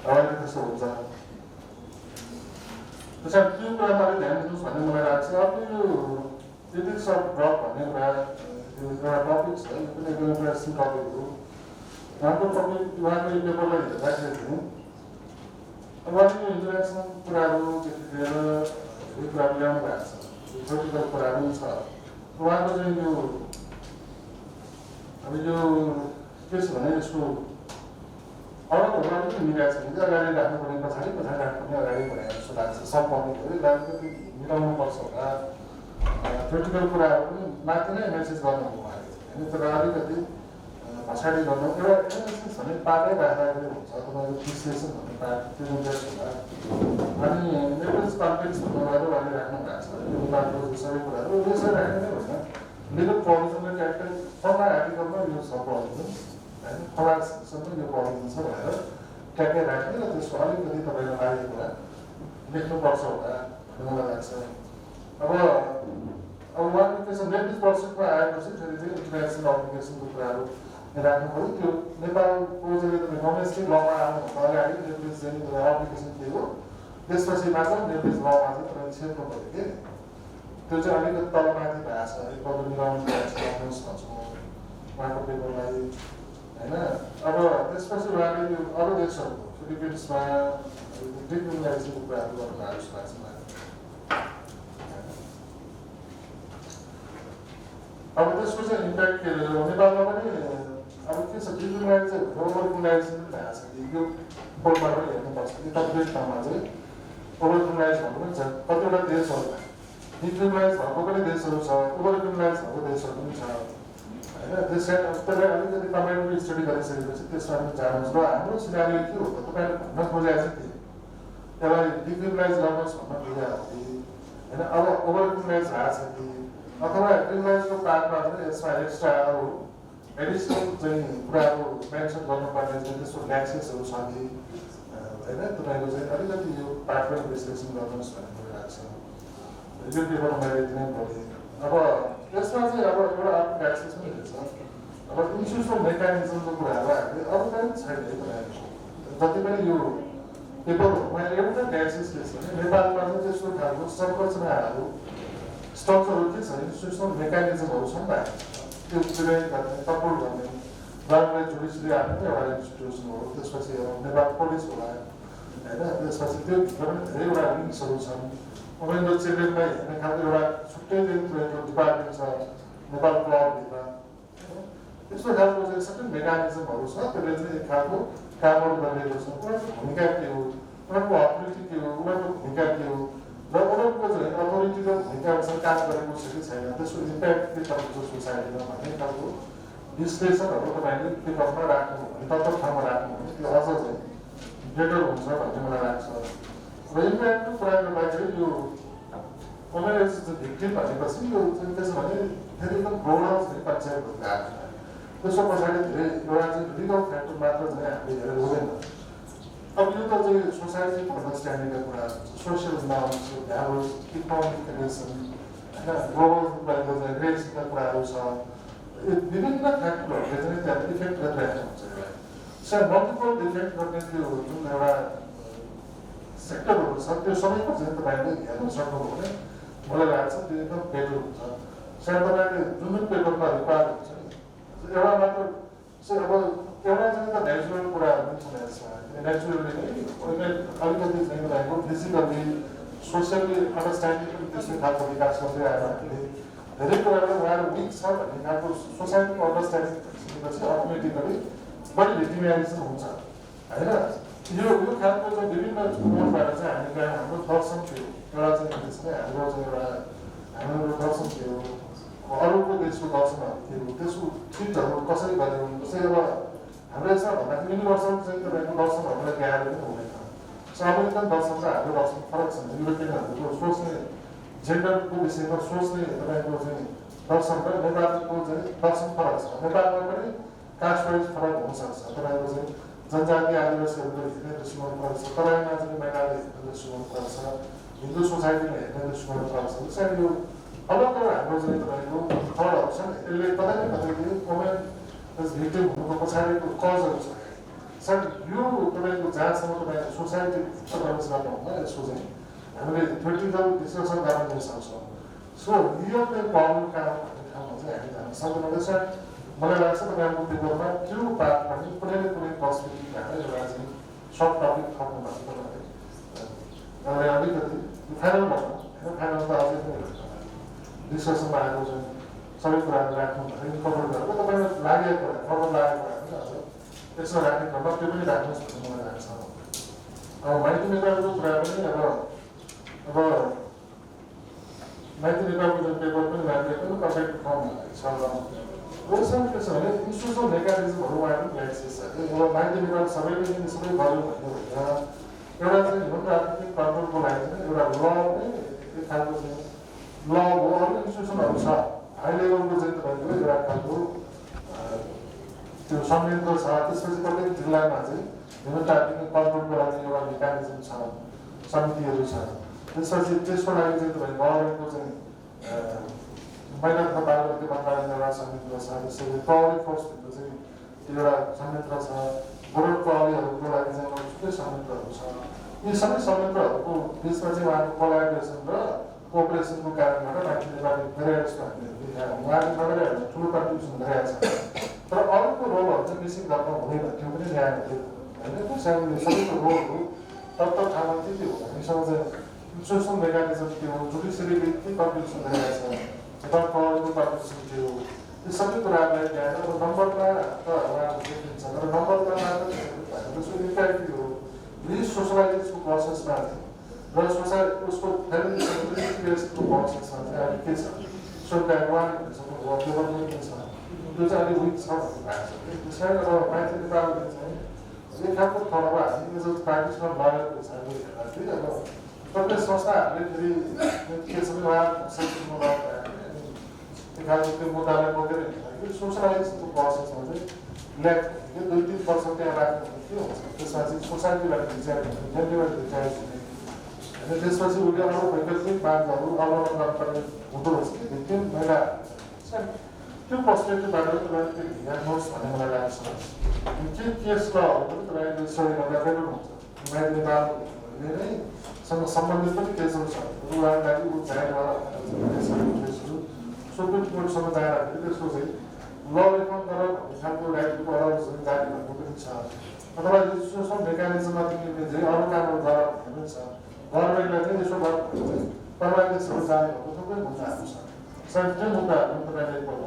अहिले त्यस्तो हुन्छ त्यसमा त्यो कुरामा अलिक ध्यान दिनुहोस् भन्ने मलाई लाग्छ अर्को यो एथिक्स अफ ड्रग भन्ने कुरा यो एउटा टपिक छ यो पनि एकदम इन्ट्रेस्टिङ टपिक हो उहाँको टपिक उहाँको यो पेपरलाई हेर्दाखेरि अब अलिक यो इन्टरनेसनल कुराहरूदेखि लिएर यो कुराहरू ल्याउनु भएको छ पोलिटिकल कुराहरू छ उहाँको चाहिँ यो अब यो के छ भने यसको अरूहरू पनि मिलाएको छ कि अगाडि राख्नुपर्ने पछाडि राख्नुपर्ने अगाडि भनेर जस्तो लाग्छ सब पाउने हो अलिकति मिलाउनु पर्छ होला पोलिटिकल कुराहरू पनि माथि नै मेसेज गर्नु हो उहाँले होइन तर अलिकति पछाडि गर्नु एउटा एनालिसिस भन्ने पार्टै राख्दाखेरि हुन्छ तपाईँको विश्लेषण भन्ने पार्ट त्यो इन्ट्रेस्ट होला अनि नेटवर्क कन्टेक्स्ट भन्नु गएर उहाँले राख्नु भएको छ नेपालको सबै कुराहरू यसरी राख्ने नै होइन लिगल प्रोभिजनले ट्याक्कै फर्मा आर्टिकलमा यो छ प्रोभिजन होइन फर्मासम्म यो प्रोभिजन छ भनेर ट्याक्कै राख्ने र त्यसको अलिकति तपाईँलाई लागेको कुरा लेख्नुपर्छ होला भन्ने मलाई लाग्छ। अब उहाँले त्यसो 90%मा आएपछि फेरि चाहिँ इन्टरनेसनल अप्लिकेसनको कुराहरू राख्नु पऱ्यो। त्यो नेपालको चाहिँ डोमेस्टिक लमा आउनुभन्दा अगाडि नेप्लिज चाहिँ अप्लिकेसन के हो त्यसपछि मात्र नेप्लिज लमा चाहिँ तपाईँले छेड्नु पऱ्यो कि त्यो चाहिँ अलिकति तलमाथि भएको छ। एकपल्ट मिलाउनु भएको छ भन्नुहोस् भन्छौँ उहाँको पेपरलाई होइन। अब त्यसपछि उहाँले यो अरू देशहरूको फिलिपिन्समा डिक्रिमिनलाइजेसनको कुराहरू गर्नु भएको जस्तो लाग्छ मलाई। अब त्यसको चाहिँ इम्प्याक्ट के हो नेपालमा पनि अब के छ डिक्रिमिनलाइजेसन ओभर क्रिमिनलाइजेसन पनि भएको छ कि यो कोर्टमा पनि हेर्नुपर्छ कि कतिपय ठाउँमा चाहिँ ओभर क्रिमिनलाइज भएको पनि छ। कतिवटा देशहरूमा डिक्रिमिनलाइज भएको पनि देशहरू छ ओभर क्रिमिनलाइज भएको देशहरू पनि छ होइन। त्यस कारण तपाईँ अलिकति तपाईँले स्टडी गरिसकेपछि त्यसमा पनि जानुहोस्। र हाम्रो सिनारी के हो त तपाईँले भन्न खोजेको चाहिँ के त्यसलाई डिक्रिमिनलाइज गर्नुहोस् भन्न खोजेको हो कि होइन। अब ओभर क्रिमिनलाइज भएको छ कि अथवा क्रिमिनलाइजको पार्टमा चाहिँ यसमा एक्स्ट्रा अरू एडिसनल चाहिँ कुराहरू मेन्सन गर्नुपर्ने चाहिँ त्यसको ल्याक्सेसहरू छ कि होइन तपाईँको चाहिँ अलिकति यो पार्ट पनि विश्लेषण गर्नुहोस् भन्ने मलाई लाग्छ। यो पेपर मैले दिनै पढेँ। अब यसमा चाहिँ अब एउटा अर्को ल्याक्सेस पनि रहेछ। अब इन्स्टिट्युसनल मेकानिजमको कुराहरू हामीले अरू पनि छैन है तपाईँहरूको जति पनि यो पेपरमा एउटा ल्याक्सेस के छ भने नेपालमा चाहिँ त्यस्तो खालको संरचनाहरू स्ट्रक्चरहरू के छ इन्स्टिट्युसनल मेकानिजमहरू छन् त त्यो प्रिभेन्ट गर्ने सपोर्ट गर्ने गभर्नमेन्ट जुडिसियरी आफ्नो एउटा इन्स्टिट्युसन हो। त्यसपछि नेपाल पुलिस होला होइन। त्यसपछि त्यो भित्र पनि धेरैवटा विङ्सहरू छन्। उमेन्द्र चेपेललाई हेर्ने खालको एउटा छुट्टै डिपार्टमेन्ट छ नेपाल क्लबभित्र। त्यस्तो खालको चाहिँ सबै मेकानिजमहरू छ त्यसले चाहिँ एक खालको कामहरू गरिरहेको छ। उनीहरूको भूमिका के हो उनीहरूको अथोरिटी के हो उनीहरूको भूमिका के हो र उनीहरूको चाहिँ अथोरिटी र भूमिका अनुसार काम गरेको छ कि छैन त्यसको इम्प्याक्ट के पर्छ सोसाइटीमा भन्ने खालको विश्लेषणहरू तपाईँले पेपरमा राख्नु भने तत्त्व ठाउँमा राख्नु भने त्यो अझ चाहिँ बेटर हुन्छ भन्ने मलाई लाग्छ। र इम्प्याक्टको कुरा गर्दाखेरि यो उनीहरू भिक्टिम भनेपछि यो चाहिँ त्यसो भने फेरि एकदम ब्रोडर चाहिँ कन्सेप्ट आएको छ। त्यसको पछाडि धेरै एउटा चाहिँ लिगल फ्याक्टर मात्र चाहिँ हामीले हेरेर हुँदैन। अब यो त चाहिँ सोसाइटीको अन्डरस्ट्यान्डिङका कुराहरू छ social norms values economic relation होइन ग्लोबल चाहिँ रेसका कुराहरू छ। यो विभिन्न फ्याक्टरहरूले चाहिँ त्यहाँ इफेक्ट गरिरहेको हुन्छ। यसलाई मल्टिपल इफेक्ट गर्ने त्यो जुन एउटा सेक्टरहरू छ त्यो सबैको चाहिँ तपाईँले हेर्न सक्नुभयो भने मलाई लाग्छ त्यो एकदम बेटर हुन्छ। सायद तपाईँले जुन जुन पेपरमा रिक्वायर हुन्छ नि एउटा मात्र अब एउटा चाहिँ त नेचुरल कुराहरू पनि छन् यसमा। नेचुरली नै अलिकति चाहिँ तपाईँको फिजिकल्ली सोसियल्ली अन्डरस्ट्यान्डिङ पनि त्यस्तै खालको विकास गर्दै आएर हामीले धेरै कुराहरू उहाँहरू विक छ भन्ने खालको सोसाइटीको अन्डरस्ट्यान्डिङ भइसकेपछि अटोमेटिकली बढी भिक्टिमाइजेसन हुन्छ होइन। यो खालको चाहिँ विभिन्न मोडबाट चाहिँ हामीले हाम्रो दर्शन थियो एउटा चाहिँ त्यसमा हाम्रो चाहिँ हाम्रो दर्शन थियो अरूको देशको दर्शनहरू थियो त्यसको ट्रिटहरू कसरी गर्यो जस्तै अब हाम्रो यसमा भन्दाखेरि युनिभर्सल चाहिँ तपाईँको दर्शनहरूलाई ल्याएर पनि हुँदैन। अमेरिकन दर्शन र हाम्रो दर्शन फरक छ। युरोपियनहरूको सोच्ने जेन्डरको विषयमा सोच्ने तपाईँको चाहिँ दर्शन र नेपालको चाहिँ दर्शन फरक छ। नेपालमा पनि कास्ट वाइज फरक हुनसक्छ। तपाईँको चाहिँ जनजाति आदिवासीहरूले हेर्ने दृष्टिकोण फरक छ। तराईमा चाहिँ महिलाले हेर्ने दृष्टिकोण फरक छ। हिन्दू सोसाइटीमा हेर्ने दृष्टिकोण फरक छ। त्यसरी यो अलग अलग हाम्रो चाहिँ तपाईँको फलहरू छ नि यसले कतै न कतै वुमेन भिक्टिम हुनुको पछाडिको कजहरू छ। सर यो तपाईँको जहाँसम्म तपाईँको सोसाइटी प्रवेश गर्नुहुन्न यसको चाहिँ हामीले थ्योरिटिकल डिस्कसन गर्न पनि सक्छौँ। सो रियल प्रब्लम कहाँ भन्ने ठाउँमा चाहिँ हामी जान सक्दैनौँ। सर मलाई लाग्छ तपाईँहरूको पेपरमा त्यो पार्ट पनि कुनै न कुनै पर्सपेक्टिभ भएर एउटा चाहिँ सर्ट टपिक थप्नु भएको तपाईँले अलिकति फाइनल भनौँ होइन। फाइनल त अझै पनि डिस्कसनमा आएको चाहिँ सबै कुराहरू राख्नु भने कभर गरेर तपाईँलाई लागेको कुरा कभर लागेको कुरा पनि अझ त्यसमा राख्ने क्रममा त्यो पनि राख्नुहोस् भन्ने मलाई लाग्छ। अब माइती नेपालको कुरा पनि अब माइती नेपालको जुन पेपर पनि मान्छे पनि पर्फेक्ट फर्म छ। यसमा के छ भने इन्स्टिट्युसनल मेकानिजमहरू उहाँको ल्याक्सेस छ। अब माइती नेपाल सबैले सबै गऱ्यो भन्ने होइन। एउटा चाहिँ ह्युमन ट्राफिकिङ कन्ट्रोलको लागि चाहिँ एउटा ल नै एक खालको चाहिँ ल हो अरू इन्स्टिट्युसनहरू छ हाई लेभलको चाहिँ तपाईँको एउटा खालको त्यो संयन्त्र छ त्यसपछि प्रत्येक जिल्लामा चाहिँ ह्युमन ट्राफिकिङ कन्ट्रोलको लागि एउटा मेकानिजम छ समितिहरू छ त्यसपछि त्यसको लागि चाहिँ तपाईँ गभर्मेन्टको चाहिँ महिला तथा बालबालिका मन्त्रालयको एउटा संयन्त्र छ त्यसरी प्रहरी फोर्सभित्र चाहिँ एउटा संयन्त्र छ बोर्ड प्रहरीहरूको लागि चाहिँ एउटा छुट्टै संयन्त्रहरू छ यी सबै संयन्त्रहरूको बिचमा चाहिँ उहाँको कोलाबोरेसन र कोअपरेसनको कारणबाट माथि नेपाली धेरै जस्तो हामीले देखायौँ उहाँले नगरे ठुलो कन्ट्रिब्युसन गरेका छ तर अरूको रोलहरू चाहिँ बेसी गर्न हुँदैन त्यो पनि ल्याएर होइन त्यसैले सबैको रोलहरू तत्त ठाउँमा के हो हामीसँग चाहिँ सोसल मेकानिजम के हो जुडिसियरीले के कन्ट्रिब्युसन गरेका छ तथा प्रहरीको कन्ट्रिब्युसन के हो यो सबै कुराहरूलाई ल्याएर अब नम्बरमा त उहाँहरू देखिन्छ तर नम्बरमा मात्र त्यसको इम्प्याक्ट हो रिसोसलाइजेसनको प्रोसेसमा र उसको फेमिलीको प्रोसेसमा चाहिँ अहिले के छ सोल्टा उहाँहरूको डेभलपमेन्ट के छ त्यो चाहिँ अलिक विक छ भन्ने भएको छ त्यस कारण अब माथि नेपालले चाहिँ एक खालको फल अब हामी एज अ ट्रेडिसनल लयरको हिसाबले हेर्दाखेरि अब प्रत्येक संस्थाहरूले फेरि के छ भने उहाँ सेक्सनमा एक खालको त्यो मुद्दालाई बोकेर हिँड्दाखेरि सोसलाइजेसनको प्रोसेसमा चाहिँ ल्याक 2-3 वर्ष त्यहाँ राख्नु के हुन्छ त्यसमा चाहिँ सोसाइटीलाई डिजाइन हुने जेन्डरलाई डिजाइन हुने होइन त्यसपछि उसले अरू वैकल्पिक मार्गहरू अवलम्बन गर्नुपर्ने हुँदो रहेछ कि त्यो महिला त्यो पर्सपेक्टिभबाट तपाईँले त्यो हेर्नुहोस् भन्ने मलाई लाग्छ के केस लहरू पनि तपाईँले स्टडी गर्दा रेगुलर हुन्छ माइती नेपालले नै सँग सम्बन्धित पनि केसहरू छ उहाँलाई ऊ जानेर केसहरू सुप्रिम कोर्टसम्म जाँदाखेरि त्यसको चाहिँ ल रिफर्म गर भन्ने खालको राइटको अराउन्ड जारी भएको पनि छ अथवा सोसल मेकानिजममा तिमीले चाहिँ अरू कामहरू गर भन्ने पनि छ गभर्मेन्टलाई चाहिँ यसो गर परमानेन्टसम्म जाने भएको थुप्रै मुद्दाहरू छ सायद त्यो मुद्दाहरू पनि तपाईँले एकपल्ट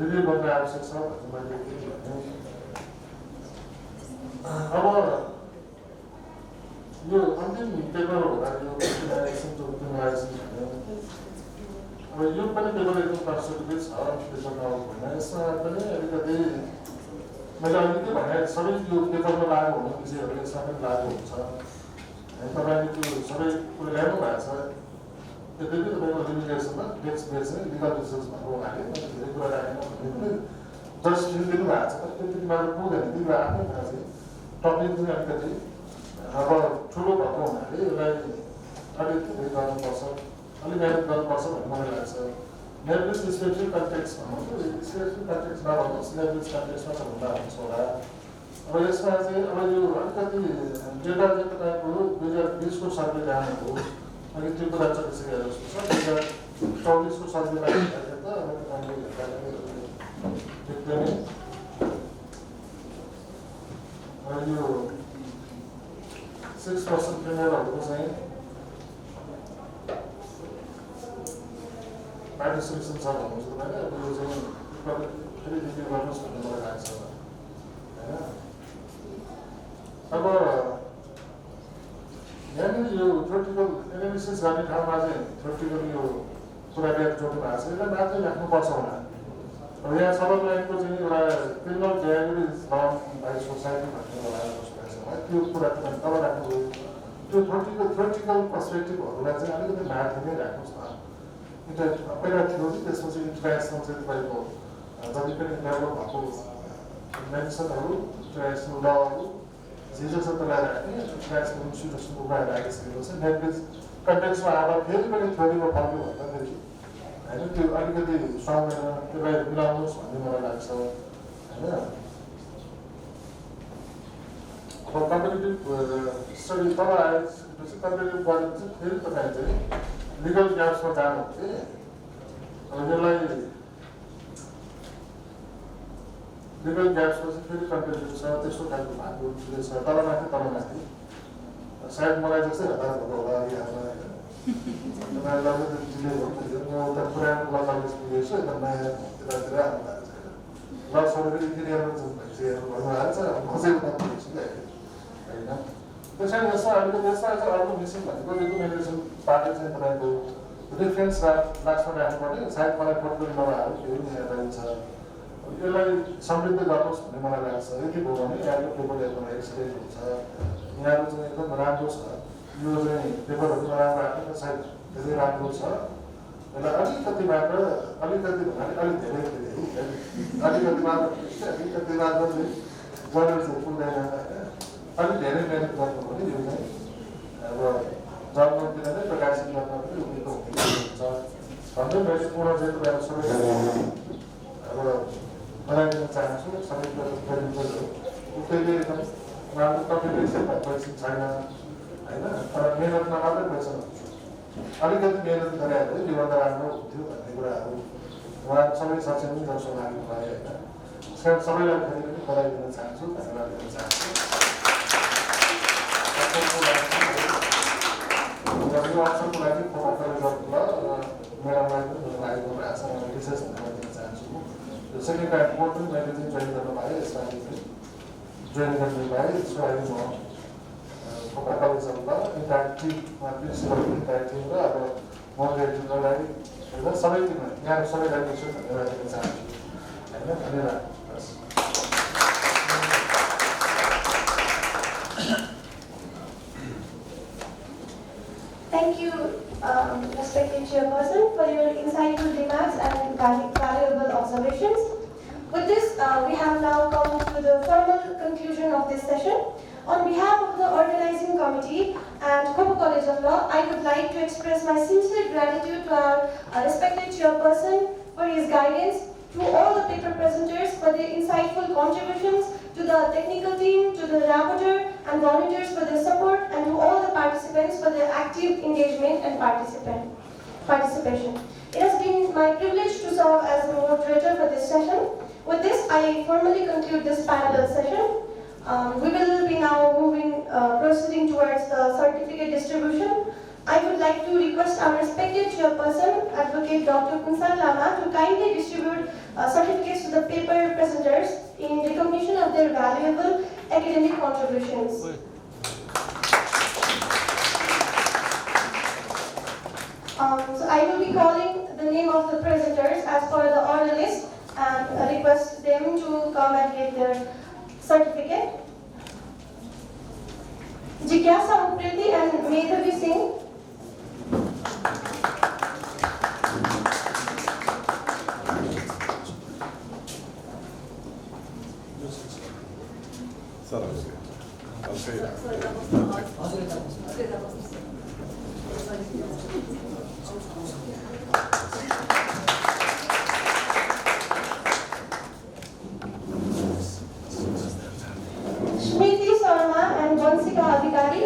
रिभ्यू गर्न आवश्यक छ भन्ने मैले भने अब यो अन्तिम पेपर हुँदा यो अब यो पनि पेपर एकदम कन्स्ट्रक्टिभ छ पेपर नभएकोमा यसमा पनि अलिकति मैले अलिकति भने सबै यो पेपरमा लागु हुने विषयहरू यसमा पनि लागु हुन्छ तपाईँले त्यो सबै कुरो ल्याउनु भएको छ त्यति तपाईँको लिमिटेसनमा टेक्स्ट बेस चाहिँ लिगल रिसर्च भएको हुनाले धेरै कुरा राखेन भन्ने पनि जस्ट दिनु भएको छ त्यति मात्र पुग्दैन तिम्रो आफ्नै कुरा चाहिँ टपिक पनि अलिकति अब ठुलो भएको हुनाले यसलाई अलिक धेरै गर्नुपर्छ अलिक मेहनत गर्नुपर्छ भन्ने मलाई लाग्छ नेभलिस स्पेसिफिक कन्टेक्स्ट भन्नु स्पेसिफिक कन्टेक्स्ट नभन्नुहोस् नेभलिस कन्टेक्स्टमा त हुँदा हुन्छ होला अब यसमा चाहिँ अब यो अलिकति डेटा चाहिँ तपाईँको 2020 को सर्वे जानु हो अनि त्यो कुरा चलिसकेको जस्तो छ 2024 को सर्वेलाई हेर्दा त अब तपाईँले एकदमै यो 6% फिमेलहरूको चाहिँ पार्टिसिपेसन छ भन्नुहुन्छ तपाईँले अब यो चाहिँ फेरि रिभ्यू गर्नुहोस् भन्ने मलाई लाग्छ होइन अब यहाँनिर यो थ्योरिटिकल एनालिसिस गर्ने ठाउँमा चाहिँ थ्योरिटिकल यो कुरा जोड्नु भएको छ यसलाई मात्रै राख्नुपर्छ होला अब यहाँ सबल लाइनको चाहिँ एउटा क्रिमिनल ज्यारिज लर्न बाई सोसाइटी भन्ने एउटा बसिरहेको छ त्यो कुरा तपाईँ तल राख्नुभयो त्यो थ्योरिटिकल पर्सपेक्टिभहरूलाई चाहिँ अलिकति माथि नै राख्नुहोस् न पहिला थियो कि त्यसपछि इन्टरनेसनल चाहिँ तपाईँको जति पनि डेभलप भएको मेडिसिनहरू इन्टरनेसनल लहरू जे जे छ त्यसलाई राख्ने इन्टरनेसनल इन्स्टिट्युसनको कुरा राखिसकेको छ नेटबेज कन्टेक्समा आएर फेरि पनि थ्योरीमा फर्क्यो भन्दाखेरि होइन त्यो अलिकति सुहाउँदैन त्यसलाई मिलाउनुहोस् भन्ने मलाई लाग्छ होइन अब कम्पिटेटिभ स्टडी तल आएपछि कम्पिटेटिभ गरेपछि फेरि तपाईँ चाहिँ लिगल ग्याप्समा जानु हो कि अब यसलाई लिगल ग्याप्समा चाहिँ फेरि कम्पिटेटिभ छ त्यस्तो खालको भएको छ तलमाथि सायद मलाई जस्तै हतार भएको होला यहाँलाई तपाईँलाई म उता पुरानो ल कलेज पुगेछु यता नयाँ यतातिर आउनु भएको छैन ल सबै इन्जिनियरमा भइसकेर भन्नु भएको छ म चाहिँ उता पुगेछु कि होइन त्यस कारण यसमा अलिकति यसमा चाहिँ अर्को मिसिङ भनेको रिकमेन्डेसन पार्टी चाहिँ तपाईँको रिफरेन्स लास्टमा राख्नुपर्ने सायद मलाई पोर्टफोलियो नभएको फेरि यहाँ रहन्छ यसलाई समृद्ध गर्नुहोस् भन्ने मलाई लाग्छ यति भयो भने यहाँको पेपर एकदम एक्सलेन्ट हुन्छ यहाँको चाहिँ एकदम राम्रो छ यो चाहिँ पेपरहरू नराम्रो आएको सायद धेरै राम्रो छ यसलाई अलिकति मात्र अलिकति भन्नाले अलिक धेरै अलिकति मात्र अलिकति मात्र चाहिँ जर्नलिस्टहरू पुग्दैन अलिक धेरै मेहनत गर्नु पनि यो चाहिँ अब जर्नलतिर नै प्रकाशित गर्न पनि उनीहरूको हुन्छ भन्दै मैले पूर्ण चाहिँ तपाईँहरू सबैजना अब बनाइदिन चाहन्छु सबैको उसैले एकदम उहाँको कम्युनिकेसन परिचित छैन होइन तर मेहनतमा मात्रै पैसा हुन्छ अलिकति मेहनत गरे भने योभन्दा राम्रो हुन्थ्यो भन्ने कुराहरू उहाँ सबै सचेत नै जसो लाग्नु भयो होइन सबैलाई फेरि पनि बधाई दिन चाहन्छु धन्यवाद दिन चाहन्छु यो अवसरको लागि फोकस गरेर म्याडमलाई पनि लागेको आशा विशेष धन्यवाद दिन चाहन्छु यो सेकेन्ड टाइम कोर्ट पनि मैले चाहिँ जोइन गर्नु पाएँ यसमा चाहिँ जोइन गर्नु पाएँ यसको लागि म फोका कलेजहरूमा इन्टरेक्टिभमा प्रिन्सिपल इन्टरेक्टिभ र अब मोडरेटरलाई होइन सबैतिर यहाँ सबैलाई विशेष धन्यवाद दिन चाहन्छु होइन धन्यवाद Thank you, respected chairperson, for your insightful remarks and valuable observations. With this, we have now come to the formal conclusion of this session. On behalf of the organizing committee and Khopo College of Law, I would like to express my sincere gratitude to our respected chairperson for his guidance, to all the paper presenters for their insightful contributions, to the technical team, to the rapporteur and volunteers for their support, and to all the participants for their active engagement and participation. It has been my privilege to serve as the moderator for this session. With this, I formally conclude this panel session. We will be now proceeding towards the certificate distribution. I would like to request our respected chairperson, Advocate Dr. Kunsan Lama, to kindly distribute certificates to the paper presenters in recognition of their valuable academic contributions. So I will be calling the name of the presenters as per the order list and request them to come and get their certificate. Jigyasa Upriti and Medhavi Singh. Smriti Sarma and Vansika Adhikari.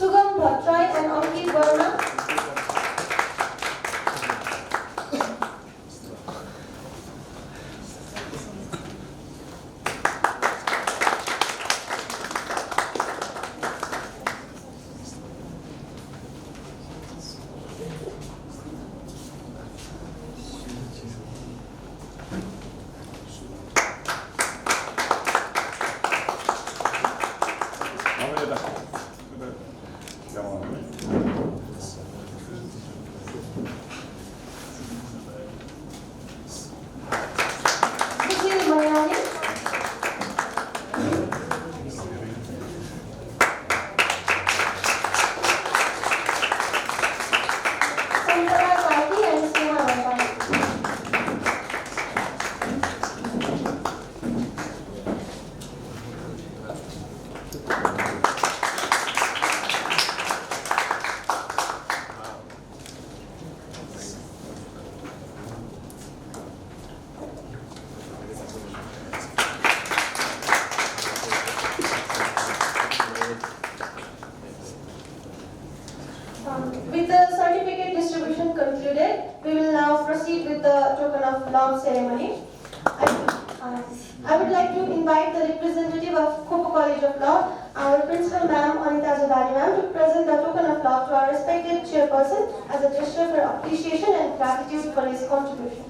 Sugam Bhattrai and Ankit Verma. Sushil Mayani. Santara Karthi and Sneha Vapani. With the certificate distribution concluded, we will now proceed with the token of love ceremony. I would like to invite the representative of Khopo College of Law, our principal ma'am Anita Jadari ma'am, to present the token of love to our respected chairperson as a gesture for appreciation and gratitude for his contribution.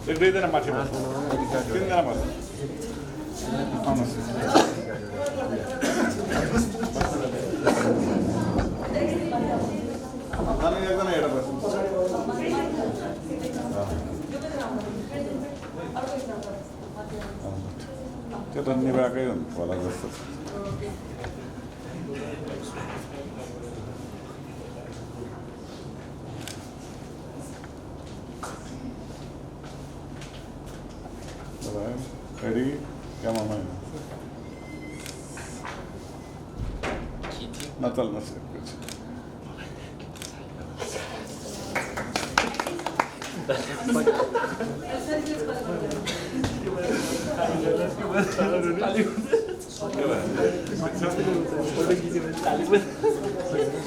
एक दुईजना माथि बस्छ तीनजना बस्छ अनि एकजना हेरेर बस्छ त्यो त निभाएकै होला जस्तो Ready? Come on, man. Natal na siya.